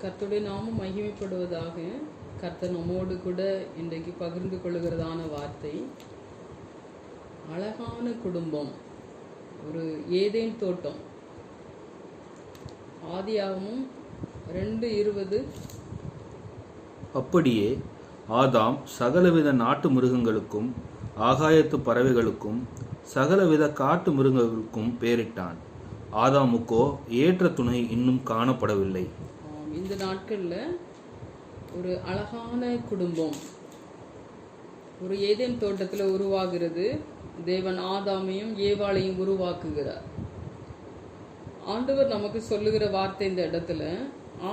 கர்த்தருடைய நாமம் மகிமைப்படுவதாக. கர்த்தர் நம்மோடு கூட இன்றைக்கு பகிர்ந்து கொள்கிறதான வார்த்தை, அழகான குடும்பம், ஒரு ஏதேன் தோட்டம். ஆதியாகமம் 2:20. அப்படியே ஆதாம் சகலவித நாட்டு மிருகங்களுக்கும் ஆகாயத்து பறவைகளுக்கும் சகலவித காட்டு மிருகங்களுக்கும் பெயரிட்டான். ஆதாமுக்கோ ஏற்ற துணை இன்னும் காணப்படவில்லை. இந்த நாட்களில் ஒரு அழகான குடும்பம் ஒரு ஏதேன் தோட்டத்தில் உருவாகிறது. தேவன் ஆதாமையும் ஏவாளையும் உருவாக்குகிறார். ஆண்டவர் நமக்கு சொல்லுகிற வார்த்தை இந்த இடத்துல,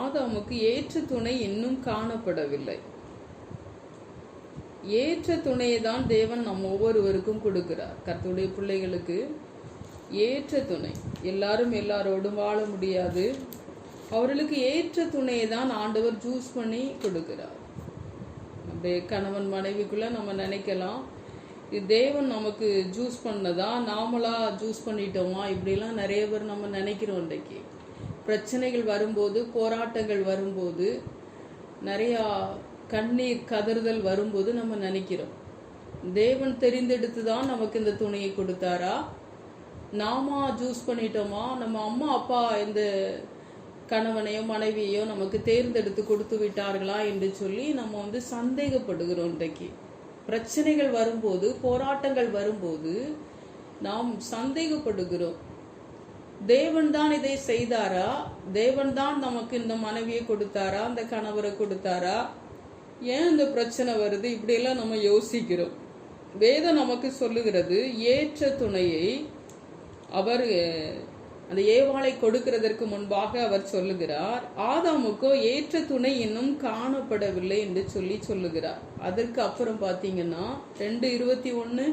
ஆதாமுக்கு ஏற்ற துணை இன்னும் காணப்படவில்லை. ஏற்ற துணையை தான் தேவன் நம்ம ஒவ்வொருவருக்கும் கொடுக்கிறார். கர்த்தருடைய பிள்ளைகளுக்கு ஏற்ற துணை. எல்லாரும் எல்லாரோடும் வாழ முடியாது. அவர்களுக்கு ஏற்ற துணையை தான் ஆண்டவர் சூஸ் பண்ணி கொடுக்கிறார். அப்படியே கணவன் மனைவிக்குள்ள நம்ம நினைக்கலாம், இது தேவன் நமக்கு ஜூஸ் பண்ணதா, நாமளா ஜூஸ் பண்ணிட்டோமா, இப்படிலாம் நிறைய பேர் நம்ம நினைக்கிறோம். இன்றைக்கு பிரச்சனைகள் வரும்போது, போராட்டங்கள் வரும்போது, நிறையா கண்ணீர் கதறுதல் வரும்போது நம்ம நினைக்கிறோம், தேவன் தெரிந்தெடுத்து தான் நமக்கு இந்த துணையை கொடுத்தாரா, நாம ஜூஸ் பண்ணிட்டோமா, நம்ம அம்மா அப்பா இந்த கணவனையோ மனைவியோ நமக்கு தேர்ந்தெடுத்து கொடுத்து விட்டார்களா என்று சொல்லி நம்ம சந்தேகப்படுகிறோம். இன்றைக்கு பிரச்சனைகள் வரும்போது, போராட்டங்கள் வரும்போது நாம் சந்தேகப்படுகிறோம். தேவன் தான் இதை செய்தாரா, தேவன் தான் நமக்கு இந்த மனைவியை கொடுத்தாரா, இந்த கணவரை கொடுத்தாரா, ஏன் இந்த பிரச்சனை வருது, இப்படியெல்லாம் நம்ம யோசிக்கிறோம். வேதம் நமக்கு சொல்லுகிறது, ஏற்ற துணையை அவர் அந்த ஏவாளை கொடுக்கிறதற்கு முன்பாக அவர் சொல்லுகிறார், ஆதாமுக்கோ ஏற்ற துணை இன்னும் காணப்படவில்லை என்று சொல்லுகிறார். அதற்கு அப்புறம் பார்த்தீங்கன்னா 2:21,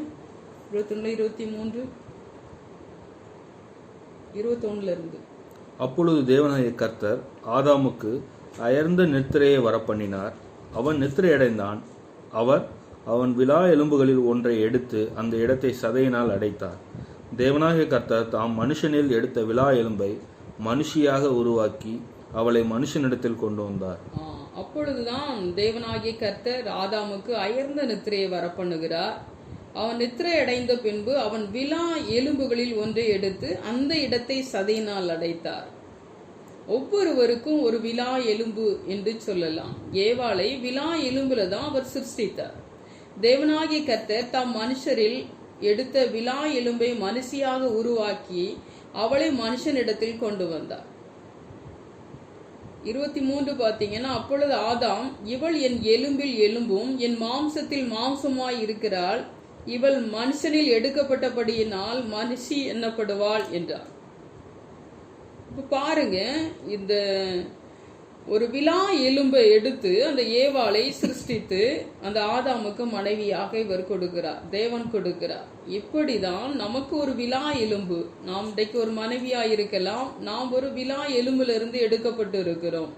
21, 23, 21 இருந்து, அப்பொழுது தேவனாகிய கர்த்தர் ஆதாமுக்கு அயர்ந்த நித்திரையை வரப்பண்ணினார். அவன் நித்திரையடைந்தான். அவர் அவன் விலா எலும்புகளில் ஒன்றை எடுத்து அந்த இடத்தை சதையினால் அடைத்தார். தேவனாகிய கர்த்தர் தாம் மனுஷனில் எடுத்த விலா எலும்பை மனுஷியாக உருவாக்கி அவளை மனுஷனிடத்தில் கொண்டு வந்தார். அப்பொழுதுதான் தேவனாகிய கர்த்தர் ஆதாமுக்கு அயர்ந்த நித்திரையை வரப்பண்ணுகிறார். அவன் நித்திரை அடைந்த பின்பு அவன் விலா எலும்புகளில் ஒன்றை எடுத்து அந்த இடத்தை சதையினால் அடைத்தார். ஒவ்வொருவருக்கும் ஒரு விலா எலும்பு என்று சொல்லலாம். ஏவாளை விலா எலும்புல தான் அவர் சிருஷ்டித்தார். தேவனாகிய கர்த்தர் தாம் மனுஷரில் எடுத்த விலா எலும்பை மனுஷியாக உருவாக்கி அவளை மனுஷனிடத்தில் கொண்டு வந்தார். 23 பார்த்தீங்கன்னா, அப்பொழுது ஆதாம், இவள் என் எலும்பில் எலும்பும் என் மாம்சத்தில் மாம்சமாய் இருக்கிறாள், இவள் மனுஷனில் எடுக்கப்பட்டபடியினால் மனுஷி என்னப்படுவாள் என்றார். இப்ப பாருங்க, இந்த ஒரு விலா எலும்பை எடுத்து அந்த ஏவாளை சிருஷ்டித்து அந்த ஆதாமுக்கு மனைவியாக இவர் கொடுக்கிறார், தேவன் கொடுக்கிறார். இப்படிதான் நமக்கு ஒரு விலா எலும்பு, நாம் இன்றைக்கு ஒரு மனைவியா இருக்கலாம், நாம் ஒரு விலா எலும்புல இருந்து எடுக்கப்பட்டு இருக்கிறோம்.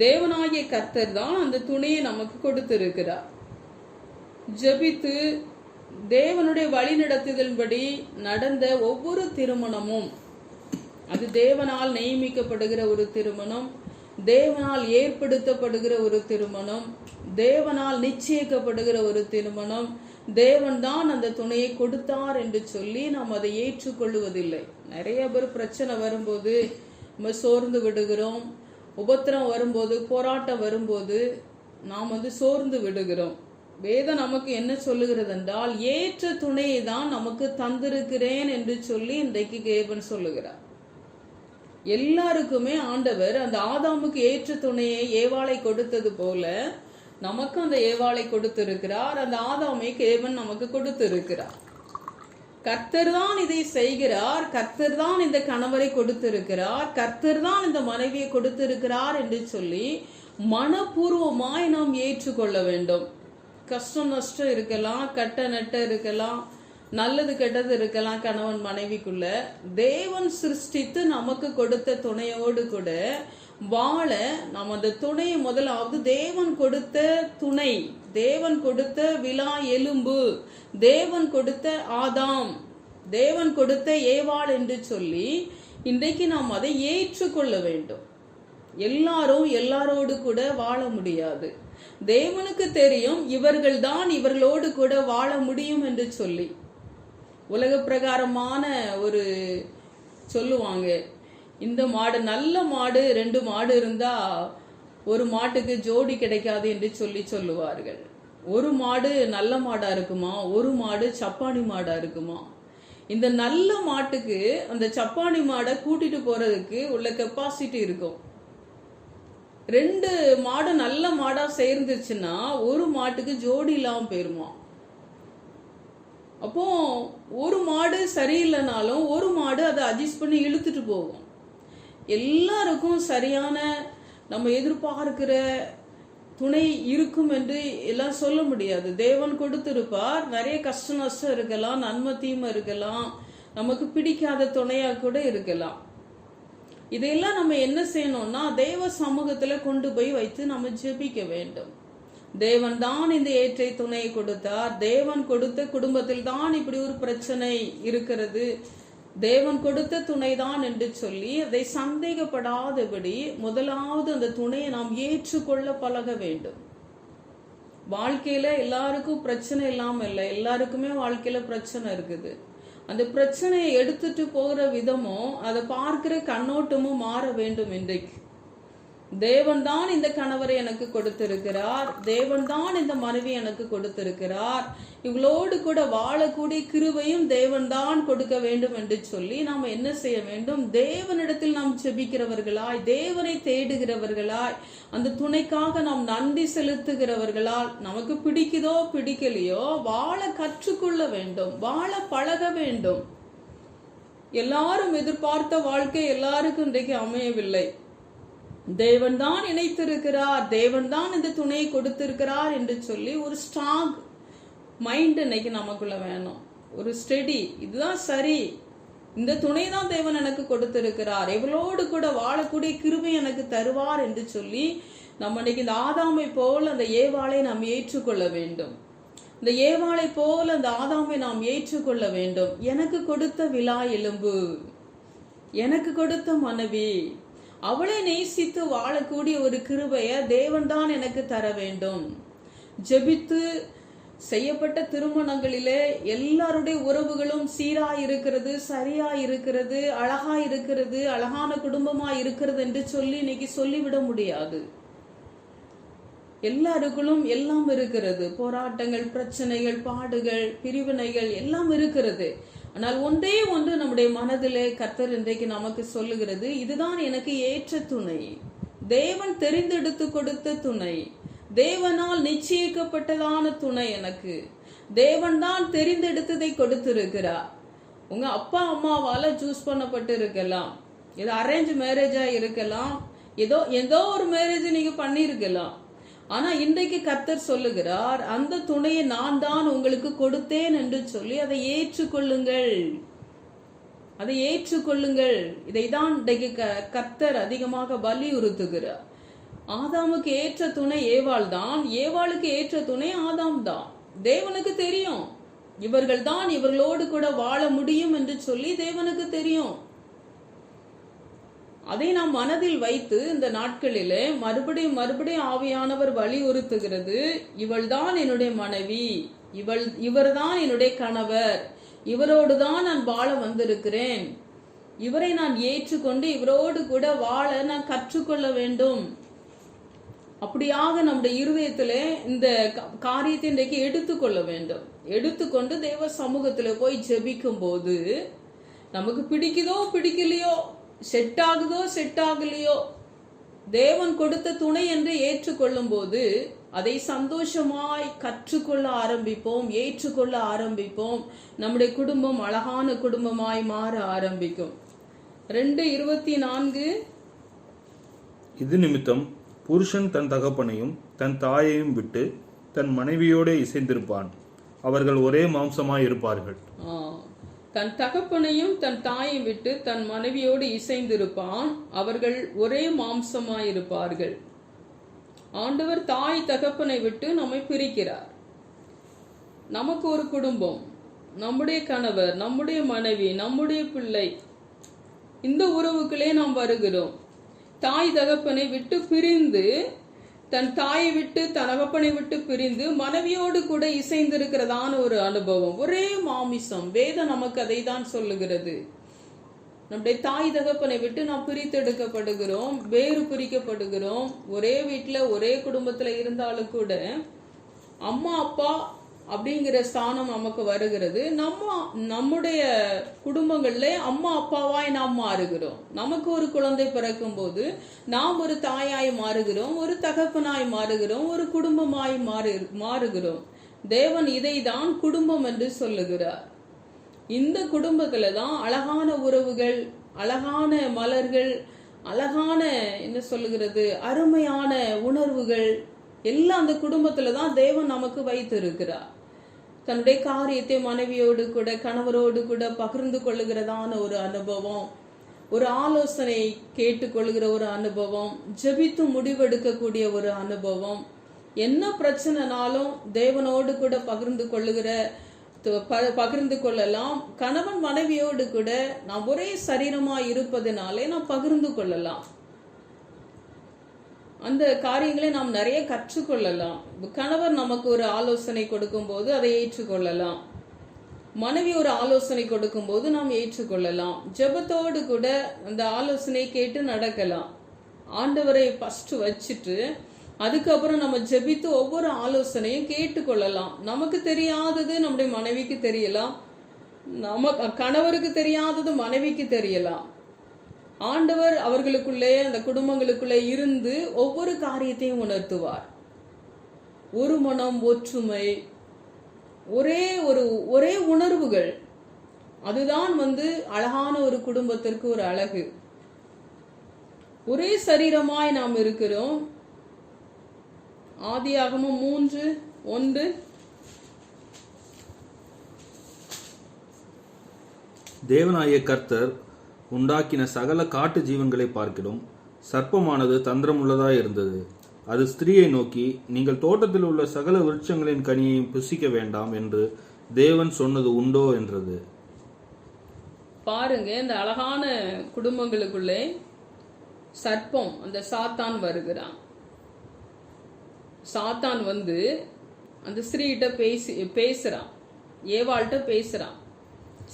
தேவனாகிய கர்த்தர் தான் அந்த துணையை நமக்கு கொடுத்திருக்கிறார். ஜெபித்து தேவனுடைய வழிநடத்துதலின்படி நடந்த ஒவ்வொரு திருமணமும் அது தேவனால் நியமிக்கப்படுகிற ஒரு திருமணம், தேவனால் ஏற்படுத்தப்படுகிற ஒரு திருமணம், தேவனால் நிச்சயிக்கப்படுகிற ஒரு திருமணம். தேவன் தான் அந்த துணையை கொடுத்தார் என்று சொல்லி நாம் அதை ஏற்றுக்கொள்வதில்லை. நிறைய பேர் பிரச்சனை வரும்போது நம்ம சோர்ந்து விடுகிறோம். உபத்திரம் வரும்போது, போராட்டம் வரும்போது நாம் சோர்ந்து விடுகிறோம். வேதம் நமக்கு என்ன சொல்லுகிறது என்றால், ஏற்ற துணையை தான் நமக்கு தந்திருக்கிறேன் என்று சொல்லி இன்றைக்கு தேவன் சொல்லுகிறார். எல்லாருக்குமே ஆண்டவர் அந்த ஆதாமுக்கு ஏற்ற துணையை ஏவாளை கொடுத்தது போல நமக்கு அந்த ஏவாளை கொடுத்திருக்கிறார். அந்த ஆதாமை தேவன் நமக்கு கொடுத்திருக்கிறார். கர்த்தர் தான் இதை செய்கிறார், கர்த்தர் தான் இந்த கணவரை கொடுத்திருக்கிறார், கர்த்தர் தான் இந்த மனைவியை கொடுத்திருக்கிறார் என்று சொல்லி மனப்பூர்வமாய் நாம் ஏற்றுக்கொள்ள வேண்டும். கஷ்டம் நஷ்டம் இருக்கலாம், கட்ட நட்ட இருக்கலாம், நல்லது கெட்டது இருக்கலாம். கணவன் மனைவிக்குள்ள தேவன் சிருஷ்டித்து நமக்கு கொடுத்த துணையோடு கூட வாழ நாம் அந்த துணையை முதலாவது தேவன் கொடுத்த துணை, தேவன் கொடுத்த விலா எலும்பு, தேவன் கொடுத்த ஆதாம், தேவன் கொடுத்த ஏவாள் என்று சொல்லி இன்றைக்கு நாம் அதை ஏற்றுக்கொள்ள வேண்டும். எல்லாரும் எல்லாரோடு கூட வாழ முடியாது. தேவனுக்கு தெரியும் இவர்கள் தான் இவர்களோடு கூட வாழ முடியும் என்று சொல்லி. உலக பிரகாரமான ஒரு சொல்லுவாங்க, இந்த மாடு நல்ல மாடு 2 மாடு இருந்தா ஒரு மாட்டுக்கு ஜோடி கிடைக்காது என்று சொல்லுவார்கள். ஒரு மாடு நல்ல மாடா இருக்குமா, ஒரு மாடு சப்பானி மாடா இருக்குமா? இந்த நல்ல மாட்டுக்கு அந்த சப்பானி மாடை கூட்டிட்டு போறதுக்கு உள்ள கெப்பாசிட்டி இருக்கும். 2 மாடு நல்ல மாடா சேர்ந்துச்சுன்னா ஒரு மாட்டுக்கு ஜோடி இல்லாம போயிருமா. அப்போ ஒரு மாடு சரியில்லைனாலும் ஒரு மாடு அதை அட்ஜஸ்ட் பண்ணி இழுத்துட்டு போகும். எல்லாருக்கும் சரியான நம்ம எதிர்பார்க்கிற துணை இருக்கும் என்று எல்லாம் சொல்ல முடியாது. தேவன் கொடுத்திருப்பார். நிறைய கஷ்ட நஷ்டம் இருக்கலாம், நன்மை தீமை இருக்கலாம், நமக்கு பிடிக்காத துணையா கூட இருக்கலாம். இதையெல்லாம் நம்ம என்ன செய்யணும்னா தேவ சமூகத்துல கொண்டு போய் வைத்து நம்ம ஜெபிக்க வேண்டும். தேவன் தான் இந்த ஏற்றை துணையை கொடுத்தார். தேவன் கொடுத்த குடும்பத்தில் தான் இப்படி ஒரு பிரச்சனை இருக்கிறது, தேவன் கொடுத்த துணைதான் என்று சொல்லி அதை சந்தேகப்படாதபடி முதலாவது அந்த துணையை நாம் ஏற்றுக்கொள்ள பழக வேண்டும். வாழ்க்கையில எல்லாருக்கும் பிரச்சனை இல்லாம இல்லை, எல்லாருக்குமே வாழ்க்கையில பிரச்சனை இருக்குது. அந்த பிரச்சனையை எடுத்துட்டு போகிற விதமும் அதை பார்க்கிற கண்ணோட்டமும் மாற வேண்டும். இன்றைக்கு தேவன் தான் இந்த கணவரை எனக்கு கொடுத்திருக்கிறார், தேவன் தான் இந்த மனைவி எனக்கு கொடுத்திருக்கிறார், இவளோடு கூட வாழக்கூடிய கிருபையும் தேவன் தான் கொடுக்க வேண்டும் என்று சொல்லி நாம் என்ன செய்ய வேண்டும்? தேவனிடத்தில் நாம் ஜெபிக்கிறவர்களாய், தேவனை தேடுகிறவர்களாய், அந்த துணைக்காக நாம் நன்றி செலுத்துகிறவர்களால் நமக்கு பிடிக்குதோ பிடிக்கலையோ வாழ கற்றுக்கொள்ள வேண்டும், வாழ பழக வேண்டும். எல்லாரும் எதிர்பார்த்த வாழ்க்கை எல்லாருக்கும் இன்றைக்கு அமையவில்லை. தேவன் தான் இணைத்திருக்கிறார், தேவன் தான் இந்த துணையை கொடுத்திருக்கிறார் என்று சொல்லி ஒரு ஸ்ட்ராங் மைண்ட் இன்னைக்கு நமக்குள்ள வேணும். ஒரு ஸ்டெடி, இதுதான் சரி, இந்த துணை தான் தேவன் எனக்கு கொடுத்திருக்கிறார், இவளோடு கூட வாழக்கூடிய கிருபை எனக்கு தருவார் என்று சொல்லி நம்ம இன்னைக்கு இந்த ஆதாமை போல் அந்த ஏவாளை நாம் ஏற்றுக்கொள்ள வேண்டும். இந்த ஏவாளை போல் அந்த ஆதாமை நாம் ஏற்றுக்கொள்ள வேண்டும். எனக்கு கொடுத்த விலா எலும்பு, எனக்கு கொடுத்த மனைவி, அவளை நேசித்து வாழக்கூடிய ஒரு கிருபையை தேவன் தான் எனக்கு தர வேண்டும். ஜெபித்து செய்யப்பட்ட திருமணங்களிலே எல்லாருடைய உறவுகளும் சீரா இருக்கிறது, சரியா இருக்கிறது, அழகா இருக்கிறது, அழகான குடும்பமா இருக்கிறது என்று சொல்லி இன்னைக்கு சொல்லிவிட முடியாது. எல்லாருக்குள்ளும் எல்லாம் இருக்கிறது, போராட்டங்கள், பிரச்சனைகள், பாடுகள், பிரிவினைகள் எல்லாம் இருக்கிறது. ஆனால் ஒன்றே ஒன்று நம்முடைய மனதிலே கர்த்தர் இன்றைக்கு நமக்கு சொல்லுகிறது, இதுதான் எனக்கு ஏற்ற துணை, தேவன் தெரிந்தெடுத்து கொடுத்த துணை, தேவனால் நிச்சயிக்கப்பட்டதான துணை, எனக்கு தேவன் தான் தெரிந்தெடுத்ததை கொடுத்திருக்கிறார். உங்க அப்பா அம்மாவால சூஸ் பண்ணப்பட்டு இருக்கலாம், இது அரேஞ்ச் மேரேஜா இருக்கலாம், ஏதோ ஒரு மேரேஜ் நீங்க பண்ணிருக்கலாம். ஆனா இன்றைக்கு கர்த்தர் சொல்லுகிறார், அந்த துணையை நான் தான் உங்களுக்கு கொடுத்தேன் என்று சொல்லி அதை ஏற்றுக்கொள்ளுங்கள், அதை ஏற்றுக்கொள்ளுங்கள். இதைதான் இன்றைக்கு கர்த்தர் அதிகமாக வலியுறுத்துகிறார். ஆதாமுக்கு ஏற்ற துணை ஏவாள் தான், ஏவாளுக்கு ஏற்ற துணை ஆதாம் தான். தேவனுக்கு தெரியும் இவர்கள் தான் இவர்களோடு கூட வாழ முடியும் என்று சொல்லி தேவனுக்கு தெரியும். அதை நாம் மனதில் வைத்து இந்த நாட்களிலே மறுபடியும் ஆவியானவர் வலியுறுத்துகிறது, இவள் தான் என்னுடைய மனைவி, இவர்தான் என்னுடைய கணவர், இவரோடு தான் நான் வாழ வந்திருக்கிறேன், இவரை நான் ஏற்றுக்கொண்டு இவரோடு கூட வாழ நான் கற்றுக்கொள்ள வேண்டும். அப்படியாக நம்முடைய இருதயத்திலே இந்த காரியத்தை இன்றைக்கு எடுத்துக்கொள்ள வேண்டும். எடுத்துக்கொண்டு தேவ சமூகத்துல போய் ஜெபிக்கும் போது நமக்கு பிடிக்குதோ பிடிக்கலையோ, செட் ஆகுதோ செட் ஆகலையோ, தேவன் கொடுத்த துணை என்று ஏற்றுக்கொள்ளும் போது அதை சந்தோஷமாய் கற்றுக்கொள்ள ஆரம்பிப்போம், ஏற்றுக்கொள்ள ஆரம்பிப்போம். நம்முடைய குடும்பம் அழகான குடும்பமாய் மாற ஆரம்பிக்கும். 2:24 இது நிமித்தம் புருஷன் தன் தகப்பனையும் தன் தாயையும் விட்டு தன் மனைவியோடு இசைந்திருப்பான், அவர்கள் ஒரே மாம்சமாய் இருப்பார்கள். தன் தகப்பனையும் தன் தாயை விட்டு தன் மனைவியோடு இசைந்திருப்பான், அவர்கள் ஒரே மாம்சமாயிருப்பார்கள். ஆண்டவர் தாய் தகப்பனை விட்டு நம்மை பிரிக்கிறார். நமக்கு ஒரு குடும்பம், நம்முடைய கணவர், நம்முடைய மனைவி, நம்முடைய பிள்ளை, இந்த உறவுகளே நாம் வருகிறோம். தாய் தகப்பனை விட்டு பிரிந்து, தன் தாயை விட்டு தகப்பனை விட்டு பிரிந்து மனைவியோடு கூட இசைந்திருக்கிறதான ஒரு அனுபவம். ஒரே மாமிசம். வேதம் நமக்கு அதை தான் சொல்லுகிறது. நம்முடைய தாய் தகப்பனை விட்டு நாம் பிரித்தெடுக்கப்படுகிறோம், வேறு பிரிக்கப்படுகிறோம். ஒரே வீட்டுல ஒரே குடும்பத்துல இருந்தாலும் கூட அம்மா அப்பா அப்படிங்கிற ஸ்தானம் நமக்கு வருகிறது. நம்முடைய குடும்பங்கள்ல அம்மா அப்பாவாய் நாம் மாறுகிறோம். நமக்கு ஒரு குழந்தை பிறக்கும் போது நாம் ஒரு தாயாய் மாறுகிறோம், ஒரு தகப்பனாய் மாறுகிறோம், ஒரு குடும்பமாய் மாறுகிறோம். தேவன் இதை தான் குடும்பம் என்று சொல்லுகிறார். இந்த குடும்பத்துல தான் அழகான உறவுகள், அழகான மலர்கள், அழகான என்ன சொல்லுகிறது, அருமையான உணர்வுகள் எல்லாம் அந்த குடும்பத்துல தான் தேவன் நமக்கு வைத்திருக்கிறார். தன்னுடைய காரியத்தை மனைவியோடு கூட கணவரோடு கூட பகிர்ந்து கொள்ளுகிறதான ஒரு அனுபவம், ஒரு ஆலோசனை கேட்டுக்கொள்கிற ஒரு அனுபவம், ஜெபித்து முடிவெடுக்கக்கூடிய ஒரு அனுபவம், என்ன பிரச்சனைனாலும் தேவனோடு கூட பகிர்ந்து கொள்ளலாம். கணவன் மனைவியோடு கூட நாம் ஒரே சரீரமாய் இருப்பதனாலே நாம் பகிர்ந்து கொள்ளலாம். அந்த காரியங்களை நாம் நிறைய கற்றுக்கொள்ளலாம். கணவர் நமக்கு ஒரு ஆலோசனை கொடுக்கும் போது அதை ஏற்றுக்கொள்ளலாம். மனைவி ஒரு ஆலோசனை கொடுக்கும் போது நாம் ஏற்றுக்கொள்ளலாம். ஜெபத்தோடு கூட அந்த ஆலோசனை கேட்டு நடக்கலாம். ஆண்டவரை ஃபர்ஸ்ட் வச்சுட்டு அதுக்கப்புறம் நம்ம ஜெபித்து ஒவ்வொரு ஆலோசனையும் கேட்டுக்கொள்ளலாம். நமக்கு தெரியாதது நம்முடைய மனைவிக்கு தெரியலாம், கணவருக்கு தெரியாதது மனைவிக்கு தெரியலாம். ஆண்டவர் அவர்களுக்குள்ளே அந்த குடும்பங்களுக்குள்ளே இருந்து ஒவ்வொரு காரியத்தையும் உணர்த்துவார். ஒரு மனம், ஒற்றுமை, ஒரே உணர்வுகள், அதுதான் அழகான ஒரு குடும்பத்திற்கு ஒரு அழகு. ஒரே சரீரமாய் நாம் இருக்கிறோம். ஆதியாகமம் 3:1. தேவனாகிய கர்த்தர் உண்டாக்கின சகல காட்டு ஜீவன்களை பார்க்கிலும் சர்ப்பமானது தந்திரமுள்ளதாய் இருந்தது. அது ஸ்திரீயை நோக்கி, நீங்கள் தோட்டத்தில் உள்ள சகல விருட்சங்களின் கனியையும் புசிக்க வேண்டாம் என்று தேவன் சொன்னது உண்டோ என்றது. பாருங்க, இந்த அழகான குடும்பங்களுக்குள்ளே சர்ப்பம், அந்த சாத்தான் வருகிறான். சாத்தான் அந்த ஸ்திரீகிட்ட பேசுறான், ஏவாள்கிட்ட பேசுறான்.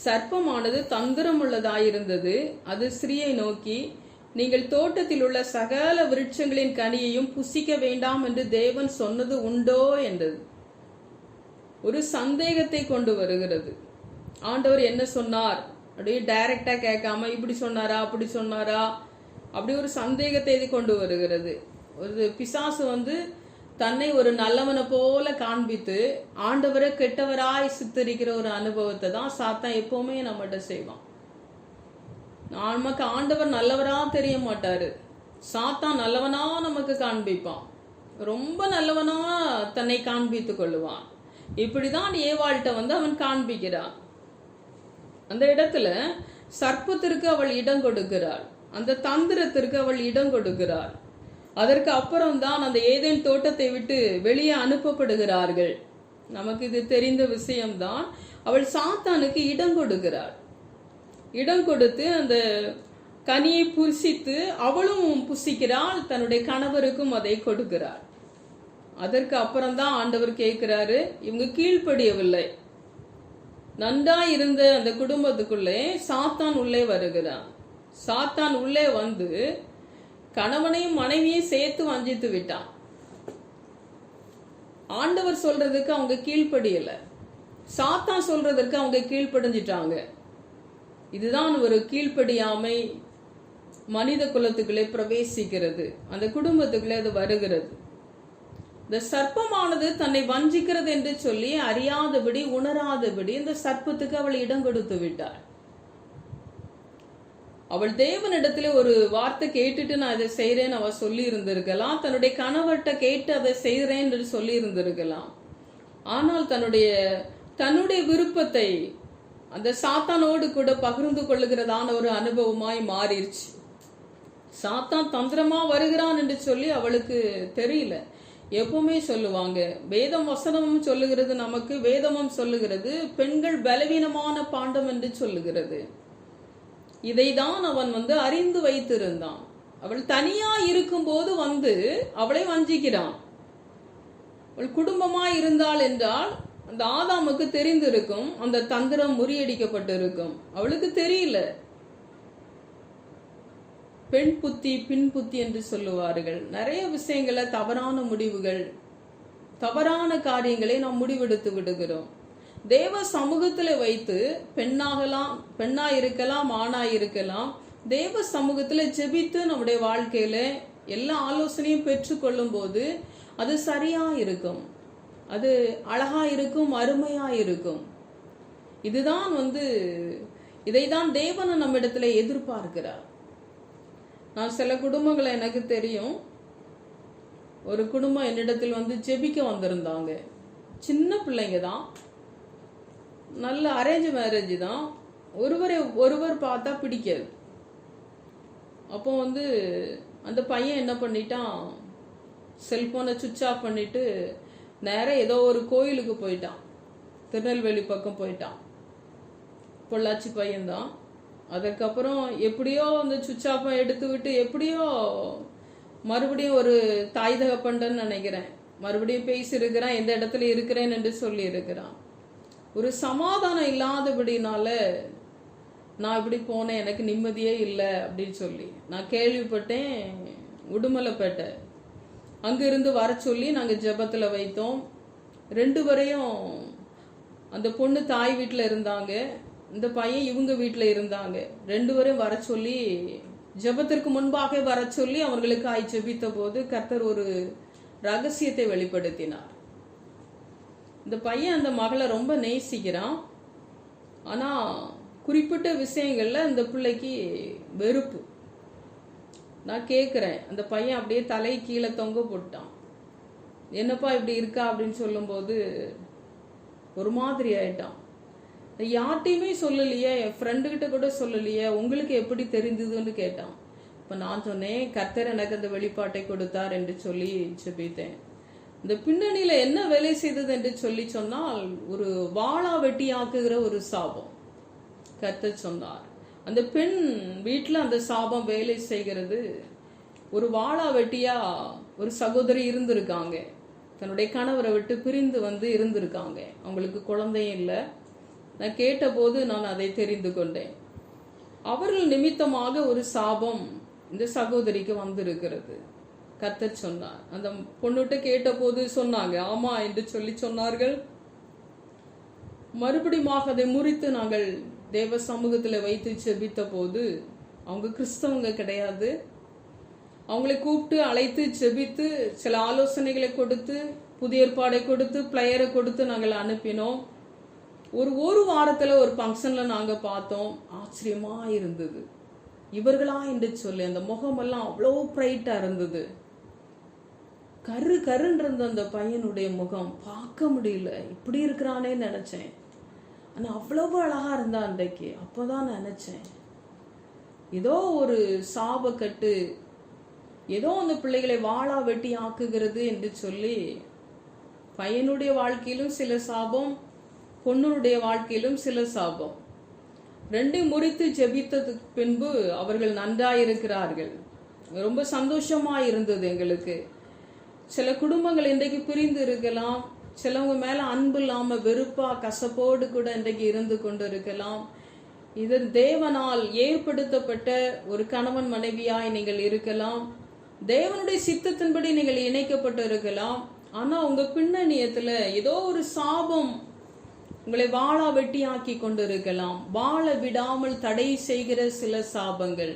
சர்ப்பமானது தந்திரம் உள்ளதாயிருந்தது. அது ஸ்திரீயை நோக்கி, நீங்கள் தோட்டத்தில் உள்ள சகல விருட்சங்களின் கனியையும் புசிக்க வேண்டாம் என்று தேவன் சொன்னது உண்டோ என்றது. ஒரு சந்தேகத்தை கொண்டு வருகிறது. ஆண்டவர் என்ன சொன்னார் அப்படியே டைரக்டா கேட்காம இப்படி சொன்னாரா அப்படி சொன்னாரா அப்படி ஒரு சந்தேகத்தை இது கொண்டு வருகிறது. ஒரு பிசாசு தன்னை ஒரு நல்லவனை போல காண்பித்து ஆண்டவரை கெட்டவராய் சித்தரிக்கிற ஒரு அனுபவத்தை தான் சாத்தான் எப்பவுமே நம்மகிட்ட செய்வான். நமக்கு ஆண்டவர் நல்லவரா தெரிய மாட்டாரு, சாத்தான் நல்லவனா நமக்கு காண்பிப்பான், ரொம்ப நல்லவனா தன்னை காண்பித்து கொள்ளுவான். இப்படிதான் ஏவாள்கிட்ட அவன் காண்பிக்கிறான். அந்த இடத்துல சர்ப்பத்திற்கு அவள் இடம் கொடுக்கிறாள், அந்த தந்திரத்திற்கு அவள் இடம் கொடுக்கிறாள். அதற்கு அப்புறம் தான் அந்த ஏதேன் தோட்டத்தை விட்டு வெளியே அனுப்பப்படுகிறார்கள். நமக்கு இது தெரிந்த விஷயம்தான். அவள் சாத்தானுக்கு இடம் கொடுக்கிறாள். இடம் கொடுத்து அந்த கனியை புசித்து அவளும் புசிக்கிறாள், தன்னுடைய கணவருக்கும் அதை கொடுக்கிறாள். அதற்கு அப்புறம் தான் ஆண்டவர் கேட்கிறாரு, இவங்க கீழ்ப்படியவில்லை. நன்றா இருந்த அந்த குடும்பத்துக்குள்ளே சாத்தான் உள்ளே வருகிறான். சாத்தான் உள்ளே கணவனையும் மனைவியையும் சேர்த்து வஞ்சித்து விட்டான். ஆண்டவர் சொல்றதுக்கு அவங்க கீழ்ப்படியல, சாத்தான் சொல்றதற்கு அவங்க கீழ்ப்படிஞ்சிட்டாங்க. இதுதான் ஒரு கீழ்ப்படியாமை மனித குலத்துக்குள்ளே பிரவேசிக்கிறது, அந்த குடும்பத்துக்குள்ளே அது வருகிறது. இந்த சர்ப்பமானது தன்னை வஞ்சிக்கிறது என்று சொல்லி அறியாதபடி உணராதபடி இந்த சர்ப்பத்துக்கு அவள் இடம் கொடுத்து விட்டாள். அவள் தேவனிடத்துல ஒரு வார்த்தை கேட்டுட்டு நான் இதை செய்யறேன்னு அவ சொல்லி இருந்திருக்கலாம், தன்னுடைய கணவர்கிட்ட கேட்டு அதை செய்யறேன் என்று சொல்லி இருந்திருக்கலாம். ஆனால் தன்னுடைய விருப்பத்தை அந்த சாத்தானோடு கூட பகிர்ந்து கொள்ளுகிறதான ஒரு அனுபவமாய் மாறிடுச்சு. சாத்தான் தந்திரமா வருகிறான் என்று சொல்லி அவளுக்கு தெரியல. எப்பவுமே சொல்லுவாங்க, வேதம் வசனமும் சொல்லுகிறது, நமக்கு வேதமும் சொல்லுகிறது, பெண்கள் பலவீனமான பாண்டம் என்று சொல்லுகிறது. இதைதான் அவன் அறிந்து வைத்திருந்தான். அவள் தனியா இருக்கும்போது வந்து அவளை வஞ்சிக்கிறான். அவள் குடும்பமா இருந்தாள் என்றால் அந்த ஆதாமுக்கு தெரிந்திருக்கும், அந்த தந்திரம் முறியடிக்கப்பட்டிருக்கும். அவளுக்கு தெரியல. பெண் புத்தி பின் புத்தி என்று சொல்லுவார்கள். நிறைய விஷயங்கள தவறான முடிவுகள், தவறான காரியங்களை நாம் முடிவெடுத்து விடுகிறோம். தேவ சமூகத்துல வைத்து பெண்ணா இருக்கலாம், ஆணா இருக்கலாம், தேவ சமூகத்துல ஜெபித்து நம்முடைய வாழ்க்கையில எல்லா ஆலோசனையும் பெற்றுக்கொள்ளும் போது அது சரியா இருக்கும், அது அழகா இருக்கும், அருமையா இருக்கும். இதுதான் இதைதான் தேவன் நம்மிடத்துல எதிர்பார்க்கிறார். நான் சில குடும்பங்களை எனக்கு தெரியும். ஒரு குடும்பம் என்னிடத்தில் ஜெபிக்க வந்திருந்தாங்க. சின்ன பிள்ளைங்க தான், நல்ல அரேஞ்ச் மேரேஜ் தான். ஒருவர் பார்த்தா பிடிக்காது. அப்போ அந்த பையன் என்ன பண்ணிட்டான், செல்போனை சுவிட்ச் ஆஃப் பண்ணிட்டு நேரம் ஏதோ ஒரு கோயிலுக்கு போயிட்டான். திருநெல்வேலி பக்கம் போயிட்டான். பொள்ளாச்சி பையன்தான். அதுக்கப்புறம் எப்படியோ சுவிட்ச் ஆஃப் எடுத்து விட்டு எப்படியோ மறுபடியும் ஒரு தாய் தகப்பண்டன்னு நினைக்கிறேன், மறுபடியும் பேசியிருக்கிறான், எந்த இடத்துல இருக்கிறேன் என்று சொல்லி இருக்கிறான். ஒரு சமாதானம் இல்லாதபடினால நான் இப்படி போனேன், எனக்கு நிம்மதியே இல்லை அப்படின்னு சொல்லி நான் கேள்விப்பட்டேன். உடுமலைப்பேட்டை அங்கிருந்து வர சொல்லி நாங்கள் ஜெபத்தில் வைத்தோம். 2 பேரையும், அந்த பொண்ணு தாய் வீட்டில் இருந்தாங்க, இந்த பையன் இவங்க வீட்டில் இருந்தாங்க. 2 பேரையும் வர சொல்லி, ஜெபத்திற்கு முன்பாக வர சொல்லி அவர்களுக்கு ஜெபித்த போது கர்த்தர் ஒரு ரகசியத்தை வெளிப்படுத்தினார். இந்த பையன் அந்த மகளை ரொம்ப நேசிக்கிறான். ஆனா குறிப்பிட்ட விஷயங்கள்ல இந்த பிள்ளைக்கு வெறுப்பு. நான் கேட்குறேன், அந்த பையன் அப்படியே தலை கீழே தொங்க போட்டான். என்னப்பா இப்படி இருக்கா அப்படின்னு சொல்லும்போது ஒரு மாதிரி ஆயிட்டான். யார்ட்டையுமே சொல்லலையே, என் ஃப்ரெண்டுகிட்ட கூட சொல்லலையே, உங்களுக்கு எப்படி தெரிந்ததுன்னு கேட்டான். இப்போ நான் சொன்னேன், கர்த்தர் எனக்கு அந்த வெளிப்பாட்டை கொடுத்தார் என்று சொல்லி ஜெபித்தேன். இந்த பின்னணியில என்ன வேலை செய்தது என்று சொல்லி சொன்னால், ஒரு வாளா வெட்டி ஆக்குகிற ஒரு சாபம் கர்த்தர் சொன்னார். அந்த பெண் வீட்டில் அந்த சாபம் வேலை செய்கிறது. ஒரு வாளா வெட்டியா ஒரு சகோதரி இருந்திருக்காங்க. தன்னுடைய கணவரை விட்டு பிரிந்து இருந்திருக்காங்க. அவங்களுக்கு குழந்தையும் இல்லை. நான் கேட்டபோது நான் அதை தெரிந்து கொண்டேன். அவர்கள் நிமித்தமாக ஒரு சாபம் இந்த சகோதரிக்கு வந்திருக்கிறது. கர்த்தர் சொன்னார். அந்த பொண்ணுகிட்ட கேட்ட போது சொன்னாங்க, ஆமா என்று சொல்லி சொன்னார்கள். மறுபடியும் அதை முறித்து நாங்கள் தேவ சமூகத்தில் வைத்து ஜெபித்த போது, அவங்க கிறிஸ்தவங்க கிடையாது. அவங்களை கூப்பிட்டு அழைத்து ஜெபித்து சில ஆலோசனைகளை கொடுத்து, புதிய ஏற்பாடை கொடுத்து, பிளேயரை கொடுத்து நாங்கள் அனுப்பினோம். ஒரு வாரத்துல ஒரு ஃபங்க்ஷன்ல நாங்க பார்த்தோம். ஆச்சரியமா இருந்தது. இவர்களா என்று சொல்லி அந்த முகமெல்லாம் அவ்வளோ பிரைட்டா இருந்தது. கருன்னு இருந்த அந்த பையனுடைய முகம் பார்க்க முடியல, இப்படி இருக்கிறானே நினைச்சேன். ஆனா அவ்வளவு அழகா இருந்தா அன்றைக்கு. அப்போதான் நினைச்சேன், ஏதோ ஒரு சாபக்கட்டு, ஏதோ அந்த பிள்ளைகளை வாளா வெட்டி ஆக்குகிறது என்று சொல்லி, பையனுடைய வாழ்க்கையிலும் சில சாபம், பொண்ணுடைய வாழ்க்கையிலும் சில சாபம். 2 முறித்து ஜெபித்ததுக்கு பின்பு அவர்கள் நன்றாயிருக்கிறார்கள். ரொம்ப சந்தோஷமா இருந்தது எங்களுக்கு. சில குடும்பங்கள் இன்றைக்கு பிரிந்து இருக்கலாம். சிலவங்க மேல அன்பு இல்லாம வெறுப்பா கசப்போடு கூட இன்றைக்கு இருந்து கொண்டு இருக்கலாம். இது தேவனால் ஏற்படுத்தப்பட்ட ஒரு கணவன் மனைவியாய் நீங்கள் இருக்கலாம். தேவனுடைய சித்தத்தின்படி நீங்கள் இணைக்கப்பட்டு இருக்கலாம். ஆனா உங்க பின்னணியத்துல ஏதோ ஒரு சாபம் உங்களை வாளா வெட்டி ஆக்கி கொண்டு இருக்கலாம். வாழ விடாமல் தடை செய்கிற சில சாபங்கள்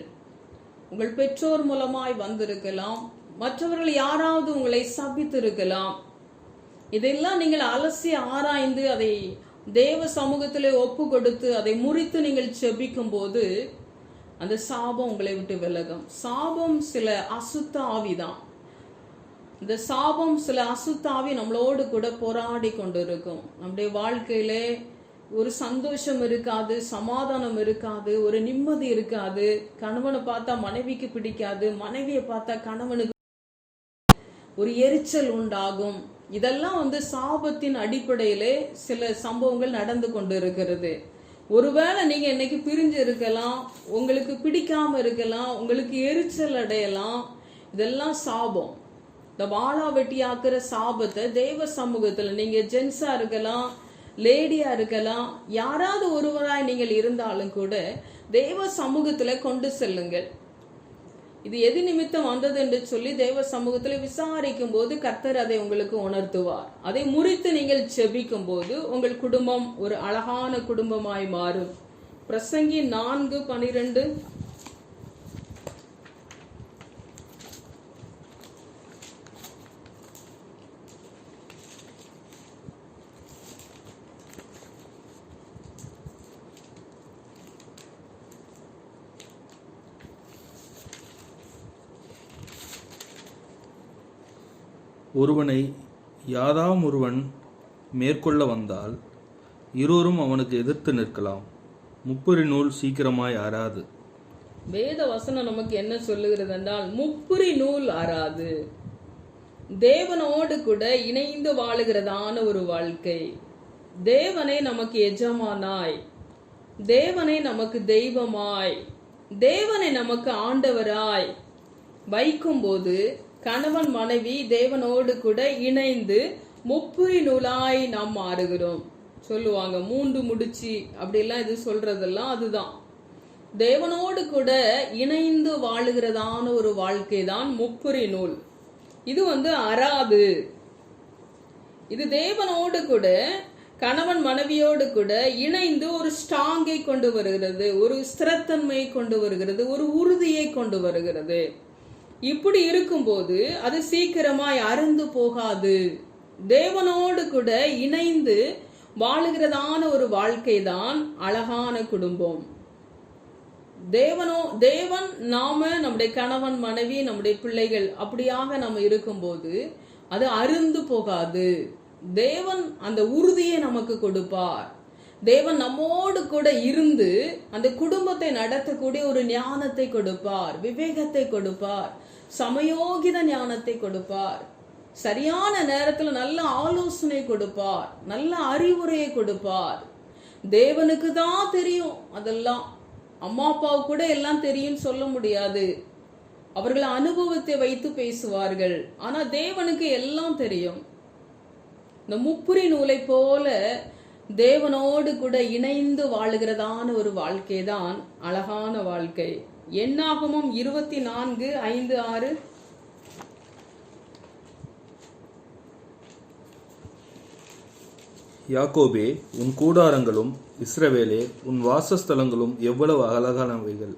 உங்கள் பெற்றோர் மூலமாய் வந்திருக்கலாம். மற்றவர்கள் யாராவது உங்களை சபித்து இருக்கலாம். இதெல்லாம் நீங்கள் அலசி ஆராய்ந்து அதை தேவ சமூகத்திலே ஒப்பு கொடுத்து அதை முறித்து நீங்கள் செபிக்கும் போது அந்த சாபம் உங்களை விட்டு விலகும். சாபம் சில அசுத்த ஆவிதான். இந்த சாபம் சில அசுத்த ஆவி நம்மளோடு கூட போராடி கொண்டு இருக்கும். நம்முடைய வாழ்க்கையிலே ஒரு சந்தோஷம் இருக்காது, சமாதானம் இருக்காது, ஒரு நிம்மதி இருக்காது. கணவனை பார்த்தா மனைவிக்கு பிடிக்காது, மனைவியை பார்த்தா கணவனுக்கு ஒரு எரிச்சல் உண்டாகும். இதெல்லாம் சாபத்தின் அடிப்படையிலே சில சம்பவங்கள் நடந்து கொண்டு இருக்கிறது. ஒருவேளை நீங்க இன்னைக்கு பிரிஞ்சு இருக்கலாம், உங்களுக்கு பிடிக்காம இருக்கலாம், உங்களுக்கு எரிச்சல் அடையலாம். இதெல்லாம் சாபம். இந்த வாழா வெட்டியாக்குற சாபத்தை தேவ சமூகத்துல, நீங்க ஜென்ஸா இருக்கலாம், லேடியா இருக்கலாம், யாராவது ஒருவராய் நீங்கள் இருந்தாலும் கூட தேவ சமூகத்துல கொண்டு செல்லுங்கள். இது எது நிமித்தம் வந்தது என்று சொல்லி தேவ சமூகத்துல விசாரிக்கும் போது கர்த்தர் அதை உங்களுக்கு உணர்த்துவார். அதை முறித்து நீங்கள் ஜெபிக்கும் போது உங்கள் குடும்பம் ஒரு அழகான குடும்பமாய் மாறும். பிரசங்கி 4:12. ஒருவனை யாதாம் ஒருவன் மேற்கொள்ள வந்தால் இருவரும் அவனுக்கு எதிர்த்து நிற்கலாம். முப்புரி நூல் சீக்கிரமாய் ஆறாது. வேத வசனம் நமக்கு என்ன சொல்லுகிறது என்றால், முப்புரி நூல் ஆறாது. தேவனோடு கூட இணைந்து வாழுகிறதான ஒரு வாழ்க்கை. தேவனை நமக்கு எஜமானாய், தேவனை நமக்கு தெய்வமாய், தேவனை நமக்கு ஆண்டவராய் வைக்கும் போது கணவன் மனைவி தேவனோடு கூட இணைந்து முப்புரி நூலாய் நாம் மாறுகிறோம். சொல்லுவாங்க 3 முடிச்சு அப்படிலாம் இது சொல்றதெல்லாம் அதுதான். தேவனோடு கூட இணைந்து வாழுகிறதான ஒரு வாழ்க்கை தான் முப்புரி நூல். இது அறாது. இது தேவனோடு கூட கணவன் மனைவியோடு கூட இணைந்து ஒரு ஸ்ட்ராங்கை கொண்டு வருகிறது, ஒரு ஸ்திரத்தன்மையை கொண்டு வருகிறது, ஒரு உறுதியை கொண்டு வருகிறது. இப்படி இருக்கும்போது அது சீக்கிரமாய் அறுந்து போகாது. தேவனோடு கூட இணைந்து வாழுகிறதான ஒரு வாழ்க்கை தான் அழகான குடும்பம். தேவன் நாம, நம்முடைய கணவன் மனைவி, நம்முடைய பிள்ளைகள் அப்படியாக நம்ம இருக்கும்போது அது அருந்து போகாது. தேவன் அந்த உறுதியை நமக்கு கொடுப்பார். தேவன் நம்மோடு கூட இருந்து அந்த குடும்பத்தை நடத்தக்கூடிய ஒரு ஞானத்தை கொடுப்பார், விவேகத்தை கொடுப்பார், சமயோகித ஞானத்தை கொடுப்பார், சரியான நேரத்துல நல்ல ஆலோசனை கொடுப்பார், நல்ல அறிவுரையை கொடுப்பார். தேவனுக்கு தான் தெரியும் அதெல்லாம். அம்மா அப்பாவுக்கு கூட எல்லாம் தெரியும் சொல்ல முடியாது. அவர்கள் அனுபவத்தை வைத்து பேசுவார்கள். ஆனா தேவனுக்கு எல்லாம் தெரியும். இந்த முப்புரி நூலை போல தேவனோடு கூட இணைந்து வாழுகிறதான ஒரு வாழ்க்கை தான் அழகான வாழ்க்கை. என்னாகமம் 24:5-6. யாக்கோபே, உன் கூடாரங்களும் இஸ்ரவேலே உன் வாசஸ்தலங்களும் எவ்வளவு அழகானவைகள்.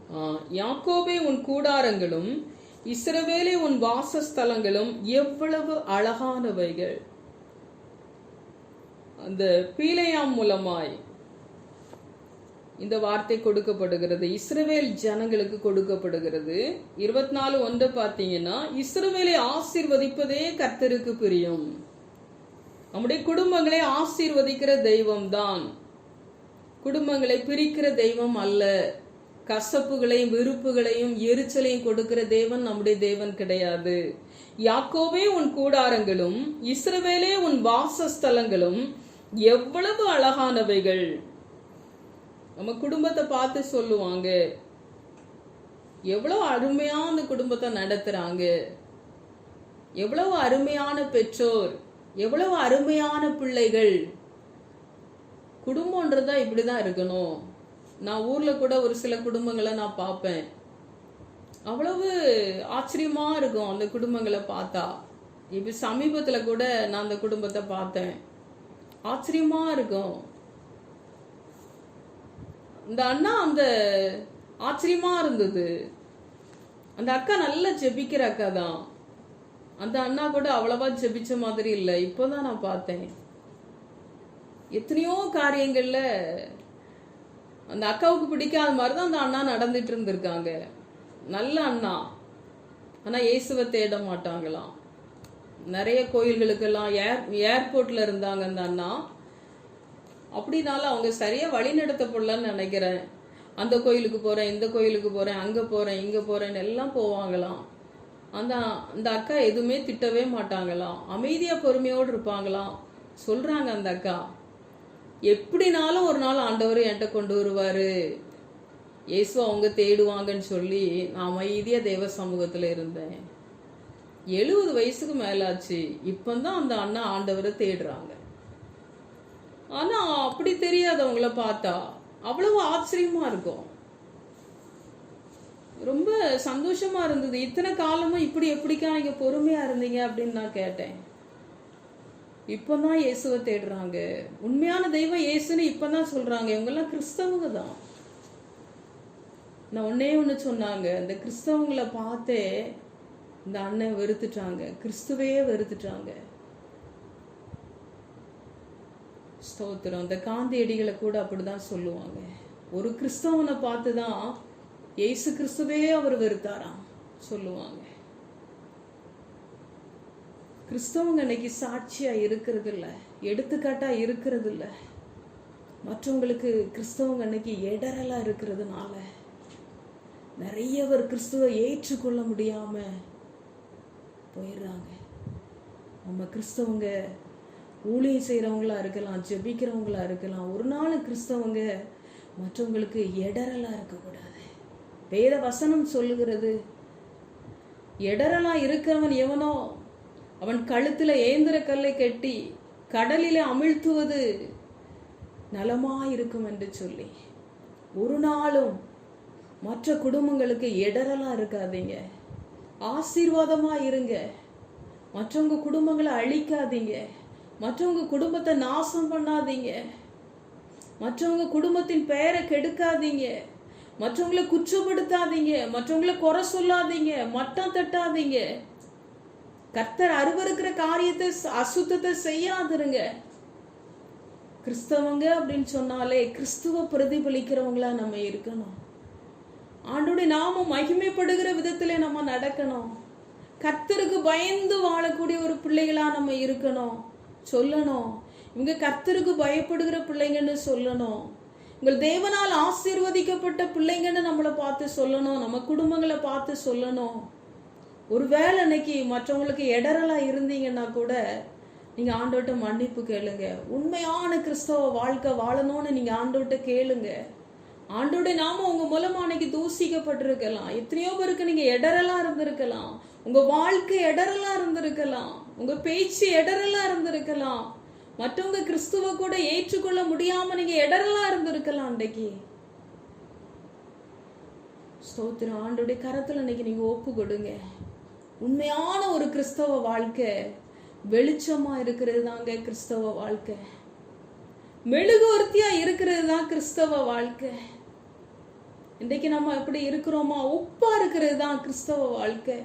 யாக்கோபே, உன் கூடாரங்களும் இஸ்ரவேலே உன் வாசஸ்தலங்களும் எவ்வளவு அழகானவைகள். அந்த பீலேயாம் மூலமாய் இந்த வார்த்தை கொடுக்கப்படுகிறது, இஸ்ரவேல் ஜனங்களுக்கு கொடுக்கப்படுகிறது. 24:1 பார்த்தீங்கன்னா, இஸ்ரவேலை ஆசீர்வதிப்பதே கர்த்தருக்கு பிரியம். நம்முடைய குடும்பங்களை ஆசீர்வதிக்கிற தெய்வம் தான், குடும்பங்களை பிரிக்கிற தெய்வம் அல்ல. கசப்புகளையும் வெறுப்புகளையும் எரிச்சலையும் கொடுக்கிற தேவன் நம்முடைய தேவன் கிடையாது. யாக்கோபே, உன் கூடாரங்களும் இஸ்ரவேலே உன் வாசஸ்தலங்களும் எவ்வளவு அழகானவைகள். நம்ம குடும்பத்தை பார்த்து சொல்லுவாங்க, எவ்வளவு அருமையான குடும்பத்தை நடத்துறாங்க, எவ்வளவு அருமையான பெற்றோர், எவ்வளவு அருமையான பிள்ளைகள். குடும்பம்ன்றதா இப்படிதான் இருக்கணும். நான் ஊர்ல கூட ஒரு சில குடும்பங்களை நான் பார்ப்பேன். அவ்வளவு ஆச்சரியமா இருக்கும் அந்த குடும்பங்களை பார்த்தா. இப்ப சமீபத்துல கூட நான் அந்த குடும்பத்தை பார்த்தேன். ஆச்சரியமா இருக்கும். இந்த அண்ணா அந்த ஆச்சரியமா இருந்தது. அந்த அக்கா நல்லா ஜெபிக்கிற அக்கா தான். அந்த அண்ணா கூட அவ்வளவா ஜெபிச்ச மாதிரி இல்லை. இப்போதான் நான் பார்த்தேன். எத்தனையோ காரியங்கள்ல அந்த அக்காவுக்கு பிடிக்காத மாதிரிதான் அந்த அண்ணா நடந்துட்டு இருந்திருக்காங்க. நல்ல அண்ணா, ஆனா இயேசுவை தேட மாட்டாங்களாம். நிறைய கோயில்களுக்கெல்லாம் ஏர்போர்ட்ல இருந்தாங்க அந்த அண்ணா. அப்படினால அவங்க சரியா வழி நடத்தப்படலன்னு நினைக்கிறேன். அந்த கோயிலுக்கு போறேன், இந்த கோயிலுக்கு போறேன், அங்க போறேன், இங்க போறேன்னு எல்லாம் போவாங்களாம். அந்த அக்கா எதுவுமே திட்டவே மாட்டாங்களாம். அமைதியா பொறுமையோடு இருப்பாங்களாம் சொல்றாங்க அந்த அக்கா. எப்படினாலும் ஒரு நாள் ஆண்டவர் என்கிட்ட கொண்டு வருவாரு, இயேசு அவங்க தேடுவாங்கன்னு சொல்லி நான் அமைதியா தேவ சமூகத்துல இருந்தேன். 70 வயசுக்கு மேலாச்சு. இப்பதான் அந்த அண்ணா ஆண்டவரை தேடுறாங்க. ஆனா அப்படி தெரியாதவங்கள பார்த்தா அவ்வளவு ஆச்சரியமா இருக்கும். ரொம்ப சந்தோஷமா இருந்தது. இத்தனை காலமும் இப்படி எப்படிக்கா நீங்க பொறுமையா இருந்தீங்க அப்படின்னு நான் கேட்டேன். இப்பதான் இயேசுவை தேடுறாங்க, உண்மையான தெய்வம் இயேசுன்னு இப்பதான் சொல்றாங்க. இவங்கெல்லாம் கிறிஸ்தவங்க தான். நான் ஒன்னே ஒன்று சொன்னாங்க, இந்த கிறிஸ்தவங்களை பார்த்தே இந்த அண்ணன் வெறுத்துட்டாங்க, கிறிஸ்துவையே வெறுத்துட்டாங்க. ஸ்தோத்திரம். இந்த காந்தியடிகளை கூட அப்படிதான் சொல்லுவாங்க. ஒரு கிறிஸ்தவனை பார்த்துதான் இயேசு கிறிஸ்துவே அவர் வெறுத்தாராம் சொல்லுவாங்க. கிறிஸ்தவங்க இன்னைக்கு சாட்சியா இருக்கிறது இல்ல, எடுத்துக்காட்டா இருக்கிறது இல்ல. மற்றவங்களுக்கு கிறிஸ்தவங்க இன்னைக்கு இடரலா இருக்கிறதுனால நிறைய பேர் கிறிஸ்துவை ஏற்றுக்கொள்ள முடியாம போயிடுறாங்க. நம்ம கிறிஸ்தவங்க ஊழியம் செய்யறவங்களா இருக்கலாம், ஜெபிக்கிறவங்களா இருக்கலாம். ஒரு நாள் கிறிஸ்தவங்க மற்றவங்களுக்கு இடரலா இருக்கக்கூடாது. வேத வசனம் சொல்லுகிறது, இடரலா இருக்கிறவன் எவனோ அவன் கழுத்துல ஏந்திர கல்லை கட்டி கடலிலே அமிழ்த்துவது நலமா இருக்கும் என்று சொல்லி. ஒரு நாளும் மற்ற குடும்பங்களுக்கு இடரலா இருக்காதீங்க, ஆசீர்வாதமா இருங்க. மற்றவங்க குடும்பங்களை அழிக்காதீங்க, மற்றவங்க குடும்பத்தை நாசம் பண்ணாதீங்க, மற்றவங்க குடும்பத்தின் பெயரை கெடுக்காதீங்க, மற்றவங்களை குற்றப்படுத்தாதீங்க, மற்றவங்களை குறை சொல்லாதீங்க, மட்டம் தட்டாதீங்க. கர்த்தர் அருவருக்கிற காரியத்தை, அசுத்தத்தை செய்யாதிருங்க. கிறிஸ்தவங்க அப்படின்னு சொன்னாலே கிறிஸ்துவ பிரதிபலிக்கிறவங்களா நம்ம இருக்கணும். ஆண்டோடைய நாமம் மகிமைப்படுகிற விதத்திலே நம்ம நடக்கணும். கர்த்தருக்கு பயந்து வாழக்கூடிய ஒரு பிள்ளைகளா நம்ம இருக்கணும், சொல்லணும். இவங்க கர்த்தருக்கு பயப்படுகிற பிள்ளைங்கன்னு சொல்லணும். உங்கள் தேவனால் ஆசீர்வதிக்கப்பட்ட பிள்ளைங்கன்னு நம்மளை பார்த்து சொல்லணும், நம்ம குடும்பங்களை பார்த்து சொல்லணும். ஒருவேளை இன்னைக்கு மற்றவங்களுக்கு இடரலா இருந்தீங்கன்னா கூட நீங்க ஆண்டவர்கிட்ட மன்னிப்பு கேளுங்க. உண்மையான கிறிஸ்தவ வாழ்க்கை வாழணும்னு நீங்க ஆண்டவர்கிட்ட கேளுங்க. ஆண்டோடைய நாம உங்க மூலமா அன்னைக்கு தூசிக்கப்பட்டிருக்கலாம். எத்தனையோ பேருக்கு நீங்க இடரலா இருந்திருக்கலாம், உங்க வாழ்க்கை இடரலா இருந்திருக்கலாம், உங்க பேச்சு இடரலா இருந்திருக்கலாம், மற்றவங்க கிறிஸ்துவ கூட ஏற்றுக்கொள்ள முடியாம நீங்க இடரலா இருந்திருக்கலாம். அன்றைக்கு ஸ்தோத்திரம். ஆண்டோடைய கரத்துல இன்னைக்கு நீங்க ஒப்பு கொடுங்க. உண்மையான ஒரு கிறிஸ்தவ வாழ்க்கை வெளிச்சமா இருக்கிறது தாங்க கிறிஸ்தவ வாழ்க்கை. மெழுகுவர்த்தியா இருக்கிறது தான் கிறிஸ்தவ வாழ்க்கை. இன்றைக்கு நம்ம எப்படி இருக்கிறோமா, உப்பா இருக்கிறது தான் கிறிஸ்தவ வாழ்க்கை.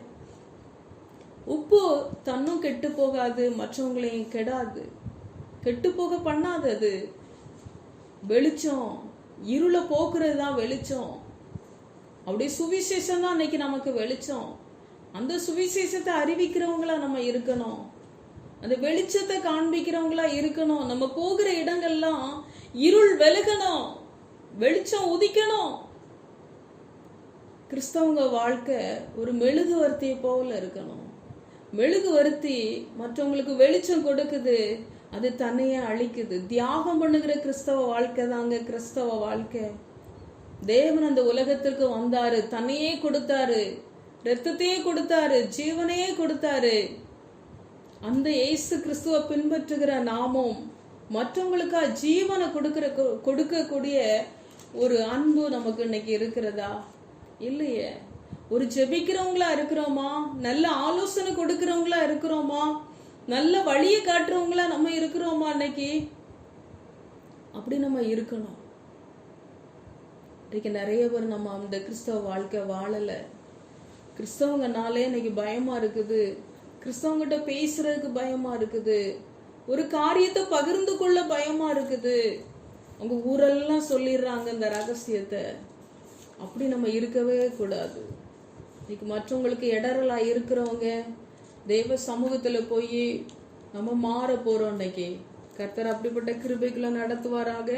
உப்பு தன்னும் கெட்டு போகாது, மற்றவங்களையும் கெடாது, கெட்டு போக பண்ணாதது. வெளிச்சம் இருளை போக்குறது தான் வெளிச்சம். அப்படியே சுவிசேஷம் தான் இன்னைக்கு நமக்கு வெளிச்சம். அந்த சுவிசேஷத்தை அறிவிக்கிறவங்களா நம்ம இருக்கணும், அந்த வெளிச்சத்தை காண்பிக்கிறவங்களா இருக்கணும். நம்ம போகிற இடங்கள்லாம் இருள் விலகணும், வெளிச்சம் உதிக்கணும். கிறிஸ்தவங்க வாழ்க்கை ஒரு மெழுகுவர்த்தியை போல இருக்கணும். மெழுகுவர்த்தி மற்றவங்களுக்கு வெளிச்சம் கொடுக்குது, அது தன்னையே அழிக்குது. தியாகம் பண்ணுகிற கிறிஸ்தவ வாழ்க்கை தாங்க கிறிஸ்தவ வாழ்க்கை. தேவன் அந்த உலகத்திற்கு வந்தாரு, தன்னையே கொடுத்தாரு, ரத்தத்தையே கொடுத்தாரு, ஜீவனையே கொடுத்தாரு. அந்த இயேசு கிறிஸ்துவ பின்பற்றுகிற நாமும் மற்றவங்களுக்கா ஜீவனை கொடுக்கக்கூடிய ஒரு அன்பு நமக்கு இன்னைக்கு இருக்கிறதா? இல்லையே. ஒரு ஜெபிக்கிறவங்களா இருக்கிறோமா, நல்ல ஆலோசனை கொடுக்கிறவங்களா இருக்கிறோமா, நல்ல வழியை காட்டுறவங்களா நம்ம இருக்கிறோமா? இன்னைக்கு அப்படி நம்ம இருக்கணும். இன்னைக்கு நிறைய பேர் நம்ம அந்த கிறிஸ்தவ வாழ்க்கை வாழல. கிறிஸ்தவங்கனாலே இன்னைக்கு பயமா இருக்குது, கிறிஸ்தவங்கிட்ட பேசுறதுக்கு பயமா இருக்குது, ஒரு காரியத்தை பகிர்ந்து கொள்ள பயமா இருக்குது. அவங்க ஊரெல்லாம் சொல்லிடுறாங்க இந்த ரகசியத்தை. அப்படி நம்ம இருக்கவே கூடாது. இன்னைக்கு மற்றவங்களுக்கு இடரலா இருக்கிறவங்க தெய்வ சமூகத்துல போய் நம்ம மாற போறோம். இன்னைக்கு கர்த்தர் அப்படிப்பட்ட கிருபைக்குள்ள நடத்துவாராக.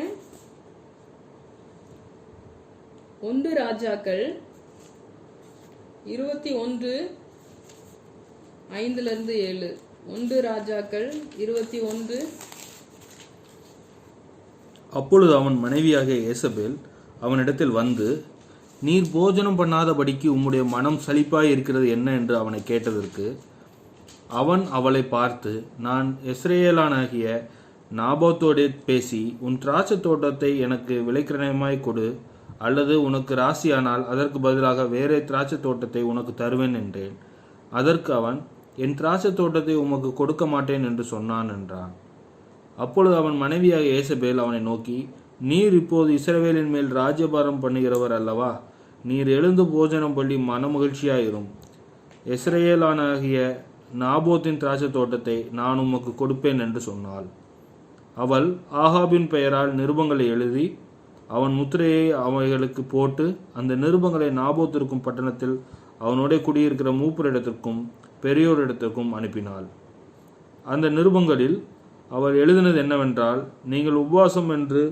1 ராஜாக்கள் 21:5-7. 1 ராஜாக்கள் 21 அப்பொழுது அவன் மனைவியாகிய ஏசபேல் அவனிடத்தில் வந்து, நீர் போஜனம் பண்ணாதபடிக்கு உம்முடைய மனம் சலிப்பாய் இருக்கிறது என்ன என்று அவனை கேட்டதற்கு, அவன் அவளை பார்த்து, நான் யெஸ்ரயேலனாகிய நாபோத்தோடே பேசி, உன் திராட்சை தோட்டத்தை எனக்கு விலைக்கிரயமாய் கொடு, அல்லது உனக்கு ராசியானால் அதற்கு பதிலாக வேறே திராட்சை தோட்டத்தை உனக்கு தருவேன் என்றேன். அதற்கு அவன், என் திராட்சை தோட்டத்தை உமக்கு கொடுக்க மாட்டேன் என்று சொன்னான் என்றான். அப்பொழுது அவன் மனைவியாகிய ஏசபேல் அவனை நோக்கி, நீர் இப்போது இஸ்ரவேலின் மேல் ராஜ்யபாரம் பண்ணுகிறவர் அல்லவா? நீர் எழுந்து போஜனம் பண்ணி மனமகிழ்ச்சியாயிரும். யெஸ்ரயேலனாகிய நாபோத்தின் திராட்சை தோட்டத்தை நான் உமக்கு கொடுப்பேன் என்று சொன்னாள். அவள் ஆகாபின் பெயரால் நிருபங்களை எழுதி அவன் முத்திரையை அவைகளுக்கு போட்டு அந்த நிருபங்களை நாபோத்திற்கும் பட்டணத்தில் அவனோட குடியிருக்கிற மூப்பரிடத்திற்கும் பெரியோரிடத்திற்கும் அனுப்பினாள். அந்த நிருபங்களில் அவள் எழுதினது என்னவென்றால், நீங்கள் உபவாசம் என்று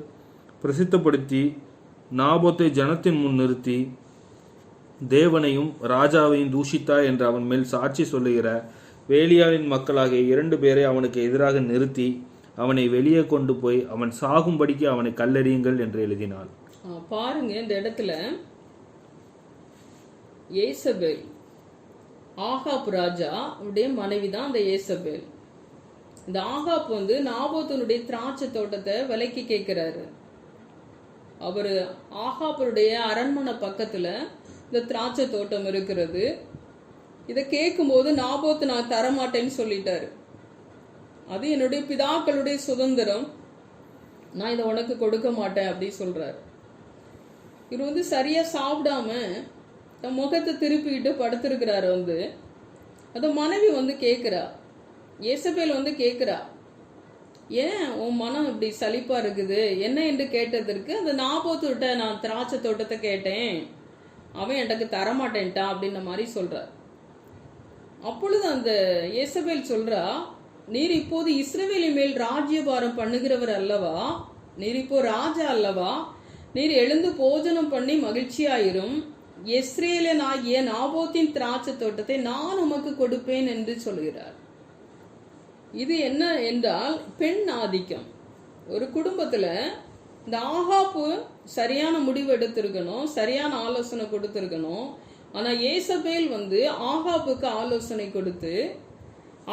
பிரசித்தப்படுத்தி நாபோத்தை ஜனத்தின் முன் நிறுத்தி தேவனையும் ராஜாவையும் தூஷித்தாய் என்று அவன் மேல் சாட்சி சொல்லுகிற வேலியாளின் மக்களாகிய 2 பேரை அவனுக்கு எதிராக நிறுத்தி அவனை வெளியே கொண்டு போய் அவன் சாகும்படிக்கு அவனை கல்லெறியுங்கள் என்று எழுதினாள். பாருங்க, இந்த இடத்துல ஏசபேல், ஆகாப் ராஜா அவருடைய மனைவி தான் அந்த ஏசபேல். இந்த ஆகாப் வந்து நாபோத்தனுடைய திராட்சை தோட்டத்தை விலைக்கு கேட்கிறாரு. அவரு ஆகாப்பருடைய அரண்மனை பக்கத்துல இந்த திராட்சை தோட்டம் இருக்கிறது. இதை கேட்கும்போது நாபோத்து நான் தரமாட்டேன்னு சொல்லிட்டாரு. அது என்னுடைய பிதாக்களுடைய சுதந்திரம், நான் இதை உனக்கு கொடுக்க மாட்டேன் அப்படி சொல்றாரு. இவர் வந்து சரியா சாப்பிடாம தன் முகத்தை திருப்பிக்கிட்டு படுத்திருக்கிறாரு. வந்து அந்த மனைவி வந்து கேட்கிறா, ஏசபேல் வந்து கேட்கிறா, ஏன் உன் மனம் இப்படி சலிப்பா இருக்குது என்ன என்று கேட்டதற்கு, அந்த நாபோத்துட்ட நான் திராட்சை தோட்டத்தை கேட்டேன், அவன் எனக்கு தரமாட்டேன்ட்டான் அப்படின்ன மாதிரி சொல்றார். அப்பொழுது அந்த ஏசபேல் சொல்றா, நீர் இப்போது இஸ்ரவேலின் மேல் ராஜ்யபாரம் பண்ணுகிறவர் அல்லவா? நீர் இப்போ ராஜா அல்லவா? நீர் எழுந்து போஜனம் பண்ணி மகிழ்ச்சியாயிரும். யெஸ்ரயேலன் ஆகிய நாபோத்தின் திராட்சை தோட்டத்தை நான் உமக்கு கொடுப்பேன் என்று சொல்கிறார். இது என்ன என்றால் பெண் ஆதிக்கம். ஒரு குடும்பத்துல இந்த ஆகாப்பு சரியான முடிவு எடுத்திருக்கணும், சரியான ஆலோசனை கொடுத்திருக்கணும். ஆனா ஏசபேல் வந்து ஆகாப்புக்கு ஆலோசனை கொடுத்து,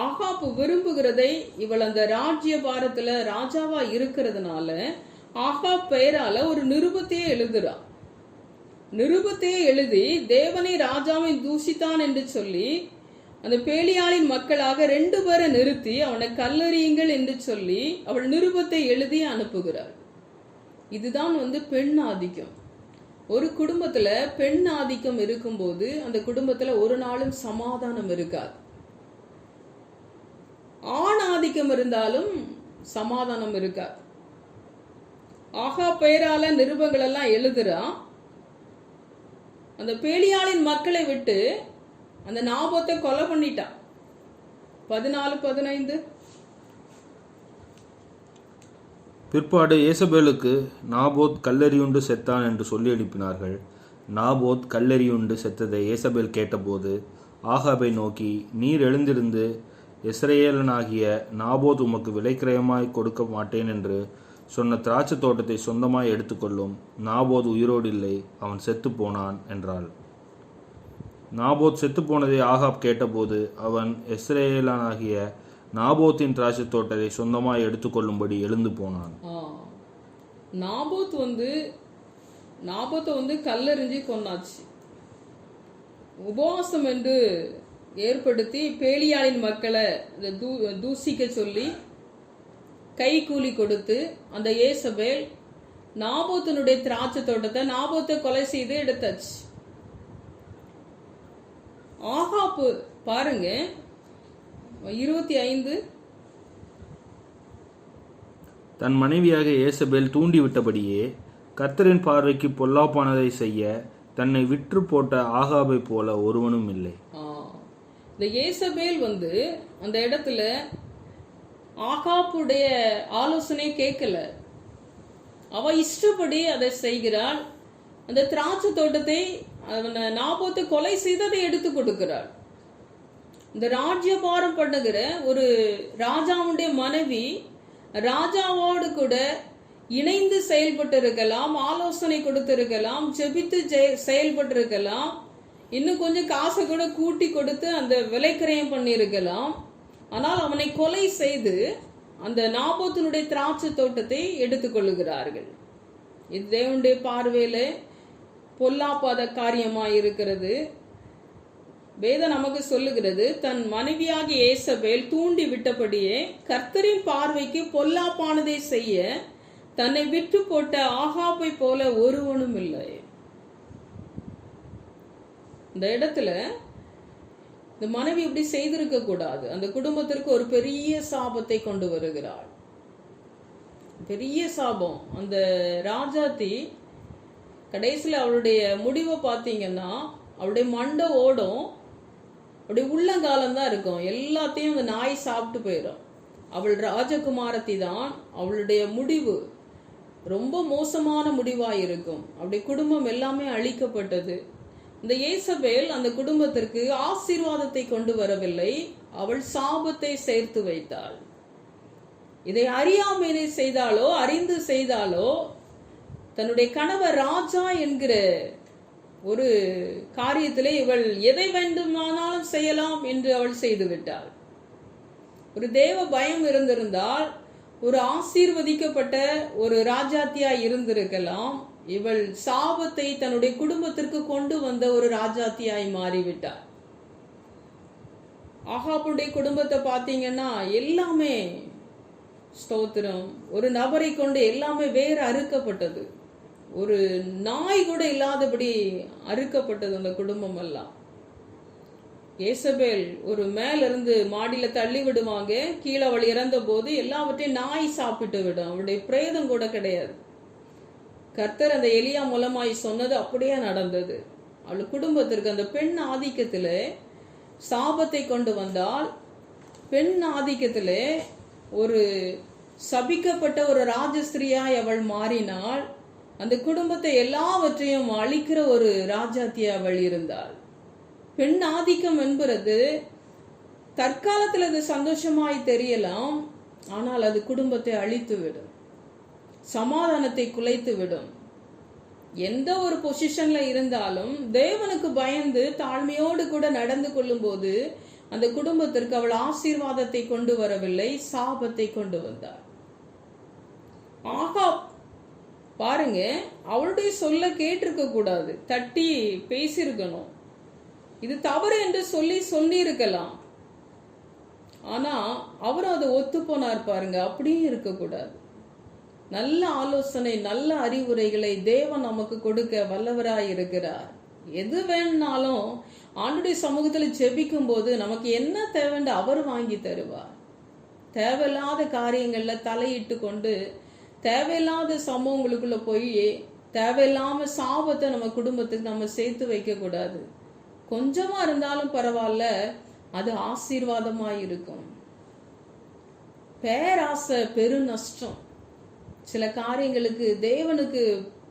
ஆகாப்பு விரும்புகிறதை இவள் அந்த ராஜ்ய பாரத்துல ராஜாவா இருக்கிறதுனால ஆகாப் பெயரால ஒரு நிருபத்தையே எழுதுறா. நிருபத்தையே எழுதி தேவனை ராஜாவை தூஷித்தான் என்று சொல்லி அந்த பேலியாளின் மக்களாக 2 பேரை நிறுத்தி அவனை கல்லறியுங்கள் என்று சொல்லி அவள் நிருபத்தை எழுதி அனுப்புகிறாள். இதுதான் வந்து பெண் ஆதிக்கம். ஒரு குடும்பத்துல பெண் ஆதிக்கம் இருக்கும்போது அந்த குடும்பத்துல ஒரு நாளும் சமாதானம் இருக்காது. ஆண் ஆதிக்கம் இருந்தாலும் சமாதானம் இருக்காது. ஆகா பெயரால நிருபங்கள் எல்லாம் எழுதுறா. அந்த பேலியாளின் மக்களை விட்டு அந்த நாபோத்தை கொலை பண்ணிட்டான். 14-15. பிற்பாடு ஏசபேலுக்கு நாபோத் கல்லெறியுண்டு செத்தான் என்று சொல்லி எழுப்பினார்கள். நாபோத் கல்லெறியுண்டு செத்ததை ஏசபேல் கேட்டபோது ஆகாபை நோக்கி, நீர் எழுந்திருந்து யெஸ்ரயேலனாகிய நாபோத் உமக்கு விலைக்கிரயமாய் கொடுக்க மாட்டேன் என்று சொன்ன திராட்சை தோட்டத்தை சொந்தமாய் எடுத்துக்கொள்ளும். நாபோத் உயிரோடு இல்லை, அவன் செத்து போனான் என்றாள். நாபோத் செத்து போனதை ஆகாப் கேட்டபோது அவன் யெஸ்ரயேலனாகிய நாபோத்தின் திராட்சை தோட்டத்தை சொந்தமாய் எடுத்துக்கொள்ளும்படி எழுந்து போனான். நாபோத்தை வந்து கல்லெறிஞ்சி கொன்னாச்சு. உபவாசம் என்று ஏற்படுத்தி பேலியாளின் மக்களை தூசிக்க சொல்லி கை கூலி கொடுத்து அந்த ஏசபேல் நாபோத்தினுடைய திராட்சை தோட்டத்தை நாபோத்தை கொலை செய்து எடுத்தாச்சு. ஆகாப்பு பாருங்க 25. தன் மனைவியாக ஏசபேல் தூண்டிவிட்டபடியே கர்த்தரின் பார்வைக்கு பொல்லாப்பானதை செய்ய தன்னை விற்று போட்ட ஆகாபை போல ஒருவனும் இல்லை. இந்த ஏசபேல் வந்து அந்த இடத்துல ஆகாப்புடைய ஆலோசனை கேட்கல. அவ இஷ்டப்படி அதை செய்கிறாள். அந்த திராட்சை தோட்டத்தை நாபோத்தை கொலை செய்து அதை எடுத்து கொடுக்கிறாள். இந்த ராஜ்யபாரம் பண்ணுகிற ஒரு ராஜாவுடைய மனைவி ராஜாவோடு கூட இணைந்து செயல்பட்டு இருக்கலாம், ஆலோசனை கொடுத்திருக்கலாம், ஜெபித்து செயல்பட்டு இருக்கலாம், இன்னும் கொஞ்சம் காசை கூட கூட்டி கொடுத்து அந்த விலைக்கிரயம் பண்ணியிருக்கலாம். ஆனால் அவனை கொலை செய்து அந்த நாபோத்தினுடைய திராட்சை தோட்டத்தை எடுத்துக்கொள்ளுகிறார்கள். இது தேவனுடைய பார்வையில பொல்லாப்பாத காரியமாய் இருக்கிறது. வேதம் நமக்கு சொல்லுகிறது, தன் மனைவியாகிய ஏசபேல் தூண்டி விட்டபடியே கர்த்தரின் பார்வைக்கு பொல்லாப்பானதை செய்ய தன்னை விட்டு போட்ட ஆகாபை போல ஒருவனும் இல்லை. இந்த இடத்துல இந்த மனைவி இப்படி செய்திருக்க கூடாது. அந்த குடும்பத்திற்கு ஒரு பெரிய சாபத்தை கொண்டு வருகிறாள். பெரிய சாபம். அந்த ராஜாத்தி கடைசியில் அவளுடைய முடிவை பார்த்தீங்கன்னா, அவளுடைய மண்டை ஓடும், அவளுடைய உள்ளங்காலம் தான் இருக்கும், எல்லாத்தையும் அந்த நாய் சாப்பிட்டு போயிடும். அவள் ராஜகுமாரத்தி தான். அவளுடைய முடிவு ரொம்ப மோசமான முடிவாக இருக்கும். அவளுடைய குடும்பம் எல்லாமே அழிக்கப்பட்டது. இந்த ஏசபேல் அந்த குடும்பத்திற்கு ஆசீர்வாதத்தை கொண்டு வரவில்லை, அவள் சாபத்தை சேர்த்து வைத்தாள். இதை அறியாமையை செய்தாலோ அறிந்து செய்தாலோ, தன்னுடைய கணவர் ராஜா என்கிற ஒரு காரியத்திலே இவள் எதை வேண்டுமானாலும் செய்யலாம் என்று அவள் செய்து விட்டாள். ஒரு தேவ பயம் இருந்திருந்தால் ஒரு ஆசீர்வதிக்கப்பட்ட ஒரு ராஜாத்தியாய் இருந்திருக்கலாம். இவள் சாபத்தை தன்னுடைய குடும்பத்திற்கு கொண்டு வந்த ஒரு ராஜாத்தியாய் மாறிவிட்டாள். ஆகாபுடைய குடும்பத்தை பார்த்தீங்கன்னா எல்லாமே ஸ்தோத்திரம், ஒரு நபரை கொண்டு எல்லாமே வேற அறுக்கப்பட்டது. ஒரு நாய் கூட இல்லாதபடி அறுக்கப்பட்டது அந்த குடும்பம் எல்லாம். ஏசபேல் ஒரு மேல இருந்து மாடியில தள்ளி விடுவாங்க, கீழே அவள் இறந்த போது எல்லாவற்றையும் நாய் சாப்பிட்டு விடும், அவளுடைய பிரேதம் கூட கிடையாது. கர்த்தர் அந்த எலியா மூலமாய் சொன்னது அப்படியே நடந்தது. அவள் குடும்பத்திற்கு அந்த பெண் ஆதிக்கத்துல சாபத்தை கொண்டு வந்தால், பெண் ஆதிக்கத்துல ஒரு சபிக்கப்பட்ட ஒரு ராஜஸ்திரியாய் அவள் மாறினாள். அந்த குடும்பத்தை எல்லாவற்றையும் அழிக்கிற ஒரு ராஜாத்தியா அவள் இருந்தாள். பெண் ஆதிக்கம் என்பது தற்காலத்தில் அது சந்தோஷமாய் தெரியலாம், ஆனால் அது குடும்பத்தை அழித்து விடும், சமாதானத்தை குலைத்து விடும். எந்த ஒரு பொசிஷன்ல இருந்தாலும் தேவனுக்கு பயந்து தாழ்மையோடு கூட நடந்து கொள்ளும் போது அந்த குடும்பத்திற்கு அவள் ஆசீர்வாதத்தை கொண்டு வரவில்லை, சாபத்தை கொண்டு வந்தாள். ஆகாப் பாருங்க, அவளுடைய சொல்ல கேட்டிருக்க கூடாது, தட்டி பேசியிருக்கணும். இது தவறு என்று சொல்லி இருக்கலாம். ஆனா அவரும் அதை ஒத்து போனார் பாருங்க. அப்படியும் இருக்கக்கூடாது. நல்ல ஆலோசனை, நல்ல அறிவுரைகளை தேவன் நமக்கு கொடுக்க வல்லவராய் இருக்கிறார். எது வேணும்னாலும் ஆண்டுடைய சமூகத்தில் ஜெபிக்கும் போது நமக்கு என்ன தேவைன்னு அவர் வாங்கி தருவார். தேவையில்லாத காரியங்கள்ல தலையிட்டு கொண்டு தேவையில்லாத சம்பவங்களுக்குள்ள போய் தேவையில்லாம சாபத்தை நம்ம குடும்பத்துக்கு நம்ம சேர்த்து வைக்க கூடாது. கொஞ்சமா இருந்தாலும் பரவாயில்ல, அது ஆசீர்வாதமாய் இருக்கும். பேராசை பெரு நஷ்டம். சில காரியங்களுக்கு தேவனுக்கு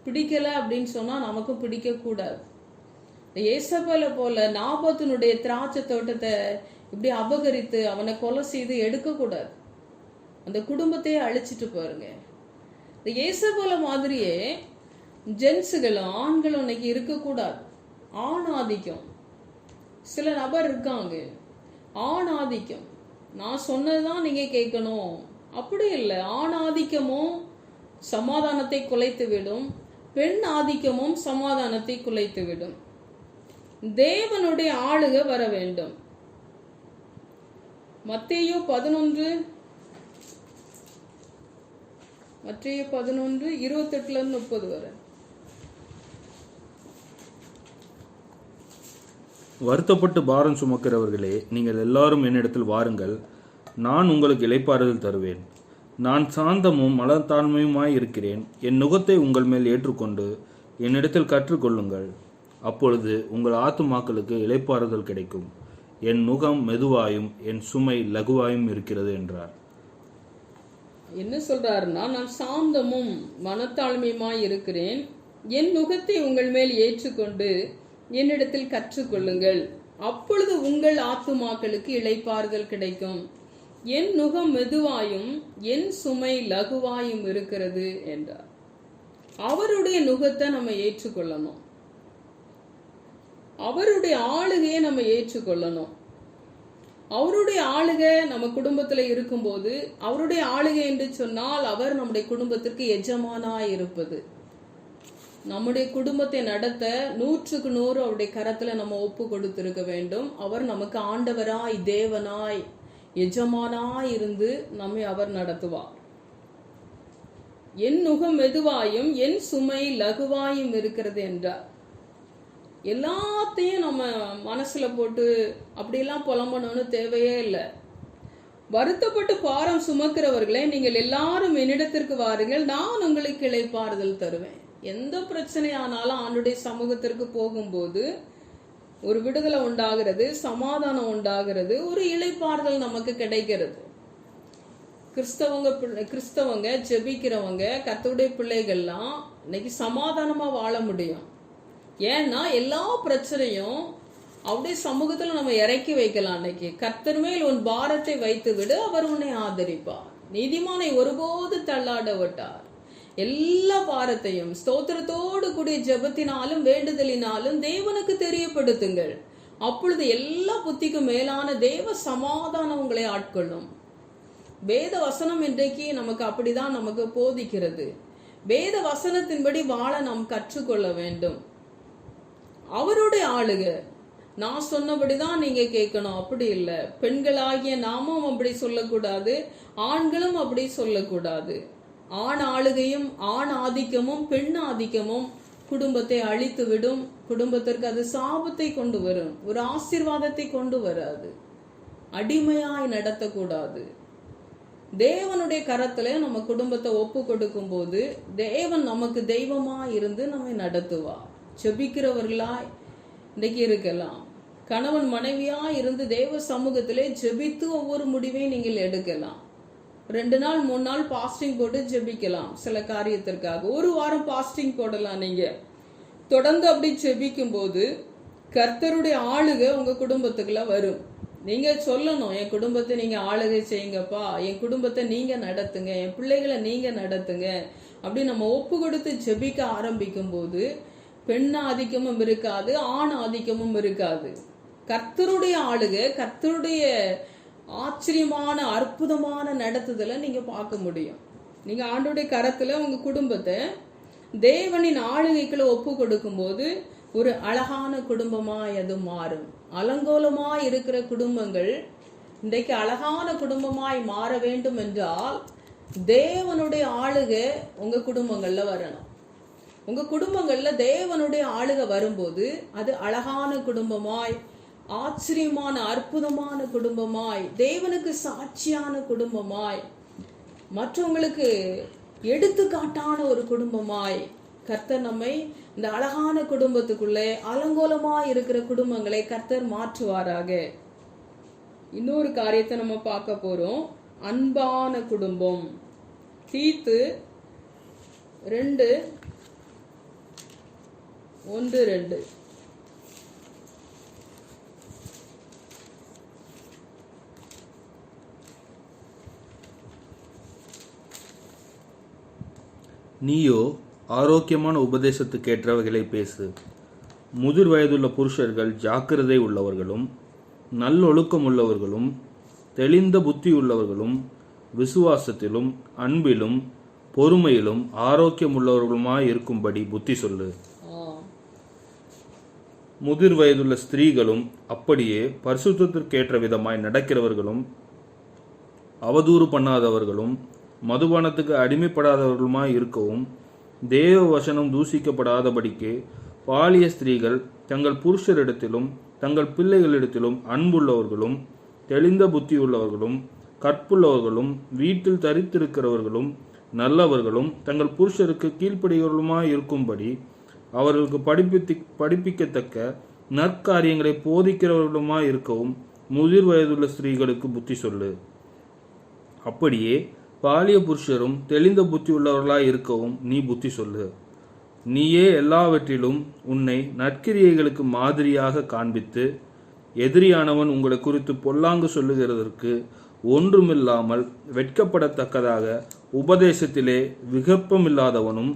பிடிக்கல அப்படின்னு சொன்னா நமக்கு பிடிக்க கூடாது. ஏசபேலை போல நாபோத்தினுடைய திராட்சை தோட்டத்தை இப்படி அபகரித்து அவனை கொலை செய்து எடுக்க கூடாது. அந்த குடும்பத்தையே அழிச்சிட்டு பாருங்க. இந்த ஏசபேலை மாதிரியே ஜென்ஸுகளும் ஆண்களும் இன்னைக்கு இருக்கக்கூடாது. ஆண் ஆதிக்கம் சில நபர் இருக்காங்க, ஆண் ஆதிக்கம், நான் சொன்னதுதான் நீங்க கேட்கணும், அப்படி இல்லை. ஆண் ஆதிக்கமும் சமாதானத்தை குலைத்து விடும், பெண் ஆதிக்கமும் சமாதானத்தை குலைத்து விடும். தேவனுடைய ஆளுகை வர வேண்டும். மத்தேயு 11:28-30 வரை. வருத்தப்பட்டு பாரம் சுமக்கிறவர்களே, நீங்கள் எல்லாரும் என்னிடத்தில் வாருங்கள், நான் உங்களுக்கு இளைப்பாறுதல் தருவேன். நான் சாந்தமும் மனத்தாழ்மையுமாய் இருக்கிறேன். என் நுகத்தை உங்கள் மேல் ஏற்றுக்கொண்டு என்னிடத்தில் கற்றுக்கொள்ளுங்கள், அப்பொழுது உங்கள் ஆத்துமாக்களுக்கு இளைப்பாறுதல் கிடைக்கும். என் நுகம் மெதுவாயும் என் சுமை லகுவாயும் இருக்கிறது என்றார். என்ன சொல்றாருன்னா, நான் சாந்தமும் மனத்தாழ்மையுமாய் இருக்கிறேன், என் நுகத்தை உங்கள் மேல் ஏற்றுக்கொண்டு என்னிடத்தில் கற்றுக்கொள்ளுங்கள், அப்பொழுது உங்கள் ஆத்துமாக்களுக்கு இளைப்பாறுதல் கிடைக்கும். என் நுகம் மெதுவாயும் என் சுமை லகுவாயும் இருக்கிறது என்றார். அவருடைய நுகத்தை நம்ம ஏற்றுக்கொள்ளணும், அவருடைய ஆளுகையை நம்ம ஏற்றுக்கொள்ளணும். அவருடைய ஆளுகை நம்ம குடும்பத்துல இருக்கும்போது, அவருடைய ஆளுகை என்று சொன்னால் அவர் நம்முடைய குடும்பத்திற்கு எஜமானாய் இருப்பது. நம்முடைய குடும்பத்தை நடத்த 100க்கு 100 அவருடைய கரத்துல நம்ம ஒப்பு கொடுத்திருக்க வேண்டும். அவர் நமக்கு ஆண்டவராய், தேவனாய், எஜமானாய் இருந்து நம்மை அவர் நடத்துவார். என் நுகம் மெதுவாயும் என் சுமை லகுவாயும் இருக்கிறது என்றார். எல்லாத்தையும் நம்ம மனசுல போட்டு அப்படியெல்லாம் புலம்பணும்னு தேவையே இல்லை. வருத்தப்பட்டு பாரம் சுமக்கிறவர்களே, நீங்கள் எல்லாரும் என்னிடத்திற்கு வாருங்கள், நான் உங்களுக்கு இளைப்பாறுதல் தருவேன். எந்த பிரச்சனையானாலும் ஆண்டுடைய சமூகத்திற்கு போகும்போது ஒரு விடுதலை உண்டாகிறது, சமாதானம் உண்டாகிறது, ஒரு இளைப்பாறுதல் நமக்கு கிடைக்கிறது. கிறிஸ்தவங்க ஜெபிக்கிறவங்க, கர்த்தருடைய பிள்ளைகள்லாம் இன்னைக்கு சமாதானமா வாழ முடியும். ஏன்னா எல்லா பிரச்சனையும் அவருடைய சமூகத்துல நம்ம இறக்கி வைக்கலாம். அன்னைக்கு கர்த்தர் மேல் உன் பாரத்தை வைத்து விடு, அவர் உன்னை ஆதரிப்பார். நீதிமானை ஒருபோது தள்ளாட விட்டார். எல்லா பாரத்தையும் ஸ்தோத்திரத்தோடு கூடிய ஜெபத்தினாலும் வேண்டுதலினாலும் தேவனுக்கு தெரியப்படுத்துங்கள். அப்பொழுது எல்லா புத்திக்கும் மேலான தேவ சமாதானம் உங்களை ஆட்கொள்ளும். வேத வசனம் இன்றைக்கு நமக்கு அப்படிதான் நமக்கு போதிக்கிறது. வேத வசனத்தின்படி வாழ நாம் கற்றுக்கொள்ள வேண்டும். அவருடைய ஆளுகை நான் சொன்னபடிதான் நீங்க கேட்கணும், அப்படி இல்லை. பெண்களாகிய நாமும் அப்படி சொல்லக்கூடாது, ஆண்களும் அப்படி சொல்லக்கூடாது. ஆண் ஆளுகையும் ஆண் ஆதிக்கமும் பெண் ஆதிக்கமும் குடும்பத்தை அழித்து விடும். குடும்பத்திற்கு அது சாபத்தை கொண்டு வரும், ஒரு ஆசீர்வாதத்தை கொண்டு வராது. அடிமையாய் நடத்தக்கூடாது. தேவனுடைய கரத்துல நம்ம குடும்பத்தை ஒப்பு கொடுக்கும் போது தேவன் நமக்கு தெய்வமா இருந்து நம்மை நடத்துவார். ஜெபிக்கிறவர்களாய் இன்னைக்கு இருக்கலாம். கணவன் மனைவியா இருந்து தேவ சமூகத்திலே ஜெபித்து ஒவ்வொரு முடிவையும் நீங்கள் எடுக்கலாம். 2 நாள் 3 நாள் பாஸ்டிங் போட்டு ஜெபிக்கலாம். சில காரியத்திற்காக 1 வாரம் பாஸ்டிங் போடலாம். நீங்க தொடர்ந்து அப்படி ஜெபிக்கும் போது கர்த்தருடைய ஆளுகை உங்க குடும்பத்துக்குள்ள வரும். நீங்க சொல்லணும், என் குடும்பத்தை நீங்க ஆளுகை செய்யுங்கப்பா, என் குடும்பத்தை நீங்க நடத்துங்க, என் பிள்ளைகளை நீங்க நடத்துங்க. அப்படி நம்ம ஒப்பு கொடுத்து ஜெபிக்க ஆரம்பிக்கும் போது பெண் ஆதிக்கமும் இருக்காது, ஆண் ஆதிக்கமும் இருக்காது. கர்த்தருடைய ஆளுகை, கர்த்தருடைய ஆச்சரியமான அற்புதமான நடத்துதலை நீங்க பார்க்க முடியும். நீங்க ஆண்டோடைய கரத்துல உங்க குடும்பத்தை தேவனின் ஆளுகைக்குள்ள ஒப்பு கொடுக்கும் போது ஒரு அழகான குடும்பமாய் அது மாறும். அலங்கோலமாய் இருக்கிற குடும்பங்கள் இன்றைக்கு அழகான குடும்பமாய் மாற வேண்டும் என்றால் தேவனுடைய ஆளுகை உங்க குடும்பங்கள்ல வரணும். உங்க குடும்பங்கள்ல தேவனுடைய ஆளுகை வரும்போது அது அழகான குடும்பமாய், ஆச்சரியமான அற்புதமான குடும்பமாய், தேவனுக்கு சாட்சியான குடும்பமாய், மற்றவங்களுக்கு எடுத்துக்காட்டான ஒரு குடும்பமாய் கர்த்தர் நம்மை இந்த அழகான குடும்பத்துக்குள்ளே அலங்கோலமாய் இருக்கிற குடும்பங்களை கர்த்தர் மாற்றுவாராக. இன்னொரு காரியத்தை நம்ம பார்க்க போறோம், அன்பான குடும்பம். தீத்து 2:1-2. நீயோ ஆரோக்கியமான உபதேசத்துக்கேற்றவைகளை பேசு. முதிர் வயதுள்ள புருஷர்கள் ஜாக்கிரதை உள்ளவர்களும் நல்லொழுக்கம் உள்ளவர்களும் தெளிந்த புத்தி உள்ளவர்களும் விசுவாசத்திலும் அன்பிலும் பொறுமையிலும் ஆரோக்கியம் உள்ளவர்களுமாய் இருக்கும்படி புத்தி சொல்லு. முதிர் வயதுள்ள ஸ்திரீகளும் அப்படியே பரிசுத்தத்திற்கேற்ற விதமாய் நடக்கிறவர்களும் அவதூறு பண்ணாதவர்களும் மதுபானத்துக்கு அடிமைப்படாதவர்களுமாய் இருக்கவும், தேவ வசனம் தூசிக்கப்படாதபடிக்கு பாலிய ஸ்திரீகள் தங்கள் புருஷரிடத்திலும் தங்கள் பிள்ளைகளிடத்திலும் அன்புள்ளவர்களும் தெளிந்த புத்தியுள்ளவர்களும் கற்புள்ளவர்களும் வீட்டில் தரித்திருக்கிறவர்களும் நல்லவர்களும் தங்கள் புருஷருக்கு கீழ்ப்படிகளுமாய் இருக்கும்படி அவர்களுக்கு படிப்பிக்கத்தக்க நற்காரியங்களை போதிக்கிறவர்களுமாய் இருக்கவும் முதிர் வயதுள்ள ஸ்திரீகளுக்கு புத்தி சொல்லு. அப்படியே பாலிய புருஷரும் தெளிந்த புத்தி உள்ளவர்களாய் இருக்கவும் நீ புத்தி சொல்லு. நீயே எல்லாவற்றிலும் உன்னை நற்கிரியைகளுக்கு மாதிரியாக காண்பித்து, எதிரியானவன் உங்களை குறித்து பொல்லாங்கு சொல்லுகிறதற்கு ஒன்றுமில்லாமல் வெட்கப்படத்தக்கதாக உபதேசத்திலே விகப்பமில்லாதவனும்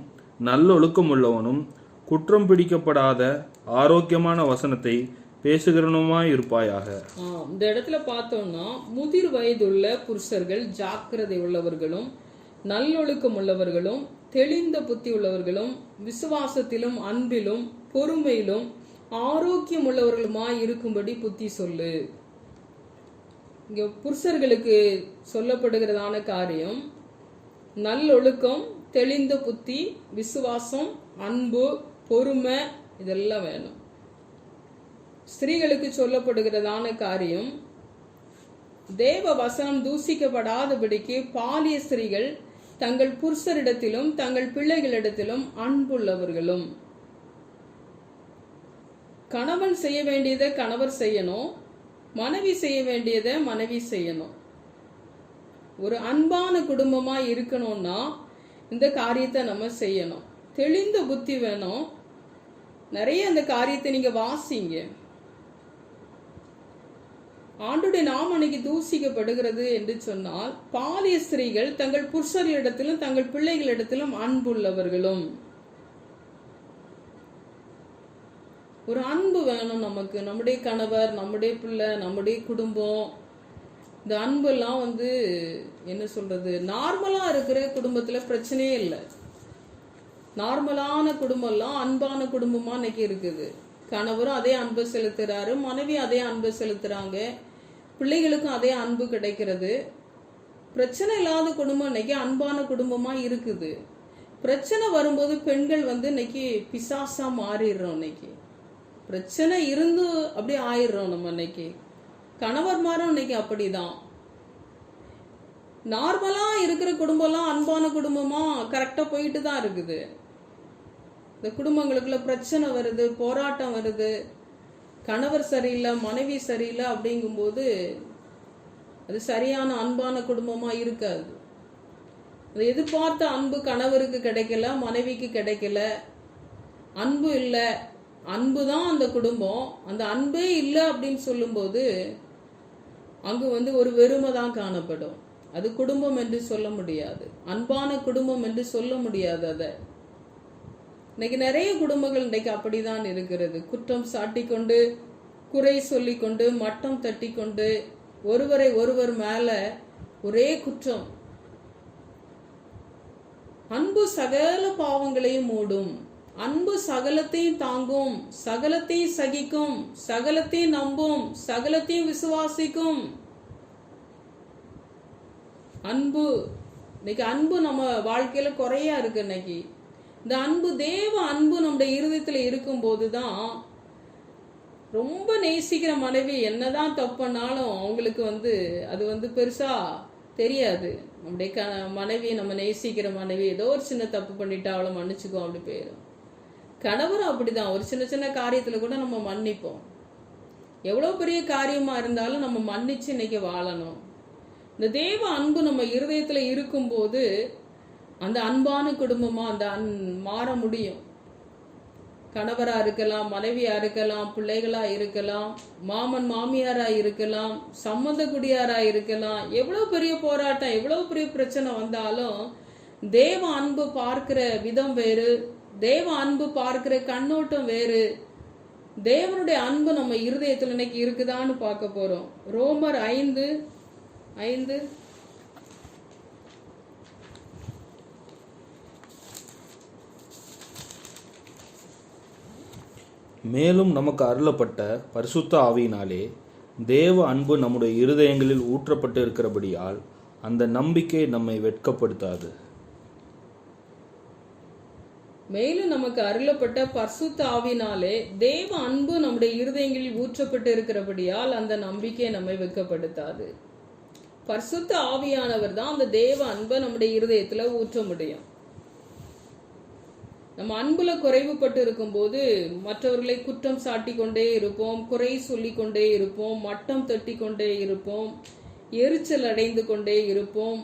நல்லொழுக்கமுள்ளவனும் குற்றம் பிடிக்கப்படாத ஆரோக்கியமான வசனத்தை பேசுகிறவனுமாயிருப்பாயாக. இந்த இடத்துல பார்த்தோம்னா முதிர் வயதுள்ள புருஷர்கள் ஜாக்கிரதை உள்ளவர்களும் நல்லொழுக்கம் உள்ளவர்களும் தெளிந்த புத்தி உள்ளவர்களும் விசுவாசத்திலும் அன்பிலும் பொறுமையிலும் ஆரோக்கியம் உள்ளவர்களுமாய் இருக்கும்படி புத்தி சொல்லு. இங்க புருஷர்களுக்கு சொல்லப்படுகிறதான காரியம் நல்லொழுக்கம், தெளிந்த புத்தி, விசுவாசம், அன்பு, பொறுமை, இதெல்லாம் வேணும். ஸ்திரீகளுக்கு சொல்லப்படுகிறதான காரியம் தேவ வசனம் தூசிக்கப்படாதபடிக்கு பாலிய ஸ்திரீகள் தங்கள் புருஷரிடத்திலும் தங்கள் பிள்ளைகளிடத்திலும் அன்புள்ளவர்களும். கணவன் செய்ய வேண்டியதை கணவர் செய்யணும், மனைவி செய்ய வேண்டியதை மனைவி செய்யணும். ஒரு அன்பான குடும்பமா இருக்கணும்னா இந்த காரியத்தை நம்ம செய்யணும். தெளிந்த புத்தி வேணும். நிறைய அந்த காரியத்தை நீங்க வாசிங்க. ஆண்டுடைய நாம் அன்னைக்கு தூசிக்கப்படுகிறது என்று சொன்னால் பாலிய ஸ்திரீகள் தங்கள் புருஷர்களிடத்திலும் தங்கள் பிள்ளைகளிடத்திலும் அன்புள்ளவர்களும். ஒரு அன்பு வேணும் நமக்கு. நம்முடைய கணவர், நம்முடைய பிள்ளை, நம்முடைய குடும்பம், இந்த அன்பெல்லாம் என்ன சொல்றது, நார்மலா இருக்கிற குடும்பத்துல பிரச்சனையே இல்லை. நார்மலான குடும்பம்லாம் அன்பான குடும்பமா இன்னைக்கு இருக்குது. கணவரும் அதே அன்பு செலுத்துறாரு, மனைவி அதே அன்பு செலுத்துறாங்க, பிள்ளைகளுக்கும் அதே அன்பு கிடைக்கிறது. பிரச்சனை இல்லாத குடும்பம் இன்னைக்கு அன்பான குடும்பமா இருக்குது. பிரச்சனை வரும்போது பெண்கள் இன்னைக்கு பிசாசா மாறிடுறோம். இன்னைக்கு பிரச்சனை இருந்து அப்படி ஆயிடுறோம் நம்ம. இன்னைக்கு கணவர்மாரும் இன்னைக்கு அப்படிதான். நார்மலா இருக்கிற குடும்பம்லாம் அன்பான குடும்பமா கரெக்டா போயிட்டு தான் இருக்குது. இந்த குடும்பங்களுக்குள்ள பிரச்சனை வருது, போராட்டம் வருது, கணவர் சரியில்லை, மனைவி சரியில்லை அப்படிங்கும்போது அது சரியான அன்பான குடும்பமா இருக்காது. அது எதிர்பார்த்த அன்பு கணவருக்கு கிடைக்கல, மனைவிக்கு கிடைக்கல. அன்பு இல்லை, அன்பு தான் அந்த குடும்பம். அந்த அன்பே இல்லை அப்படின்னு சொல்லும்போது அங்கு ஒரு வெறுமை தான் காணப்படும். அது குடும்பம் என்று சொல்ல முடியாது, அன்பான குடும்பம் என்று சொல்ல முடியாது. அதை இன்னைக்கு நிறைய குடும்பங்கள் இன்னைக்கு அப்படிதான் இருக்கிறது. குற்றம் சாட்டி கொண்டு, குறை சொல்லி கொண்டு, மட்டம் தட்டி கொண்டு, ஒருவரை ஒருவர் மேல ஒரே குற்றம். அன்பு சகல பாவங்களையும் மூடும், அன்பு சகலத்தையும் தாங்கும், சகலத்தையும் சகிக்கும், சகலத்தையும் நம்பும், சகலத்தையும் விசுவாசிக்கும். அன்பு இன்னைக்கு அன்பு நம்ம வாழ்க்கையில குறையா இருக்கு. இன்னைக்கு இந்த அன்பு, தேவ அன்பு நம்முடைய இருதயத்துல இருக்கும் போதுதான், ரொம்ப நேசிக்கிற மனைவி என்னதான் தப்பு பண்ணாலும் அவங்களுக்கு அது பெருசா தெரியாது. நம்முடைய மனைவி, நம்ம நேசிக்கிற மனைவி ஏதோ ஒரு சின்ன தப்பு பண்ணிட்டா அவளை மன்னிச்சுக்கோ அப்படி போயிடும். கணவரும் அப்படிதான். ஒரு சின்ன சின்ன காரியத்துல கூட நம்ம மன்னிப்போம். எவ்வளவு பெரிய காரியமா இருந்தாலும் நம்ம மன்னிச்சு இன்னைக்கு வாழணும். இந்த தேவ அன்பு நம்ம இருதயத்துல இருக்கும்போது அந்த அன்பான குடும்பமா மாற முடியும். கணவரா இருக்கலாம், மனைவியா இருக்கலாம், பிள்ளைகளா இருக்கலாம், மாமன் மாமியாரா இருக்கலாம், சம்மந்த குடியாரா இருக்கலாம். எவ்வளவு பெரிய போராட்டம், எவ்வளவு பெரிய பிரச்சனை வந்தாலும் தேவ அன்பு பார்க்கிற விதம் வேறு, தேவ அன்பு பார்க்கிற கண்ணோட்டம் வேறு. தேவனுடைய அன்பு நம்ம இருதயத்துல இன்னைக்கு இருக்குதான்னு பார்க்க போறோம். ரோமர் 5:5. மேலும் நமக்கு அருளப்பட்ட பரிசுத்த ஆவியினாலே தேவ அன்பு நம்முடைய இருதயங்களில் ஊற்றப்பட்டு இருக்கிறபடியால் அந்த நம்பிக்கை நம்மை வெட்கப்படுத்தாது. மேலும் நமக்கு அருளப்பட்ட பரிசுத்த ஆவியினாலே தேவ அன்பு நம்முடைய இருதயங்களில் ஊற்றப்பட்டு இருக்கிறபடியால் அந்த நம்பிக்கை நம்மை வெட்கப்படுத்தாது. பரிசுத்த ஆவியானவர் தான் அந்த தேவ அன்பை நம்முடைய இருதயத்துல ஊற்ற முடியும். நம்ம அன்புல குறைவுபட்டு இருக்கும்போது மற்றவர்களை குற்றம் சாட்டி கொண்டே இருப்போம், குறை சொல்லி கொண்டே இருப்போம், மட்டம் தட்டி கொண்டே இருப்போம், எரிச்சல் அடைந்து கொண்டே இருப்போம்.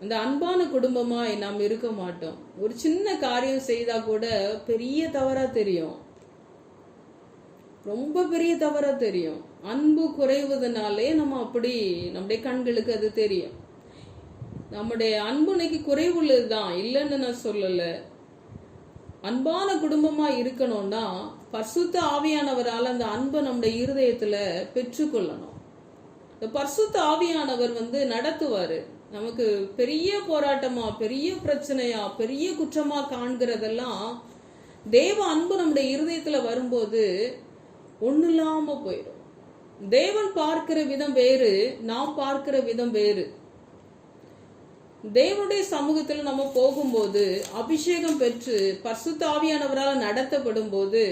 அந்த அன்பான குடும்பமாய் நாம் இருக்க மாட்டோம். ஒரு சின்ன காரியம் செய்தா கூட பெரிய தவறா தெரியும். ரொம்ப பெரிய தவறா தெரியும். அன்பு குறைவதனாலே நம்ம அப்படி நம்முடைய கண்களுக்கு அது தெரியும். நம்முடைய அன்பு இன்னைக்கு குறைவுள்ளதுதான், இல்லைன்னு நான் சொல்லல. அன்பான குடும்பமா இருக்கணும்னா பரிசுத்த ஆவியானவரால் அந்த அன்பை நம்முடைய இருதயத்துல பெற்றுக்கொள்ளணும். இந்த பரிசுத்த ஆவியானவர் நடத்துவாரு. நமக்கு பெரிய போராட்டமா, பெரிய பிரச்சனையா, பெரிய குற்றமா காண்கிறதெல்லாம் தேவ அன்பு நம்முடைய இருதயத்துல வரும்போது ஒண்ணு இல்லாம போயிடும். தேவன் பார்க்கிற விதம் வேறு, நாம் பார்க்கிற விதம் வேறு. தேவனுடைய சமூகத்தில் நம்ம போகும்போது, அபிஷேகம் பெற்று பரிசுத்த ஆவியானவரால் நடத்தப்படும் போது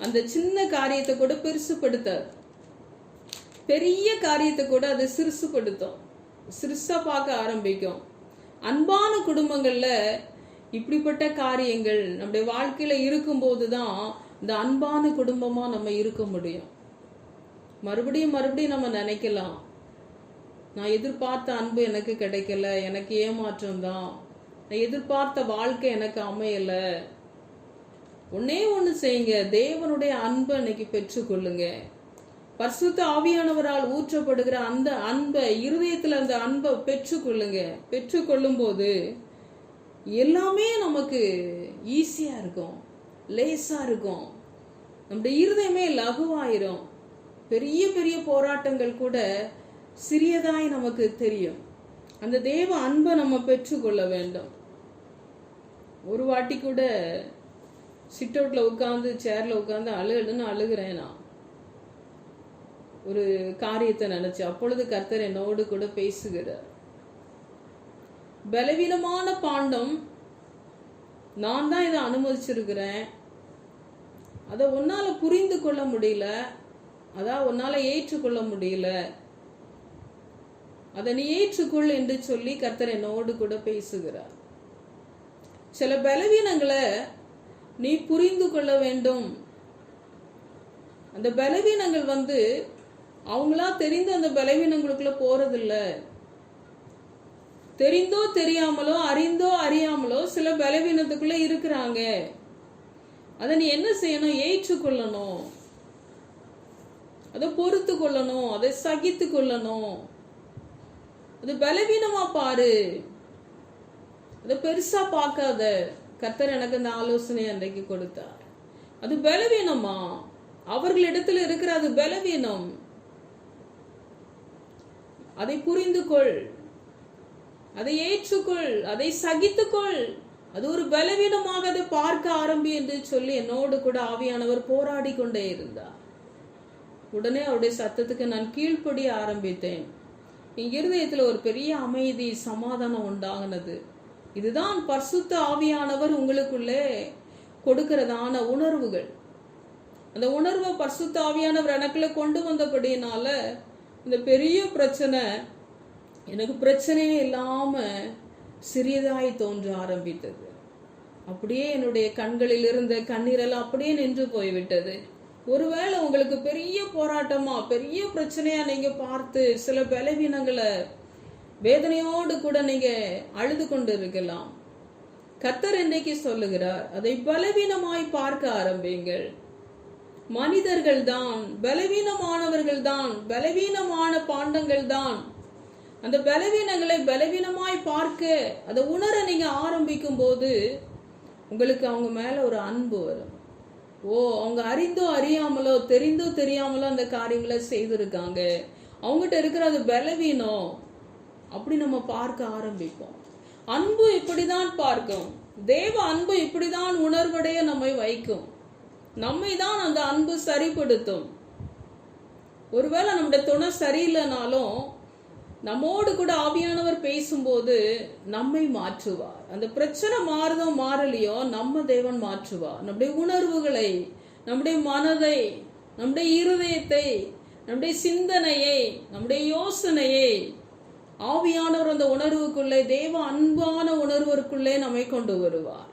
அந்த சின்ன காரியத்தை கூட பெருசுப்படுத்தாது, பெரிய காரியத்தை கூட அது சிறுசுப்படுத்தும், சிறுசா பார்க்க ஆரம்பிக்கும். அன்பான குடும்பங்கள்ல இப்படிப்பட்ட காரியங்கள் நம்முடைய வாழ்க்கையில இருக்கும்போது தான் இந்த அன்பான குடும்பமா நம்ம இருக்க முடியும். மறுபடியும் மறுபடியும் நம்ம நினைக்கலாம், நான் எதிர்பார்த்த அன்பு எனக்கு கிடைக்கல, எனக்கு ஏமாற்றம் தான், நான் எதிர்பார்த்த வாழ்க்கை எனக்கு அமையல. ஒன்னே ஒண்ணு செய்யுங்க, தேவனுடைய அன்பை இன்னைக்கு பெற்றுக்கொள்ளுங்க. பரிசுத்த ஆவியானவரால் ஊற்றப்படுகிற அந்த அன்பை, இருதயத்துல அந்த அன்பை பெற்றுக்கொள்ளுங்க. பெற்றுக்கொள்ளும் போது எல்லாமே நமக்கு ஈஸியா இருக்கும், லேசா இருக்கும், நம்முடைய இருதயமே லகுவாயிரும். பெரிய பெரிய போராட்டங்கள் கூட சிறியதாய் நமக்கு தெரியும். அந்த தேவ அன்பை நம்ம பெற்றுக்கொள்ள வேண்டும். ஒரு வாட்டி கூட சிட் அவுட்ல உட்கார்ந்து, சேர்ல உட்கார்ந்து அழுன்னு அழுகிறேன். நான் ஒரு காரியத்தை நினைச்சு, அப்பொழுது கர்த்தர் என்னோடு கூட பேசுகிறார். பலவீனமான பாண்டம், நான் தான் இதை அனுமதிச்சிருக்கிறேன், அதை உன்னால புரிந்து கொள்ள முடியல, அதான் உன்னால ஏற்றுக்கொள்ள முடியல, அதை நீ ஏற்றுக்கொள் என்று சொல்லி கர்த்தர் என்னோடு கூட பேசுகிறார். சில பலவீனங்களை நீ புரிந்து கொள்ள வேண்டும். அந்த பலவீனங்கள் அவங்களா தெரிந்து அந்த பலவீனங்களுக்குள்ள போறதில்ல. தெரிந்தோ தெரியாமலோ, அறிந்தோ அறியாமலோ சில பலவீனத்துக்குள்ள இருக்கிறாங்க. அதை நீ என்ன செய்யணும்? ஏற்றுக்கொள்ளணும், அதை பொறுத்து கொள்ளணும், அதை சகித்து கொள்ளணும். அது பலவீனமா பாரு, அதை பெருசா பார்க்காத. கர்த்தர் எனக்கு அந்த ஆலோசனை அன்றைக்கு கொடுத்தார். அது பலவீனமா? அவர்களிடத்துல இருக்கிற அது பலவீனம். அதை புரிந்து கொள், அதை ஏற்றுக்கொள், அதை சகித்துக்கொள். அது ஒரு பலவீனமாக அதை பார்க்க ஆரம்பி என்று சொல்லி என்னோடு கூட ஆவியானவர் போராடி கொண்டே இருந்தார். உடனே அவருடைய சத்தத்துக்கு நான் கீழ்ப்படிய ஆரம்பித்தேன். என் இருதயத்துல ஒரு பெரிய அமைதி, சமாதானம் உண்டாகினது. இதுதான் பரிசுத்த ஆவியானவர் உங்களுக்குள்ளே கொடுக்கிறதான உணர்வுகள். அந்த உணர்வை பரிசுத்த ஆவியானவர் எனக்குள்ள கொண்டு வந்தபடினால இந்த பெரிய பிரச்சனை எனக்கு பிரச்சனையே இல்லாம சிறியதாய் தோன்ற ஆரம்பித்தது. அப்படியே என்னுடைய கண்களில் இருந்த கண்ணீரெல்லாம் அப்படியே நின்று போய்விட்டது. ஒருவேளை உங்களுக்கு பெரிய போராட்டமா, பெரிய பிரச்சனையா நீங்க பார்த்து சில பலவீனங்களை வேதனையோடு கூட நீங்க அழுது கொண்டு இருக்கலாம். கர்த்தர் இன்னைக்கு சொல்லுகிறார், அதை பலவீனமாய் பார்க்க ஆரம்பிங்கள். மனிதர்கள் தான், பலவீனமானவர்கள் தான், பலவீனமான பாண்டங்கள் தான். அந்த பலவீனங்களை பலவீனமாய் பார்க்க, அதை உணர நீங்க ஆரம்பிக்கும் போது உங்களுக்கு அவங்க மேல ஒரு அன்பு வரும். அவங்க அறிந்தோ அறியாமலோ, தெரிந்தோ தெரியாமலோ அந்த காரியங்களை செய்திருக்காங்க, அவங்ககிட்ட இருக்கிற அது பலவீனம், அப்படி நம்ம பார்க்க ஆரம்பிப்போம். அன்பு இப்படிதான் பார்க்கும். தேவ அன்பு இப்படிதான் உணர்வடைய நம்மை வைக்கும். நம்மை தான் அந்த அன்பு சரிப்படுத்தும். ஒருவேளை நம்முடைய துணை சரியில்லைனாலும் நம்மோடு கூட ஆவியானவர் பேசும்போது நம்மை மாற்றுவார். அந்த பிரச்சனை மாறுதோ மாறலையோ நம்ம தேவன் மாற்றுவார். நம்முடைய உணர்வுகளை, நம்முடைய மனதை, நம்முடைய இருதயத்தை, நம்முடைய சிந்தனையை, நம்முடைய யோசனையை ஆவியானவர் அந்த உணர்வுக்குள்ளே, தேவ அன்பான உணர்வுக்குள்ளே நம்மை கொண்டு வருவார்.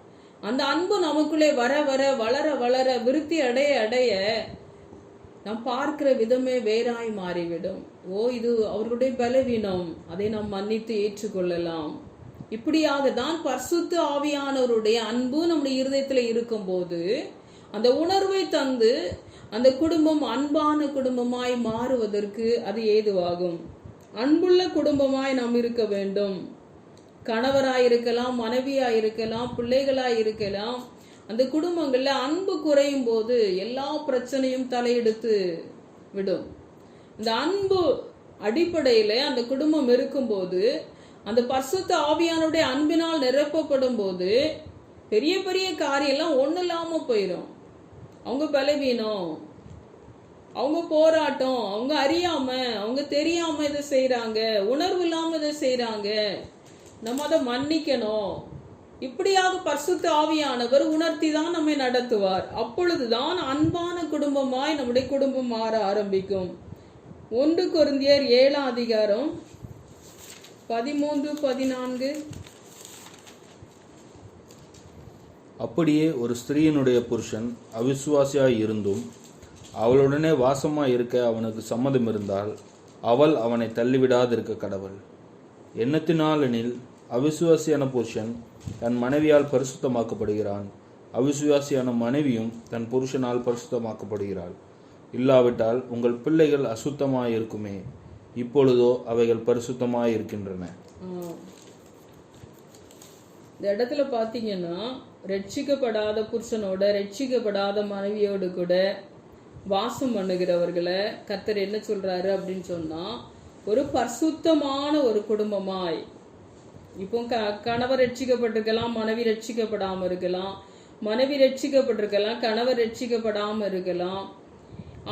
அந்த அன்பு நமக்குள்ளே வர வர, வளர வளர, விருத்தி அடைய அடைய நாம் பார்க்கிற விதமே வேறாய் மாறிவிடும். இது அவர்களுடைய பலவீனம், அதை நாம் மன்னித்து ஏற்றுக்கொள்ளலாம். இப்படியாக தான் பரிசுத்த ஆவியானவருடைய அன்பு நம்முடைய இருதயத்துல இருக்கும் போது அந்த உணர்வை தந்து அந்த குடும்பம் அன்பான குடும்பமாய் மாறுவதற்கு அது ஏதுவாகும். அன்புள்ள குடும்பமாய் நாம் இருக்க வேண்டும். கணவராயிருக்கலாம், மனைவியாயிருக்கலாம், பிள்ளைகளாயிருக்கலாம். அந்த குடும்பங்கள்ல அன்பு குறையும் போது எல்லா பிரச்சனையும் தலையெடுத்து விடும். இந்த அன்பு அடிப்படையில அந்த குடும்பம் இருக்கும்போது, அந்த பரிசுத்த ஆவியானுடைய அன்பினால் நிரப்பப்படும் போது பெரிய பெரிய காரியம்லாம் ஒண்ணு இல்லாம போயிடும். அவங்க பலவீனம், அவங்க போராட்டம், அவங்க அறியாம, அவங்க தெரியாம இதை செய்யறாங்க, உணர்வு இல்லாம இதை செய்யறாங்க, நம்ம அதை மன்னிக்கணும். இப்படியாக பரிசுத்த ஆவியானவர் உணர்த்தி தான் நம்மை நடத்துவார். அப்பொழுதுதான் அன்பான குடும்பமாய் நம்முடைய குடும்பம் மாற ஆரம்பிக்கும். 1 கொரிந்தியர் 7ஆம் அதிகாரம் 13-14. அப்படியே ஒரு ஸ்திரீயினுடைய புருஷன் அவிசுவாசியாய் இருந்தும் அவளுடனே வாசமாய் இருக்க அவனுக்கு சம்மதம் இருந்தால் அவள் அவனை தள்ளிவிடாதிருக்க கடவள். எண்ணத்தினாலெனில் அவிசுவாசியான புருஷன் தன் மனைவியால் பரிசுத்தமாக்கப்படுகிறான், அவிசுவாசியான மனைவியும் தன் புருஷனால் பரிசுத்தமாக்கப்படுகிறாள். இல்லாவிட்டால் உங்கள் பிள்ளைகள் அசுத்தமாயிருக்குமே, இப்பொழுதோ அவைகள் பரிசுத்தமாயிருக்கின்றன. இந்த இடத்துல பாத்தீங்கன்னா, ரட்சிக்கப்படாத புருஷனோட ரட்சிக்கப்படாத மனைவியோடு கூட வாசம் பண்ணுகிறவர்களை கர்த்தர் என்ன சொல்றாரு அப்படின்னு சொன்னா, ஒரு பரிசுத்தமான ஒரு குடும்பமாய். இப்போ கணவர் ரட்சிக்கப்பட்டிருக்கலாம், மனைவி ரட்சிக்கப்படாம இருக்கலாம், மனைவி ரட்சிக்கப்பட்டிருக்கலாம், கணவர் ரட்சிக்கப்படாம இருக்கலாம்.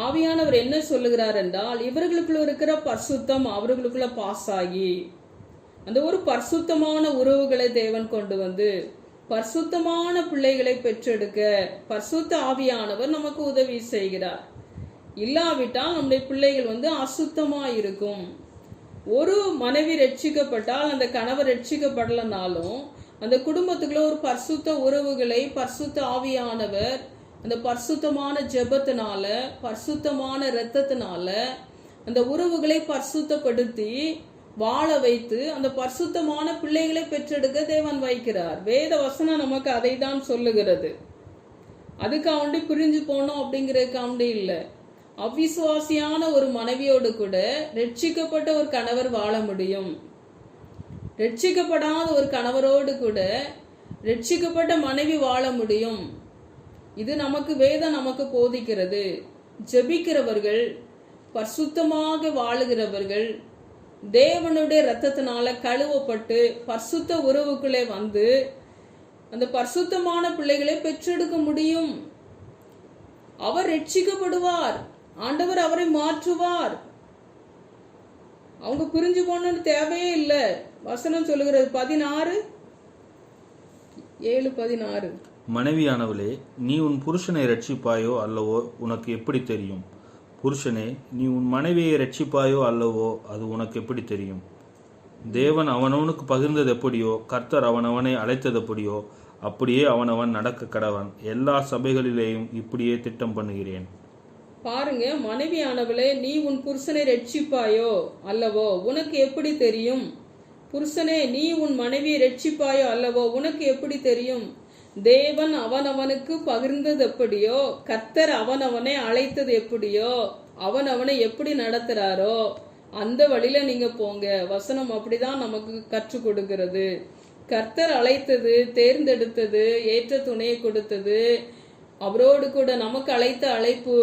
ஆவியானவர் என்ன சொல்லுகிறார் என்றால், இவர்களுக்குள்ள இருக்கிற பரிசுத்தம் அவர்களுக்குள்ள பாஸ் ஆகி அந்த ஒரு பரிசுத்தமான உறவுகளை தேவன் கொண்டு வந்து பரிசுத்தமான பிள்ளைகளை பெற்றெடுக்க பரிசுத்த ஆவியானவர் நமக்கு உதவி செய்கிறார். இல்லாவிட்டால் நம்முடைய பிள்ளைகள் அசுத்தமா இருக்கும். ஒரு மனைவி ரட்சிக்கப்பட்டால் அந்த கணவர் ரட்சிக்கப்படலனாலும் அந்த குடும்பத்துக்குள்ள ஒரு பரிசுத்த உறவுகளை பரிசுத்த ஆவியானவர் அந்த பரிசுத்தமான ஜெபத்தினால, பரிசுத்தமான இரத்தத்தினால அந்த உறவுகளை பரிசுத்தப்படுத்தி வாழ வைத்து அந்த பரிசுத்தமான பிள்ளைகளை பெற்றெடுக்க தேவன் வைக்கிறார். வேத வசனம் நமக்கு அதை தான் சொல்லுகிறது. அதுக்காண்டி பிரிஞ்சு போனோம் அப்படிங்கிறதுக்காண்டி இல்லை. அவிசுவாசியான ஒரு மனைவியோடு கூட ரட்சிக்கப்பட்ட ஒரு கணவர் வாழ முடியும். ரட்சிக்கப்படாத ஒரு கணவரோடு கூட ரட்சிக்கப்பட்ட மனைவி வாழ முடியும். இது நமக்கு வேதம் நமக்கு போதிக்கிறது. ஜெபிக்கிறவர்கள், பரிசுத்தமாக வாழுகிறவர்கள், தேவனுடைய இரத்தத்தினால கழுவப்பட்டு பரிசுத்த உறவுக்குள்ளே வந்து அந்த பரிசுத்தமான பிள்ளைகளை பெற்றெடுக்க முடியும். அவர் ரட்சிக்கப்படுவார், ஆண்டவர் அவரை மாற்றுவார். அவங்க பிரிஞ்சு போன தேவையே இல்லை. வசனம் சொல்லுகிறது 16:7-16. மனைவியானவளே, நீ உன் புருஷனை ரட்சிப்பாயோ அல்லவோ உனக்கு எப்படி தெரியும்? புருஷனே, நீ உன் மனைவியை ரட்சிப்பாயோ அல்லவோ அது உனக்கு எப்படி தெரியும்? தேவன் அவனவனுக்கு பகிர்ந்தது எப்படியோ, கர்த்தர் அவனவனை அழைத்தது எப்படியோ அப்படியே அவனவன் நடக்க கடவன். எல்லா சபைகளிலேயும் இப்படியே திட்டம் பண்ணுகிறேன். பாருங்க, மனைவியானவளே, நீ உன் புருஷனை ரட்சிப்பாயோ அல்லவோ உனக்கு எப்படி தெரியும்? புருஷனே, நீ உன் மனைவியை ரட்சிப்பாயோ அல்லவோ உனக்கு எப்படி தெரியும்? தேவன் அவனவனுக்கு பகிர்ந்தது எப்படியோ, கர்த்தர் அவனவனை அழைத்தது எப்படியோ, அவனவனை எப்படி நடத்துறாரோ அந்த வழியில நீங்க போங்க. வசனம் அப்படிதான் நமக்கு கற்றுக் கொடுக்கிறது. கர்த்தர் அழைத்தது, தேர்ந்தெடுத்தது, ஏற்ற துணையை கொடுத்தது, அவரோடு கூட நமக்கு அழைத்த அழைப்பு,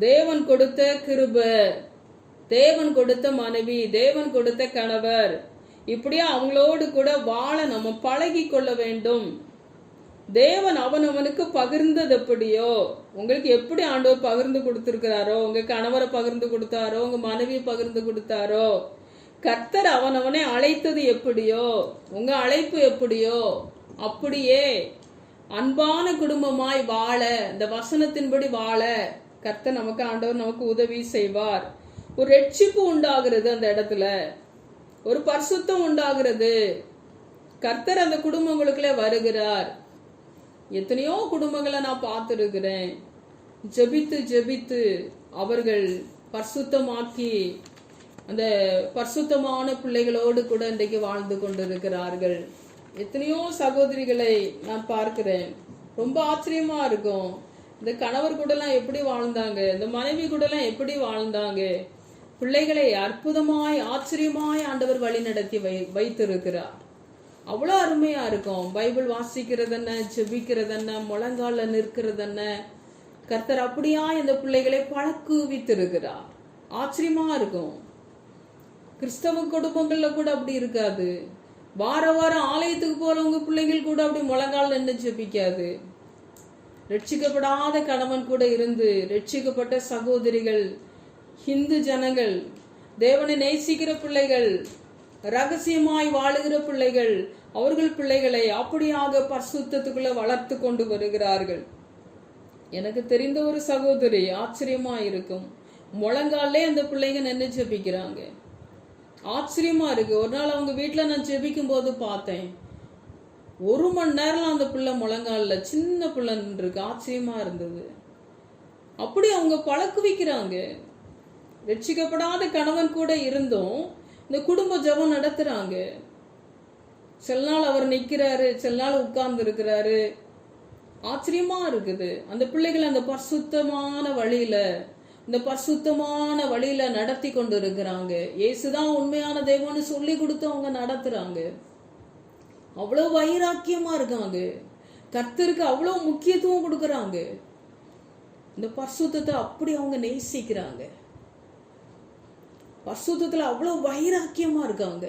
தேவன் கொடுத்த கிருபை, தேவன் கொடுத்த மனைவி, தேவன் கொடுத்த கணவர், இப்படியே அவங்களோடு கூட வாழ நம்ம பழகி கொள்ள வேண்டும். தேவன் அவனவனுக்கு பகிர்ந்தது எப்படியோ, உங்களுக்கு எப்படி ஆண்டவர் பகிர்ந்து கொடுத்திருக்கிறாரோ, உங்க கணவரை பகிர்ந்து கொடுத்தாரோ, உங்க மனைவியை பகிர்ந்து கொடுத்தாரோ, கர்த்தர் அவனவனை அழைத்தது எப்படியோ, உங்க அழைப்பு எப்படியோ அப்படியே அன்பான குடும்பமாய் வாழ, இந்த வசனத்தின்படி வாழ கர்த்தர் நமக்கு, ஆண்டவர் நமக்கு உதவி செய்வார். ஒரு ரட்சிப்பு உண்டாகிறது, அந்த இடத்துல ஒரு பரிசுத்தம் உண்டாகிறது. கர்த்தர் அந்த குடும்பங்களுக்குள்ளே வருகிறார். எத்தனையோ குடும்பங்களை நான் பார்த்துருக்கிறேன். ஜெபித்து ஜெபித்து அவர்கள் பரிசுத்தமாக்கி அந்த பரிசுத்தமான பிள்ளைகளோடு கூட இன்றைக்கு வாழ்ந்து கொண்டிருக்கிறார்கள். எத்தனையோ சகோதரிகளை நான் பார்க்கிறேன். ரொம்ப ஆச்சரியமா இருக்கும். இந்த கணவர் கூட எல்லாம் எப்படி வாழ்ந்தாங்க, இந்த மனைவி கூட எல்லாம் எப்படி வாழ்ந்தாங்க. பிள்ளைகளை அற்புதமாய் ஆச்சரியமாய் ஆண்டவர் வழி நடத்தி வைத்திருக்கிறார். அவ்வளோ அருமையா இருக்கும். பைபிள் வாசிக்கிறது என்ன, ஜெபிக்கிறது என்ன, முழங்கால நிற்கிறது என்ன, கர்த்தர் அப்படியா இந்த பிள்ளைகளை பழக்குவித்திருக்கிறார். ஆச்சரியமா இருக்கும். கிறிஸ்தவ குடும்பங்கள்ல கூட அப்படி இருக்காது. வார வாரம் ஆலயத்துக்கு போறவங்க பிள்ளைகள் கூட அப்படி முழங்கால் நின்று ஜெபிக்காது. ரட்சிக்கப்படாத கணவன் கூட இருந்து ரட்சிக்கப்பட்ட சகோதரிகள், ஹிந்து ஜனங்கள், தேவனை நேசிக்கிற பிள்ளைகள், ரகசியமாய் வாழுகிற பிள்ளைகள், அவர்கள் பிள்ளைகளை அப்படியாக பரிசுத்தத்துக்குள்ள வளர்த்து கொண்டு வருகிறார்கள். எனக்கு தெரிந்த ஒரு சகோதரி, ஆச்சரியமா இருக்கும், முழங்காலே அந்த பிள்ளைங்க நின்று ஜெபிக்கிறாங்க. ஆச்சரியமா இருக்கு. ஒரு நாள் அவங்க வீட்டுல நான் ஜெபிக்கும் போது பார்த்தேன், 1 மணி நேரம் அந்த பிள்ளை முழங்கால, சின்ன பிள்ளை இருக்கு. ஆச்சரியமா இருந்தது. அப்படி அவங்க பழக்குவிக்கிறாங்க. ரட்சிக்கப்படாத கணவன் கூட இருந்தும் இந்த குடும்ப ஜெபம் நடத்துறாங்க. சில நாள் அவர் நிக்கிறாரு, சில நாள் உட்கார்ந்து இருக்கிறாரு. ஆச்சரியமா இருக்குது. அந்த பிள்ளைகள் அந்த பரிசுத்தமான வழியில, இந்த பரிசுத்தமான வழியில நடத்தி கொண்டு இருக்கிறாங்க. இயேசுதான் உண்மையான தெய்வம்னு சொல்லி கொடுத்து அவங்க நடத்துறாங்க. அவ்வளவு வைராக்கியமா இருக்காங்க. கர்த்தருக்கு அவ்வளவு முக்கியத்துவம் கொடுக்கறாங்க. இந்த பரிசுத்தத்தை அப்படி அவங்க நேசிக்கிறாங்க. பரிசுத்தத்துல அவ்வளவு வைராக்கியமா இருக்காங்க.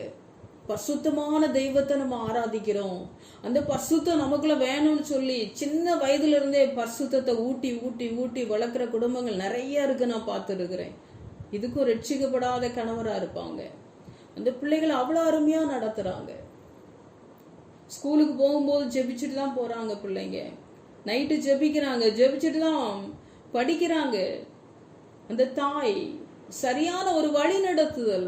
பரிசுத்தமான தெய்வத்தை நம்ம ஆராதிக்கிறோம். அந்த பரிசுத்தம் நமக்குள்ள வேணும்னு சொல்லி சின்ன வயதுல இருந்தே பரிசுத்தத்தை ஊட்டி ஊட்டி ஊட்டி வளர்க்குற குடும்பங்கள் நிறைய இருக்கு. நான் பார்த்துருக்கிறேன். இதுக்கும் ரட்சிக்கப்படாத கணவரா இருப்பாங்க. அந்த பிள்ளைகளை அவ்வளவு அருமையா நடத்துறாங்க. ஸ்கூலுக்கு போகும்போது ஜெபிச்சுட்டு தான் போறாங்க பிள்ளைங்க. நைட்டு ஜெபிக்கிறாங்க, ஜெபிச்சுட்டு தான் படிக்கிறாங்க. அந்த தாய் சரியான ஒரு வழி நடத்துதல்,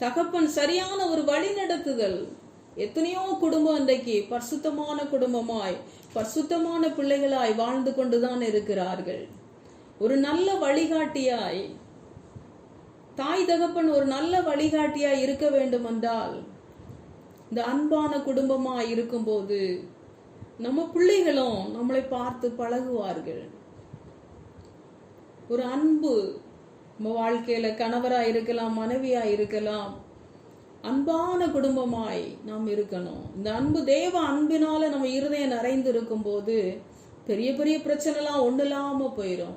தகப்பன் சரியான ஒரு வழி நடத்துதல். எத்தனையோ குடும்பம் இன்றைக்கு பரிசுத்தமான குடும்பமாய், பரிசுத்தமான பிள்ளைகளாய் வாழ்ந்து கொண்டுதான் இருக்கிறார்கள். ஒரு நல்ல வழிகாட்டியாய், தாய் தகப்பன் ஒரு நல்ல வழிகாட்டியாய் இருக்க வேண்டும் என்றால், இந்த அன்பான குடும்பமாய் இருக்கும்போது நம்ம பிள்ளைகளும் நம்மளை பார்த்து பழகுவார்கள். ஒரு அன்பு நம்ம வாழ்க்கையில கணவரா இருக்கலாம், மனைவியா இருக்கலாம், அன்பான குடும்பமாய் நாம் இருக்கணும். இந்த அன்பு, தேவ அன்பினால நம்ம இருதயம் நிறைந்து இருக்கும் போது பெரிய பெரிய பிரச்சனை எல்லாம் ஒண்ணு இல்லாம போயிடும்.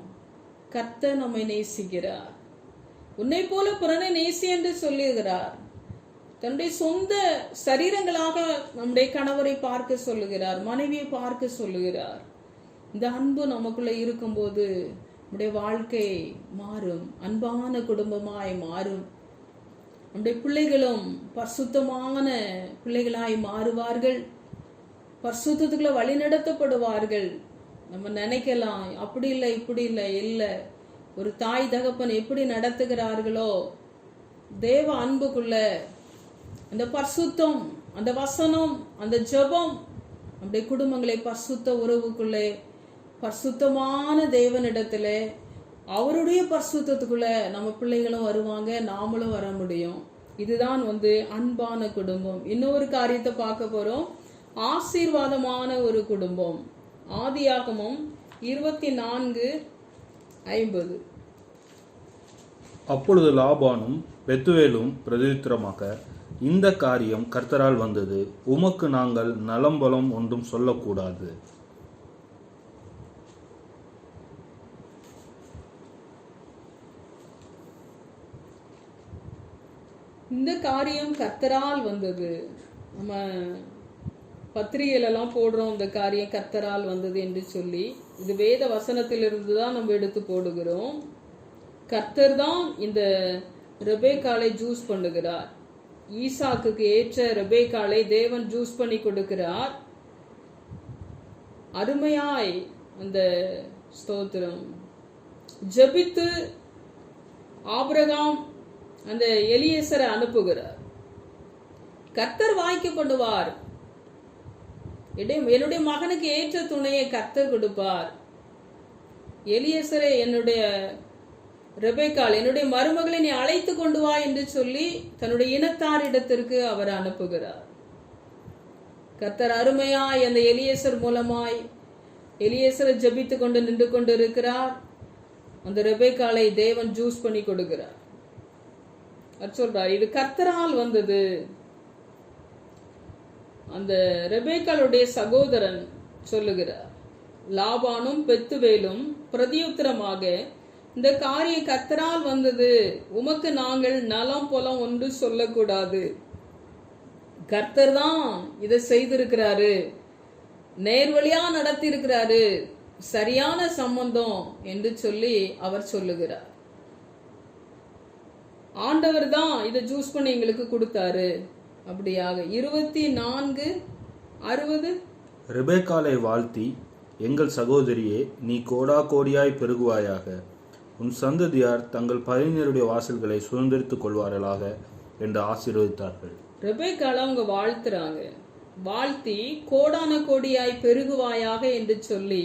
கர்த்தர் நம்மை நேசிக்கிறார். உன்னை போல பிறனை நேசி என்று சொல்லுகிறார். தன்னுடைய சொந்த சரீரங்களாக நம்முடைய கணவரை பார்க்க சொல்லுகிறார், மனைவியை பார்க்க சொல்லுகிறார். இந்த அன்பு நமக்குள்ள இருக்கும்போது நம்முடைய வாழ்க்கை மாறும், அன்பான குடும்பமாய் மாறும். நம்முடைய பிள்ளைகளும் பரிசுத்தமான பிள்ளைகளாய் மாறுவார்கள், பரிசுத்தத்துக்குள்ள வழி நடத்தப்படுவார்கள். நம்ம நினைக்கலாம் அப்படி இல்லை இப்படி இல்லை, இல்லை. ஒரு தாய் தகப்பன் எப்படி நடத்துகிறார்களோ தேவ அன்புக்குள்ள அந்த பரிசுத்தம், அந்த வசனம், அந்த ஜெபம் நம்முடைய குடும்பங்களை பரிசுத்த உறவுக்குள்ளே, பரிசுத்தமான தேவனிடத்துல, அவருடைய பரிசுத்தத்துக்குள்ள நம்ம பிள்ளைகளும் வருவாங்க, நாமளும் வர முடியும். இதுதான் அன்பான குடும்பம். இன்னொரு காரியத்தை பார்க்க போறோம், ஆசீர்வாதமான ஒரு குடும்பம். ஆதியாகமம் 24:50. அப்பொழுது லாபானும் பெத்துவேலும் பிரதித்திரமாக, இந்த காரியம் கர்த்தரால் வந்தது, உமக்கு நாங்கள் நலம்பலம் ஒன்றும் சொல்லக்கூடாது. இந்த காரியம் கர்த்தரால் வந்தது. நம்ம பத்திரிகையிலெல்லாம் போடுறோம், இந்த காரியம் கர்த்தரால் வந்தது என்று சொல்லி. இது வேத வசனத்திலிருந்து தான் நம்ம எடுத்து போடுகிறோம். கர்த்தர் தான் இந்த ரெபேக்காளை ஜூஸ் பண்ணுகிறார். ஈசாக்குக்கு ஏற்ற ரெபேக்காளை தேவன் ஜூஸ் பண்ணி கொடுக்கிறார். அருமையாய் அந்த ஸ்தோத்திரம் ஜெபித்து ஆபிரகாம் அந்த எலியேசரை அனுப்புகிறார். கர்த்தர் வாய்க்கு பண்ணுவார், என்னுடைய மகனுக்கு ஏற்ற துணையை கர்த்தர் கொடுப்பார். எலியேசரை, என்னுடைய ரெபேக்காள், என்னுடைய மருமகளை நீ அழைத்து கொண்டு வா என்று சொல்லி தன்னுடைய இனத்தாரிடத்திற்கு அவர் அனுப்புகிறார். கர்த்தர் அருமையாய் அந்த எலியேசர் மூலமாய் எலியேசரை ஜெபித்து கொண்டு நின்று கொண்டு இருக்கிறார். அந்த ரெபேக்காளை தேவன் ஜூஸ் பண்ணி கொடுக்கிறார். அவர் சொல்றார், இது கர்த்தரால் வந்தது. அந்த ரெபேக்காளுடைய சகோதரன் சொல்லுகிறார், லாபானும் பெத்துவேலும் பிரதியுத்தரமாக, இந்த காரியம் கர்த்தரால் வந்தது, உமக்கு நாங்கள் நலம் புலம் ஒன்று சொல்லக்கூடாது. கர்த்தர் தான் இதை செய்திருக்கிறாரு, நேர்வழியா நடத்தி இருக்கிறாரு, சரியான சம்பந்தம் என்று சொல்லி அவர் சொல்லுகிறார். ஆண்டவர் தான் இதை ஜூஸ் பண்ணி எங்களுக்கு கொடுத்தாரு. அப்படியாக 24:60 ரெபேக்காளை வாழ்த்தி, எங்கள் சகோதரியே, நீ கோடா கோடியாய் பெருகுவாயாக, உன் சந்ததியார் தங்கள் பகைஞருடைய வாசல்களை சுதந்திரித்துக் கொள்வார்களாக என்று ஆசீர்வதித்தார்கள். ரெபேக்காளை அவங்க வாழ்த்துறாங்க. வாழ்த்தி கோடான கோடியாய் பெருகுவாயாக என்று சொல்லி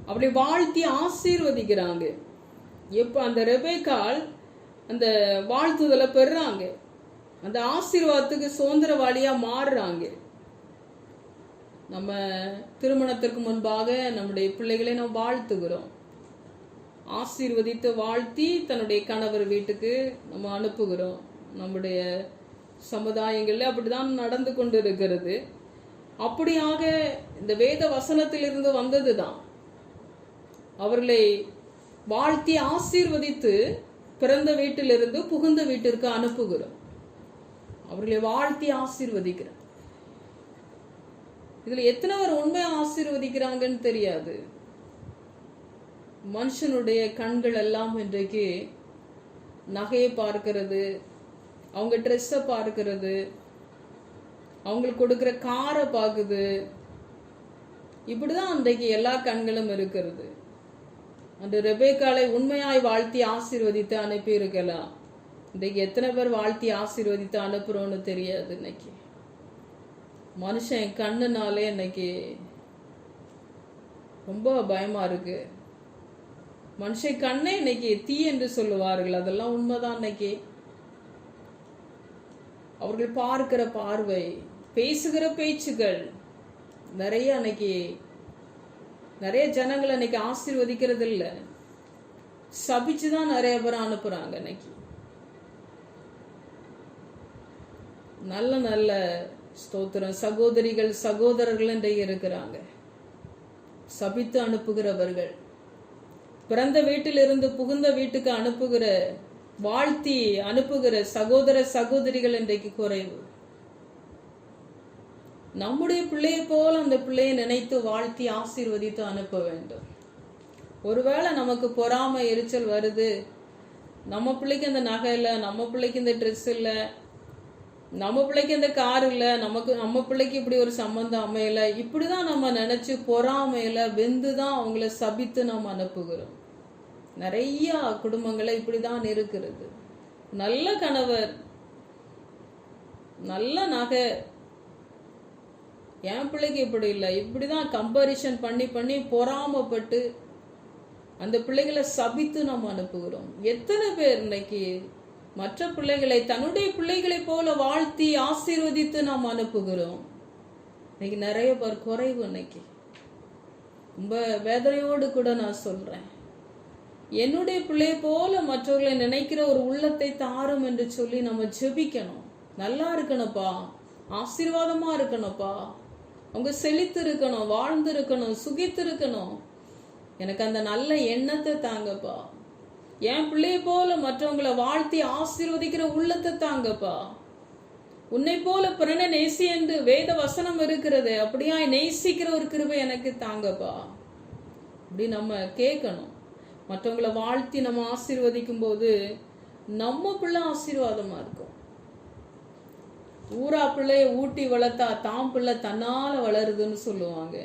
அப்படி வாழ்த்தி ஆசீர்வதிக்கிறாங்க. எப்ப அந்த ரெபேக்காள் அந்த வாழ்த்துதலை பெறுறாங்க, அந்த ஆசீர்வாதத்துக்கு சுதந்திரவாளியா மாறுறாங்க. நம்ம திருமணத்திற்கு முன்பாக நம்முடைய பிள்ளைகளை நாம் வாழ்த்துகிறோம். ஆசீர்வதித்து வாழ்த்தி தன்னுடைய கணவர் வீட்டுக்கு நம்ம அனுப்புகிறோம். நம்முடைய சமுதாயங்கள்ல அப்படிதான் நடந்து கொண்டு இருக்கிறது. அப்படியாக இந்த வேத வசனத்திலிருந்து வந்ததுதான். அவர்களை வாழ்த்தி ஆசீர்வதித்து பிறந்த வீட்டிலிருந்து புகுந்த வீட்டிற்கு அனுப்புகிறோம். அவர்களை வாழ்த்தி ஆசீர்வதிக்கிறோம். இதுல எத்தனை பேர் உண்மையா ஆசீர்வதிக்கிறாங்கன்னு தெரியாது. மனுஷனுடைய கண்கள் எல்லாம் இன்றைக்கு நகையை பார்க்கிறது, அவங்க ட்ரெஸ்ஸை பார்க்கிறது, அவங்களுக்கு கொடுக்கிற காரை பார்க்குது. இப்படிதான் அன்றைக்கு எல்லா கண்களும் இருக்கிறது. அந்த ரெபேக்காளை உண்மையாய் வாழ்த்தி ஆசீர்வதித்து அனுப்பி இருக்கலாம். இன்றைக்கு எத்தனை பேர் வாழ்த்தி ஆசீர்வதித்து அனுப்புறோன்னு தெரியாது. இன்னைக்கு மனுஷன் கண்ணுனாலே இன்னைக்கு ரொம்ப பயமா இருக்கு. மனுஷன் கண்ணே இன்னைக்கு தீ என்று சொல்லுவார்கள். அதெல்லாம் உண்மைதான். இன்னைக்கு அவர்கள் பார்க்கிற பார்வை, பேசுகிற பேச்சுகள், நிறைய ஜனங்களை இன்னைக்கு ஆசீர்வதிக்கிறது இல்ல, சபிச்சுதான் நிறைய பேர் அனுப்புறாங்க. இன்னைக்கு நல்ல நல்ல ஸ்தோத்திரம் சகோதரிகள் சகோதரர்கள் இன்றைக்கு இருக்கிறாங்க. சபித்து அனுப்புகிறவர்கள், பிறந்த வீட்டிலிருந்து புகுந்த வீட்டுக்கு அனுப்புகிற, வாழ்த்தி அனுப்புகிற சகோதர சகோதரிகள் இன்றைக்கு குறைவு. நம்முடைய பிள்ளையை போல அந்த பிள்ளையை நினைத்து வாழ்த்தி ஆசீர்வதித்து அனுப்ப வேண்டும். ஒருவேளை நமக்கு பொறாமை எரிச்சல் வருது, நம்ம பிள்ளைக்கு அந்த நகை இல்லை, நம்ம பிள்ளைக்கு இந்த ட்ரெஸ் இல்லை, நம்ம பிள்ளைக்கு இந்த கார் இல்லை, நம்ம பிள்ளைக்கு இப்படி ஒரு சம்பந்தம் அமையல, இப்படிதான் நம்ம நினைச்சு பொறாமையில வெந்துதான் அவங்கள சபித்து நாம் அனுப்புகிறோம். நிறைய குடும்பங்களை இப்படிதான் இருக்கிறது. நல்ல கணவர், நல்ல நகை, என் பிள்ளைக்கு இப்படி இல்லை, இப்படிதான் கம்பாரிசன் பண்ணி பண்ணி பொறாமப்பட்டு அந்த பிள்ளைகளை சபித்து நாம் அனுப்புகிறோம். எத்தனை பேர் இன்னைக்கு மற்ற பிள்ளைகளை தன்னுடைய பிள்ளைகளை போல வாழ்த்தி ஆசீர்வதித்து நாம் அனுப்புகிறோம். இன்னைக்கு நிறைய பேர் குறைவு. இன்னைக்கு ரொம்ப வேதனையோடு கூட நான் சொல்றேன், என்னுடைய பிள்ளை போல மற்றவர்களை நினைக்கிற ஒரு உள்ளத்தை தாரும் என்று சொல்லி நம்ம ஜெபிக்கணும். நல்லா இருக்கணும்ப்பா, ஆசீர்வாதமா இருக்கணும்ப்பா, அவங்க செழித்து இருக்கணும், வாழ்ந்து இருக்கணும், சுகித்து இருக்கணும், எனக்கு அந்த நல்ல எண்ணத்தை தாங்கப்பா, என் பிள்ளைய போல மற்றவங்களை வாழ்த்தி ஆசீர்வதிக்கிற உள்ளத்தை தாங்கப்பா, உன்னை போல பிறனை நேசி என்று வேத வசனம் இருக்கிறது, அப்படியா நேசிக்கிற ஒரு கிருபை எனக்கு தாங்கப்பா, அப்படி நம்ம கேட்கணும். மற்றவங்களை வாழ்த்தி நம்ம ஆசீர்வதிக்கும் போது நம்ம பிள்ளை ஆசீர்வாதமா இருக்கும். ஊரா பிள்ளைய ஊட்டி வளர்த்தா தாம் பிள்ளை தன்னால வளருதுன்னு சொல்லுவாங்க.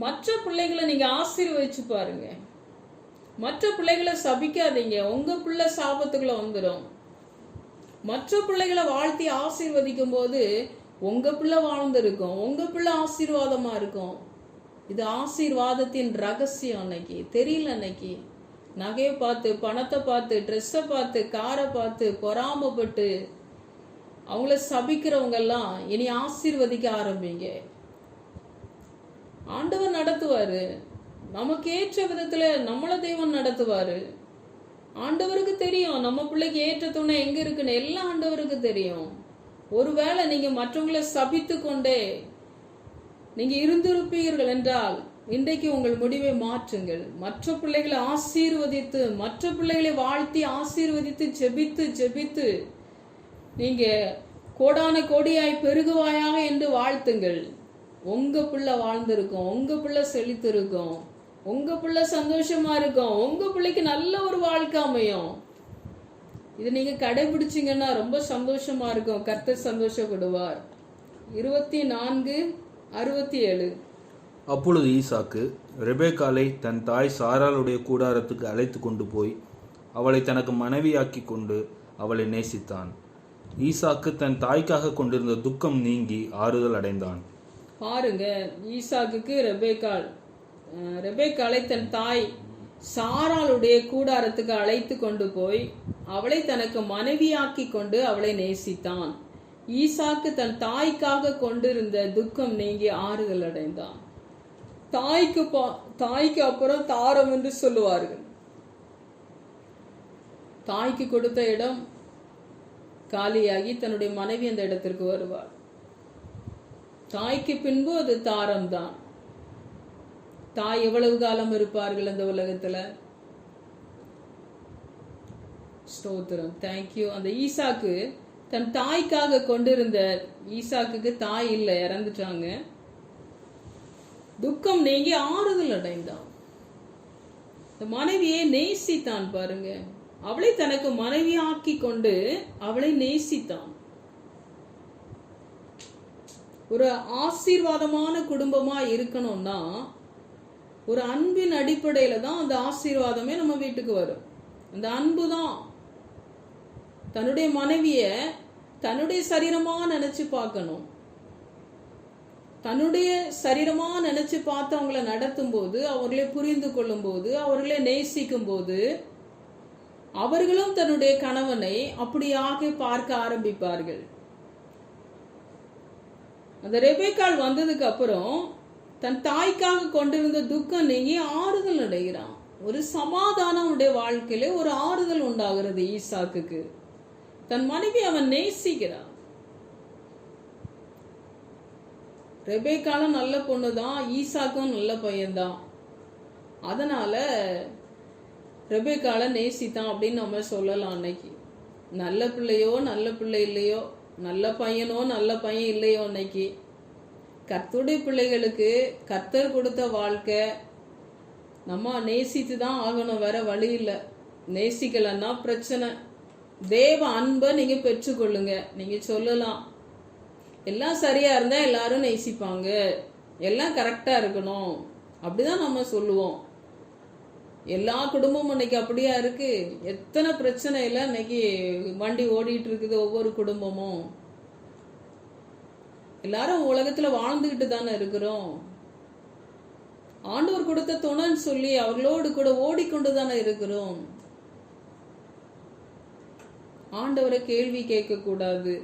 மற்ற பிள்ளைகளை நீங்க ஆசீர்வதிச்சு பாருங்க, மற்ற பிள்ளைகளை சபிக்காதீங்க, உங்க பிள்ளை சாபத்துக்குள்ள வந்துடும். மற்ற பிள்ளைகளை வாழ்த்தி ஆசீர்வதிக்கும் போது உங்க பிள்ளை வாழ்ந்திருக்கும், உங்க பிள்ளை ஆசீர்வாதமா இருக்கும். இது ஆசீர்வாதத்தின் ரகசியம். அன்னைக்கு தெரியல. அன்னைக்கு நகையை பார்த்து, பணத்தை பார்த்து, ட்ரெஸ்ஸை பார்த்து, காரை பார்த்து பொறாமப்பட்டு அவங்கள சபிக்கிறவங்க எல்லாம் இனி ஆசீர்வதிக்க ஆரம்பிங்க. ஆண்டவர் நடத்துவாரு. நமக்கு ஏற்ற விதத்துல நம்மள தேவன் நடத்துவாரு. ஆண்டவருக்கு தெரியும் நம்ம பிள்ளைக்கு ஏற்ற துணை எங்க இருக்குன்னு, எல்லாம் ஆண்டவருக்கு தெரியும். ஒருவேளை நீங்க மற்றவங்களை சபித்து கொண்டே நீங்க இருந்திருப்பீர்கள் என்றால் இன்றைக்கு உங்கள் முடிவை மாற்றுங்கள். மற்ற பிள்ளைகளை ஆசீர்வதித்து, மற்ற பிள்ளைகளை வாழ்த்தி ஆசீர்வதித்து ஜெபித்து ஜெபித்து நீங்க கோடான கோடியாய் பெருகுவாயாக என்று வாழ்த்துங்கள். உங்க பிள்ளை வாழ்ந்திருக்கும், உங்க பிள்ளை செழித்திருக்கும், உங்க பிள்ளை சந்தோஷமா இருக்கும், உங்க பிள்ளைக்கு நல்ல ஒரு வாழ்க்கை அமையும். இது நீங்க கடைபிடிச்சீங்கன்னா ரொம்ப சந்தோஷமா இருக்கும். கர்த்தர் சந்தோஷப்படுவார். 24:67. அப்பொழுது ஈசாக்கு ரெபேக்காளை தன் தாய் சாராளுடைய கூடாரத்துக்கு அழைத்து கொண்டு போய் அவளை தனக்கு மனைவியாக்கி கொண்டு அவளை நேசித்தான். ஈசாக்கு தன் தாய்க்காக கொண்டிருந்த துக்கம் நீங்கி ஆறுதல் அடைந்தான். பாருங்க, ஈசாக்குக்கு ரெபேக்காளை தன் தாய் சாராளுடைய கூடாரத்துக்கு அழைத்து கொண்டு போய் அவளை தனக்கு மனைவியாக்கி கொண்டு அவளை நேசித்தான். ஈசாக்கு தன் தாய்க்காக கொண்டிருந்த துக்கம் நீங்கி ஆறுதல் அடைந்தான். தாய்க்கு அப்புறம் தாரம் என்று சொல்லுவார்கள். தாய்க்கு கொடுத்த இடம் காலியாகி தன்னுடைய மனைவி அந்த இடத்திற்கு வருவார். தாய்க்கு பின்பு அது தாரம் தான். தாய் எவ்வளவு காலம் இருப்பார்கள் அந்த உலகத்துல? ஸ்தோத்திரம், தேங்க்யூ. அந்த ஈசாக்கு தன் தாய்க்காக கொண்டிருந்த, ஈசாக்குக்கு தாய் இல்லை, இறந்துட்டாங்க. துக்கம் நீங்கி ஆறுதல் அடைந்தான். மனைவியை நேசித்தான். பாருங்க, அவளை தனக்கு மனைவி ஆக்கி கொண்டு அவளை நேசித்தான். ஒரு ஆசீர்வாதமான குடும்பமா இருக்கணும்னா ஒரு அன்பின் அடிப்படையில தான் அந்த ஆசீர்வாதமே நம்ம வீட்டுக்கு வரும். அந்த அன்பு தான் தன்னுடைய மனைவிய தன்னுடைய சரீரமா நினைச்சு பார்க்கணும். தன்னுடைய சரீரமா நினைச்சு பார்த்து அவங்களை நடத்தும் போது, அவர்களை புரிந்து கொள்ளும் போது, அவர்களை நேசிக்கும் போது அவர்களும் தன்னுடைய கணவனை அப்படியாக பார்க்க ஆரம்பிப்பார்கள். அந்த ரெபேக்காள் வந்ததுக்கு அப்புறம் தன் தாய்க்காக கொண்டிருந்த துக்கம் நீங்கி ஆறுதல் அடைகிறான். ஒரு சமாதானம் அவனுடைய வாழ்க்கையில ஒரு ஆறுதல் உண்டாகிறது. ஈசாக்குக்கு தன் மனைவி அவன் நேசிக்கிறான். ரெபேக்காலும் நல்ல பொண்ணுதான், ஈசாக்கும் நல்ல பையன்தான். அதனால ரெபேக்கால நேசித்தான் அப்படின்னு நம்ம சொல்லலாம். அன்னைக்கு நல்ல பிள்ளையோ நல்ல பிள்ளை இல்லையோ, நல்ல பையனோ நல்ல பையன் இல்லையோ, அன்னைக்கு கர்த்தருடைய பிள்ளைகளுக்கு கர்த்தர் கொடுத்த வாழ்க்கை நம்ம நேசித்து தான் ஆகணும், வேற வழி இல்லை. நேசிக்கலன்னா பிரச்சனை. தேவ அன்பை நீங்க பெற்றுக்கொள்ளுங்க. நீங்க சொல்லலாம் எல்லாம் சரியா இருந்தா எல்லாரும் நேசிப்பாங்க, எல்லாம் கரெக்டா இருக்கணும், அப்படிதான் நம்ம சொல்லுவோம். எல்லா குடும்பமும் இன்னைக்கு அப்படியா இருக்கு? எத்தனை பிரச்சனையில இன்னைக்கு வண்டி ஓடிட்டு இருக்குது ஒவ்வொரு குடும்பமும். எல்லாரும் உலகத்துல வாழ்ந்துகிட்டு தானே இருக்கிறோம். ஆண்டவர் கொடுத்த துணைன்னு சொல்லி அவர்களோடு கூட ஓடிக்கொண்டு தானே இருக்கிறோம். ஆண்டவரை கேள்வி கேட்க கூடாது.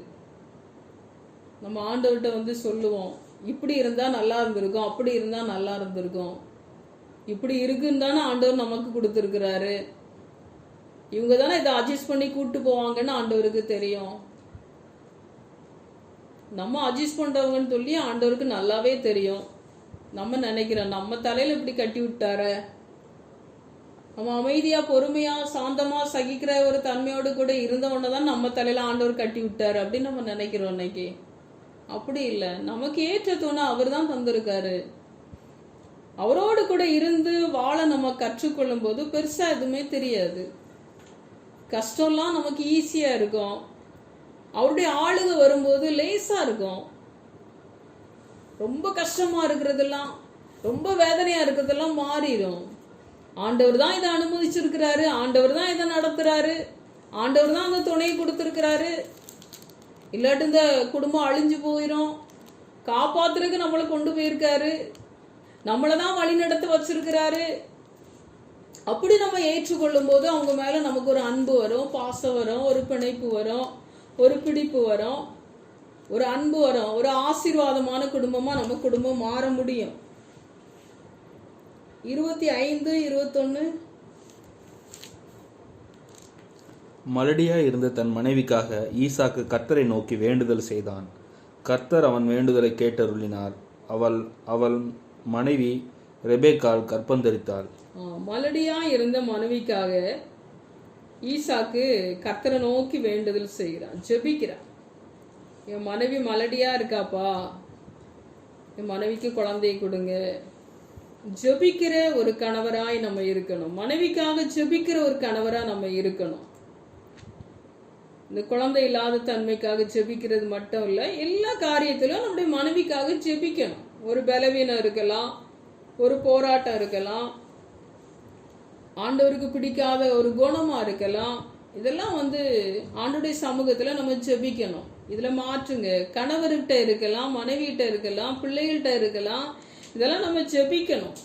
நம்ம ஆண்டவர்கிட்ட சொல்லுவோம், இப்படி இருந்தா நல்லா இருந்திருக்கும், அப்படி இருந்தா நல்லா இருந்திருக்கும். இப்படி இருக்குன்னு தானே ஆண்டவர் நமக்கு கொடுத்துருக்கிறாரு. இவங்க தானே இதை அட்ஜஸ்ட் பண்ணி கூட்டு போவாங்கன்னு ஆண்டவருக்கு தெரியும். நம்ம அட்ஜஸ்ட் பண்றவங்கன்னு சொல்லி ஆண்டவருக்கு நல்லாவே தெரியும். நம்ம நினைக்கிறோம் நம்ம தலையில இப்படி கட்டி விட்டார, நம்ம அமைதியா பொறுமையா சாந்தமா சகிக்கிற ஒரு தன்மையோடு கூட இருந்தவன தான் நம்ம தலையில ஆண்டவர் கட்டி விட்டாரு அப்படின்னு நம்ம நினைக்கிறோம். இன்னைக்கு அப்படி இல்லை. நமக்கு ஏற்ற துணை அவர் தான் தந்திருக்காரு. அவரோடு கூட இருந்து வாழ நம்ம கற்றுக்கொள்ளும் போது பெருசா எதுவுமே தெரியாது. கஷ்டம்லாம் நமக்கு ஈஸியா இருக்கும். அவருடைய ஆளுகை வரும்போது லேசா இருக்கும். ரொம்ப கஷ்டமா இருக்கிறதெல்லாம், ரொம்ப வேதனையா இருக்கிறதெல்லாம் மாறிடும். ஆண்டவர் தான் இதை அனுமதிச்சிருக்கிறாரு, ஆண்டவர் தான் இதை நடத்துறாரு, ஆண்டவர் தான் அந்த துணையை கொடுத்துருக்கிறாரு. இல்லாட்டி இந்த குடும்பம் அழிஞ்சு போயிடும். காப்பாத்துறதுக்கு நம்மளை கொண்டு போயிருக்காரு, நம்மளதான் வழி நடத்த வச்சிருக்கிறாரு. அப்படி நம்ம ஏற்றுக்கொள்ளும் போது அவங்க மேல நமக்கு ஒரு அன்பு வரும், பாசம் வரும், ஒரு பிணைப்பு வரும், ஒரு பிடிப்பு வரும், ஒரு அன்பு வரும். ஒரு ஆசீர்வாதமான குடும்பமா நம்ம குடும்பம் மாற முடியும். 25, 21. மலடியாய் இருந்த தன் மனைவிக்காக ஈசாக்கு கர்த்தரை நோக்கி வேண்டுதல் செய்தான். கர்த்தர் அவன் வேண்டுதலை கேட்டருளினார். அவள் மனைவி ரெபேக்காள் கர்ப்பந்தரித்தாள். மலடியா இருந்த மனைவிக்காக ஈசாக்கு கர்த்தரை நோக்கி வேண்டுதல் செய்கிறான், ஜெபிக்கிறான். என் மனைவி மலடியா இருக்காப்பா, என் மனைவிக்கு குழந்தையை கொடுங்க. ஜெபிக்கிற ஒரு கணவராய் நம்ம இருக்கணும். மனைவிக்காக ஜெபிக்கிற ஒரு கணவரா நம்ம இருக்கணும். இந்த குழந்தை இல்லாத தன்மைக்காக ஜெபிக்கிறது மட்டும் இல்ல, எல்லா காரியத்திலும் நம்முடைய மனைவிக்காக ஜெபிக்கணும். ஒரு பலவீனம் இருக்கலாம், ஒரு போராட்டம் இருக்கலாம், ஆண்டவருக்கு பிடிக்காத ஒரு குணமா இருக்கலாம். இதெல்லாம் ஆண்டவருடைய சமூகத்துல நம்ம ஜெபிக்கணும். இதுல மாற்றுங்க. கணவர்கிட்ட இருக்கலாம், மனைவிகிட்ட இருக்கலாம், பிள்ளைகள்கிட்ட இருக்கலாம். இதெல்லாம் நம்ம ஜெபிக்கணும்.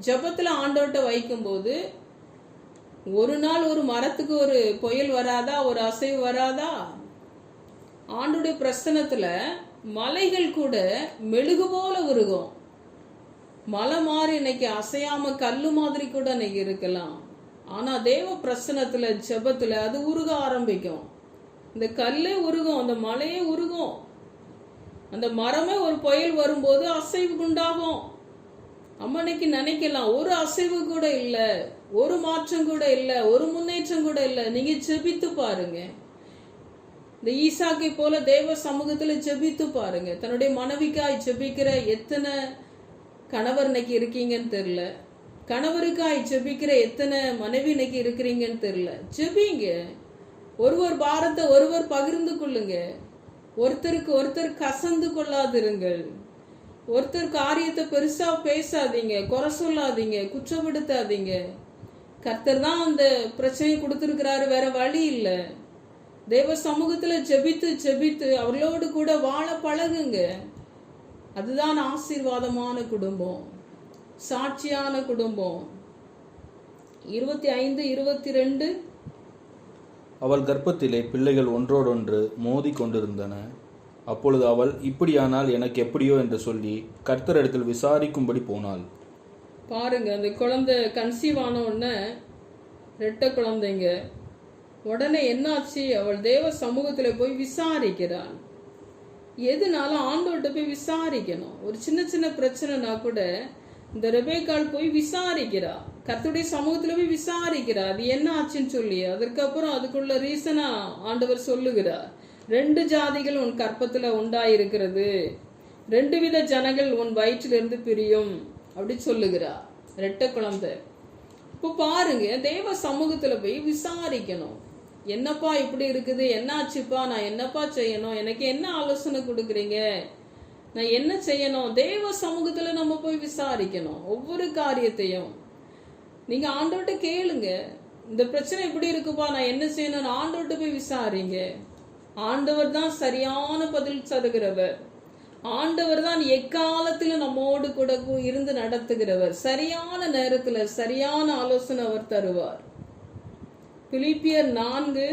ஜெபத்துல ஆண்டவர்கிட்ட வைக்கும் போது ஒரு நாள் ஒரு மரத்துக்கு ஒரு புயல் வராதா, ஒரு அசைவு வராதா? ஆண்டவருடைய பிரசன்னத்துல மலைகள் கூட மெழுகு போல உருகும். மலை மாதிரி இன்னைக்கு அசையாம கல்லு மாதிரி கூட இன்னைக்கு இருக்கலாம். ஆனா தேவ பிரசன்னத்துல ஜெபத்துல அது உருக ஆரம்பிக்கும். இந்த கல்லே உருகும், அந்த மலையே உருகும், அந்த மரமே ஒரு புயல் வரும்போது அசைவு உண்டாகும். நம்ம இன்னைக்கு நினைக்கலாம் ஒரு அசைவு கூட இல்ல, ஒரு மாற்றம் கூட இல்ல, ஒரு முன்னேற்றம் கூட இல்ல. நீங்க ஜெபித்து பாருங்க. இந்த ஈசாக்கை போல தேவ சமூகத்துல ஜெபித்து பாருங்க. தன்னுடைய மனைவிக்காய் ஜெபிக்கிற எத்தனை கணவர் இன்னைக்கு இருக்கீங்கன்னு தெரியல. கணவருக்காய் ஜெபிக்கிற எத்தனை மனைவி இன்னைக்கு இருக்கிறீங்கன்னு தெரியல. ஜெபிங்க. ஒருவர் பாரத்தை ஒருவர் பகிர்ந்து கொள்ளுங்க. ஒருத்தருக்கு ஒருத்தர் கசந்து கொள்ளாதிருங்கள். ஒருத்தர் காரியத்தை பெருசா பேசாதீங்க, குறை சொல்லாதீங்க, குற்றப்படுத்தாதீங்க. கர்த்தர் தான் அந்த பிரச்சனையை கொடுத்திருக்கிறாரு, வேற வழி இல்லை. தேவ சமூகத்துல ஜெபித்து ஜெபித்து அவர்களோடு கூட வாழ பழகுங்க. அதுதான் ஆசீர்வாதமான குடும்பம், சாட்சியான குடும்பம். 25, 22. அவள் கர்ப்பத்திலே பிள்ளைகள் ஒன்றோடொன்று மோதி கொண்டிருந்தன. அப்பொழுது அவள், இப்படியானால் எனக்கு எப்படியோ என்று சொல்லி கர்த்தரிடத்தில் விசாரிக்கும்படி போனாள். பாருங்க, அந்த குழந்தை கன்சீவ் ஆன உடனே, ரெட்டை குழந்தைங்க, உடனே என்னாச்சு? அவள் தேவ சமூகத்துல போய் விசாரிக்கிறாள். எதுனால ஆண்டவர்கிட்ட போய் விசாரிக்கணும். ஒரு சின்ன சின்ன பிரச்சனைனா கூட இந்த ரெபேக்காள் போய் விசாரிக்கிறா, கர்த்தருடைய சமூகத்துல போய் விசாரிக்கிறா அது என்ன ஆச்சுன்னு சொல்லி. அதுக்கப்புறம் அதுக்குள்ள ரீசனா ஆண்டவர் சொல்லுகிறார். 2 ஜாதிகள் உன் கற்பத்துல உண்டாயிருக்கிறது, 2 வித ஜனங்கள் உன் வயிற்றிலிருந்து பிரியும் அப்படி சொல்லுகிறா. ரெட்டை குழந்தை. இப்போ பாருங்க, தேவ சமூகத்துல போய் விசாரிக்கணும். என்னப்பா இப்படி இருக்குது, என்னாச்சுப்பா, நான் என்னப்பா செய்யணும், எனக்கு என்ன ஆலோசனை கொடுக்குறீங்க, நான் என்ன செய்யணும்? தேவ சமூகத்துல நம்ம போய் விசாரிக்கணும். ஒவ்வொரு காரியத்தையும் நீங்க ஆண்டவர்கிட்ட கேளுங்க. இந்த பிரச்சனை இப்படி இருக்குப்பா, நான் என்ன செய்யணும்? ஆண்டவர்கிட்ட போய் விசாரிங்க. ஆண்டவர் தான் சரியான பதில் தருகிறவர். ஆண்டவர் தான் எக்காலத்திலும் நம்மோடு கூட இருந்து நடத்துகிறவர். சரியான நேரத்துல சரியான ஆலோசனை அவர் தருவார். பிலிப்பியர் 4,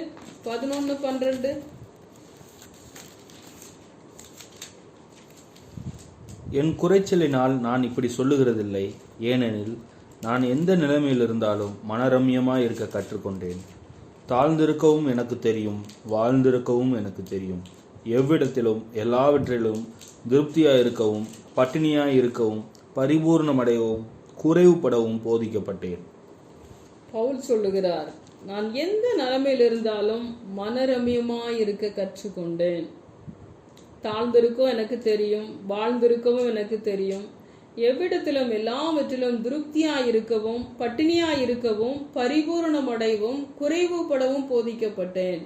11, 12. என் குறைச்சலினால் நான் இப்படி சொல்லுகிறதில்லை. ஏனெனில் நான் எந்த நிலைமையில் இருந்தாலும் மனரம்யமாய் இருக்க கற்றுக்கொண்டேன். தாழ்ந்திருக்கவும் எனக்கு தெரியும், வாழ்ந்திருக்கவும் எனக்கு தெரியும். எவ்விடத்திலும் எல்லாவற்றிலும் திருப்தியாயிருக்கவும் பட்டினியாயிருக்கவும் பரிபூர்ணமடையவும் குறைவுபடவும் போதிக்கப்பட்டேன். பவுல் சொல்லுகிறார், நான் எந்த நிலைமையில் இருந்தாலும் மனரம்யமாய் இருக்க கற்றுக்கொண்டேன். தாழ்ந்திருக்கவும் எனக்கு தெரியும், வாழ்ந்திருக்கவும் எனக்கு தெரியும். எவ்விடத்திலும் எல்லாவற்றிலும் திருப்தியாயிருக்கவும் பட்டினியாயிருக்கவும் பரிபூரணமடையவும் குறைவுபடவும் போதிக்கப்பட்டேன்.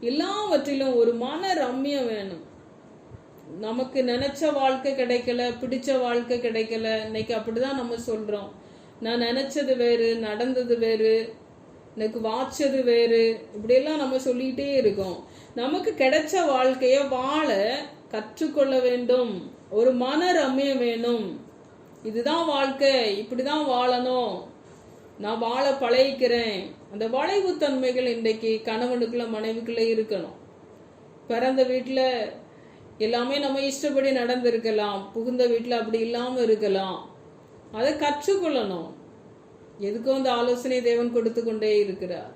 எல்லாவற்றிலும் ஒரு மன ரம்யம் வேணும். நமக்கு நினைச்ச வாழ்க்கை கிடைக்கல, பிடிச்ச வாழ்க்கை கிடைக்கல. இன்னைக்கு அப்படிதான் நம்ம சொல்றோம். நான் நினைச்சது வேறு, நடந்தது வேறு, எனக்கு வாச்சது வேறு, இப்படியெல்லாம் நம்ம சொல்லிட்டே இருக்கோம். நமக்கு கிடைச்ச வாழ்க்கைய வாழ கற்றுக்கொள்ள வேண்டும். ஒரு மன ரம்யம் வேணும். இதுதான் வாழ்க்கை, இப்படிதான் வாழணும், நான் வாழ பழகிக்கிறேன். அந்த வளைவு தன்மைகள் இன்றைக்கு கணவனுக்குள்ள மனைவிக்குள்ள இருக்கணும். பிறந்த வீட்டுல எல்லாமே நம்ம இஷ்டப்படி நடந்திருக்கலாம், புகுந்த வீட்டுல அப்படி இல்லாம இருக்கலாம். அதை கற்றுக்கொள்ளணும். எதுக்கும் அந்த ஆலோசனை தேவன் கொடுத்து கொண்டே இருக்கிறார்.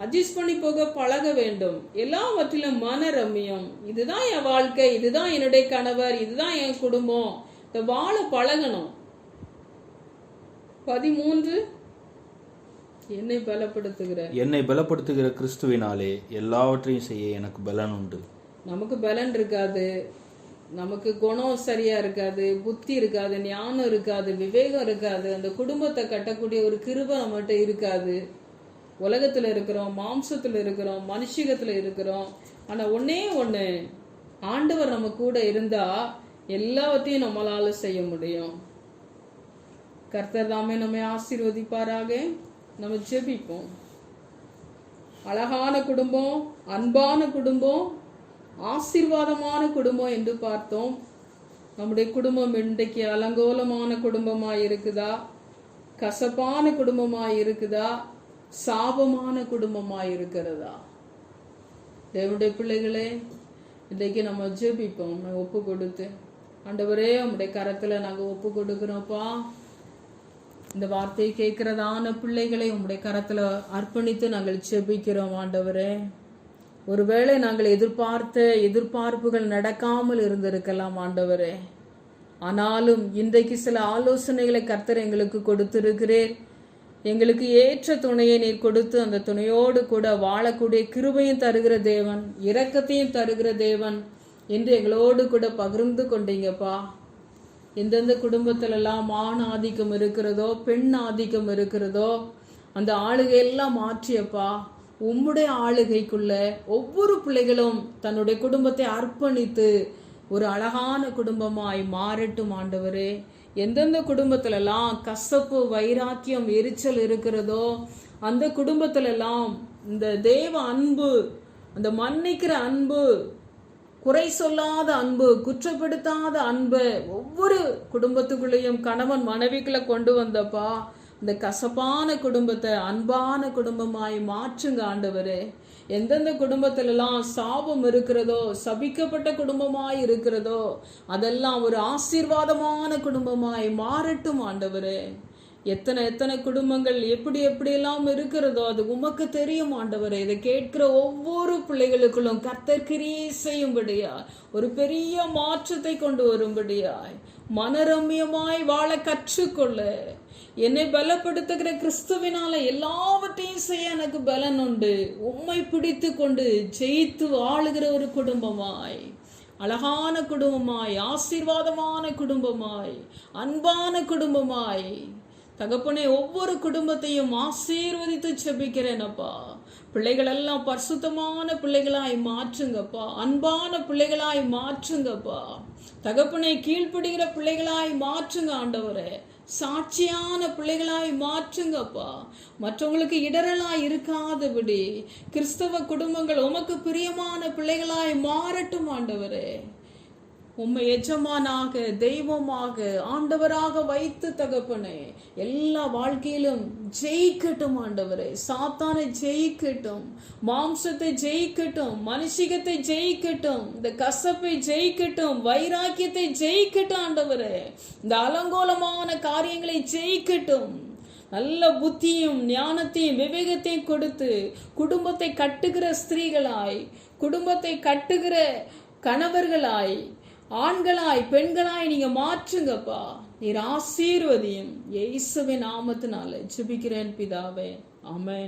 அட்ஜஸ்ட் பண்ணி போக பழக வேண்டும். எல்லாவற்றிலும் மன ரம்மியம், இதுதான் என் வாழ்க்கை, இதுதான் என்னுடைய கணவர், இதுதான் என் குடும்பம், இந்த வாழ பழகணும். 13 என்னை பலப்படுத்துகிற கிறிஸ்துவினாலே எல்லாவற்றையும் செய்ய எனக்கு பலன் உண்டு. நமக்கு பலன் இருக்காது, நமக்கு குணம் சரியா இருக்காது, புத்தி இருக்காது, ஞானம் இருக்காது, விவேகம் இருக்காது, அந்த குடும்பத்தை கட்டக்கூடிய ஒரு கிருபை நம்மகிட்ட இருக்காது. உலகத்துல இருக்கிறோம், மாம்சத்துல இருக்கிறோம், மனுஷிகத்துல இருக்கிறோம். ஆனா ஒன்னே ஒண்ணு, ஆண்டவர் நம்ம கூட இருந்தா எல்லாவற்றையும் நம்மளால செய்ய முடியும். கர்த்தர் தாமே நம்மை ஆசீர்வதிப்பாராக. நம்ம ஜெபிப்போம். அழகான குடும்பம், அன்பான குடும்பம், ஆசீர்வாதமான குடும்பம் என்று பார்த்தோம். நம்முடைய குடும்பம் இன்றைக்கு அலங்கோலமான குடும்பமாய் இருக்குதா, கசப்பான குடும்பமாய் இருக்குதா, சாபமான குடும்பமாய் இருக்கிறதா? தேவனுடைய பிள்ளைகளே, இன்றைக்கு நம்ம ஜெபிப்போம். ஒப்பு கொடுத்து, ஆண்டவரே உம்முடைய கரத்துல நாங்க ஒப்பு கொடுக்கிறோம்ப்பா. இந்த வார்த்தையை கேட்கிறதான பிள்ளைகளை உம்முடைய கரத்துல அர்ப்பணித்து நாங்கள் ஜெபிக்கிறோம். ஆண்டவரே, ஒருவேளை நாங்கள் எதிர்பார்த்த எதிர்பார்ப்புகள் நடக்காமல் இருந்திருக்கலாம் ஆண்டவரே. ஆனாலும் இன்றைக்கு சில ஆலோசனைகளை கர்த்தர் எங்களுக்கு கொடுத்திருக்கிறேன். எங்களுக்கு ஏற்ற துணையை நீர் கொடுத்து அந்த துணையோடு கூட வாழக்கூடிய கிருபையும் தருகிற தேவன், இரக்கத்தையும் தருகிற தேவன் என்று எங்களோடு கூட பகிர்ந்து கொண்டீங்கப்பா. எந்தெந்த குடும்பத்திலெல்லாம் ஆண் ஆதிக்கம் இருக்கிறதோ, பெண் ஆதிக்கம் இருக்கிறதோ, அந்த ஆளுகையெல்லாம் மாற்றியப்பா. உம்முடைய ஆளுகைக்குள்ள ஒவ்வொரு பிள்ளைகளும் தன்னுடைய குடும்பத்தை அர்ப்பணித்து ஒரு அழகான குடும்பமாய் மாறட்டும் ஆண்டவரே. எந்தெந்த குடும்பத்திலெல்லாம் கசப்பு, வைராக்கியம், எரிச்சல் இருக்கிறதோ அந்த குடும்பத்திலெல்லாம் இந்த தேவ அன்பு, அந்த மன்னிக்கிற அன்பு, குறை சொல்லாத அன்பு, குற்றப்படுத்தாத அன்பு ஒவ்வொரு குடும்பத்துக்குள்ளேயும் கணவன் மனைவிக்குள்ள கொண்டு வந்தப்பா. இந்த கசப்பான குடும்பத்தை அன்பான குடும்பமாய் மாற்றுங்க ஆண்டவரே. எந்தெந்த குடும்பத்திலெல்லாம் சாபம் இருக்கிறதோ, சபிக்கப்பட்ட குடும்பமாய் இருக்கிறதோ, அதெல்லாம் ஒரு ஆசீர்வாதமான குடும்பமாய் மாறட்டும் ஆண்டவரே. எத்தனை எத்தனை குடும்பங்கள் எப்படி எப்படியெல்லாம் இருக்கிறதோ அது உமக்கு தெரியும் ஆண்டவரே. இதை கேட்கிற ஒவ்வொரு பிள்ளைகளுக்குள்ளும் கர்த்தர் கிரியை செய்யும்படியாய், ஒரு பெரிய மாற்றத்தை கொண்டு வரும்படியாய், மனரம்யமாய் வாழ கற்றுக்கொள்ள என்னை பலப்படுத்துகிற கிறிஸ்துவினால எல்லாவற்றையும் செய்ய எனக்கு பலன் உண்டு. உம்மை பிடித்து கொண்டு ஜெயித்து வாழுகிற ஒரு குடும்பமாய், அழகான குடும்பமாய், ஆசீர்வாதமான குடும்பமாய், அன்பான குடும்பமாய் தகப்பனே ஒவ்வொரு குடும்பத்தையும் ஆசீர்வதித்து செபிக்கிறேனப்பா. பிள்ளைகள் எல்லாம் பரிசுத்தமான பிள்ளைகளாய் மாற்றுங்கப்பா, அன்பான பிள்ளைகளாய் மாற்றுங்கப்பா. தகப்பனை கீழ்ப்படுகிற பிள்ளைகளாய் மாற்றுங்க ஆண்டவரே. சாட்சியான பிள்ளைகளாய் மாற்றுங்கப்பா. மற்றவங்களுக்கு இடரலாய் இருக்காதபடி கிறிஸ்தவ குடும்பங்கள் உமக்கு பிரியமான பிள்ளைகளாய் மாறட்டும் ஆண்டவரே. உம்மை எஜமானாக, தெய்வமாக, ஆண்டவராக வைத்து தகப்பனே எல்லா வாழ்க்கையிலும் ஜெயிக்கட்டும் ஆண்டவரே. சாத்தானை ஜெயிக்கட்டும், மாம்சத்தை ஜெயிக்கட்டும், மனுஷிகத்தை ஜெயிக்கட்டும், இந்த கசப்பை ஜெயிக்கட்டும், வைராக்கியத்தை ஜெயிக்கட்டும் ஆண்டவரே. இந்த அலங்கோலமான காரியங்களை ஜெயிக்கட்டும். நல்ல புத்தியும் ஞானத்தையும் விவேகத்தையும் கொடுத்து குடும்பத்தை கட்டுகிற ஸ்திரீகளாய், குடும்பத்தை கட்டுகிற கணவர்களாய், ஆண்களாய், பெண்களாய் நீங்க மாற்றுங்கப்பா. நீர் ஆசீர்வதியும். இயேசுவின் நாமத்தினால ஜெபிக்கிறேன் பிதாவே, ஆமென்.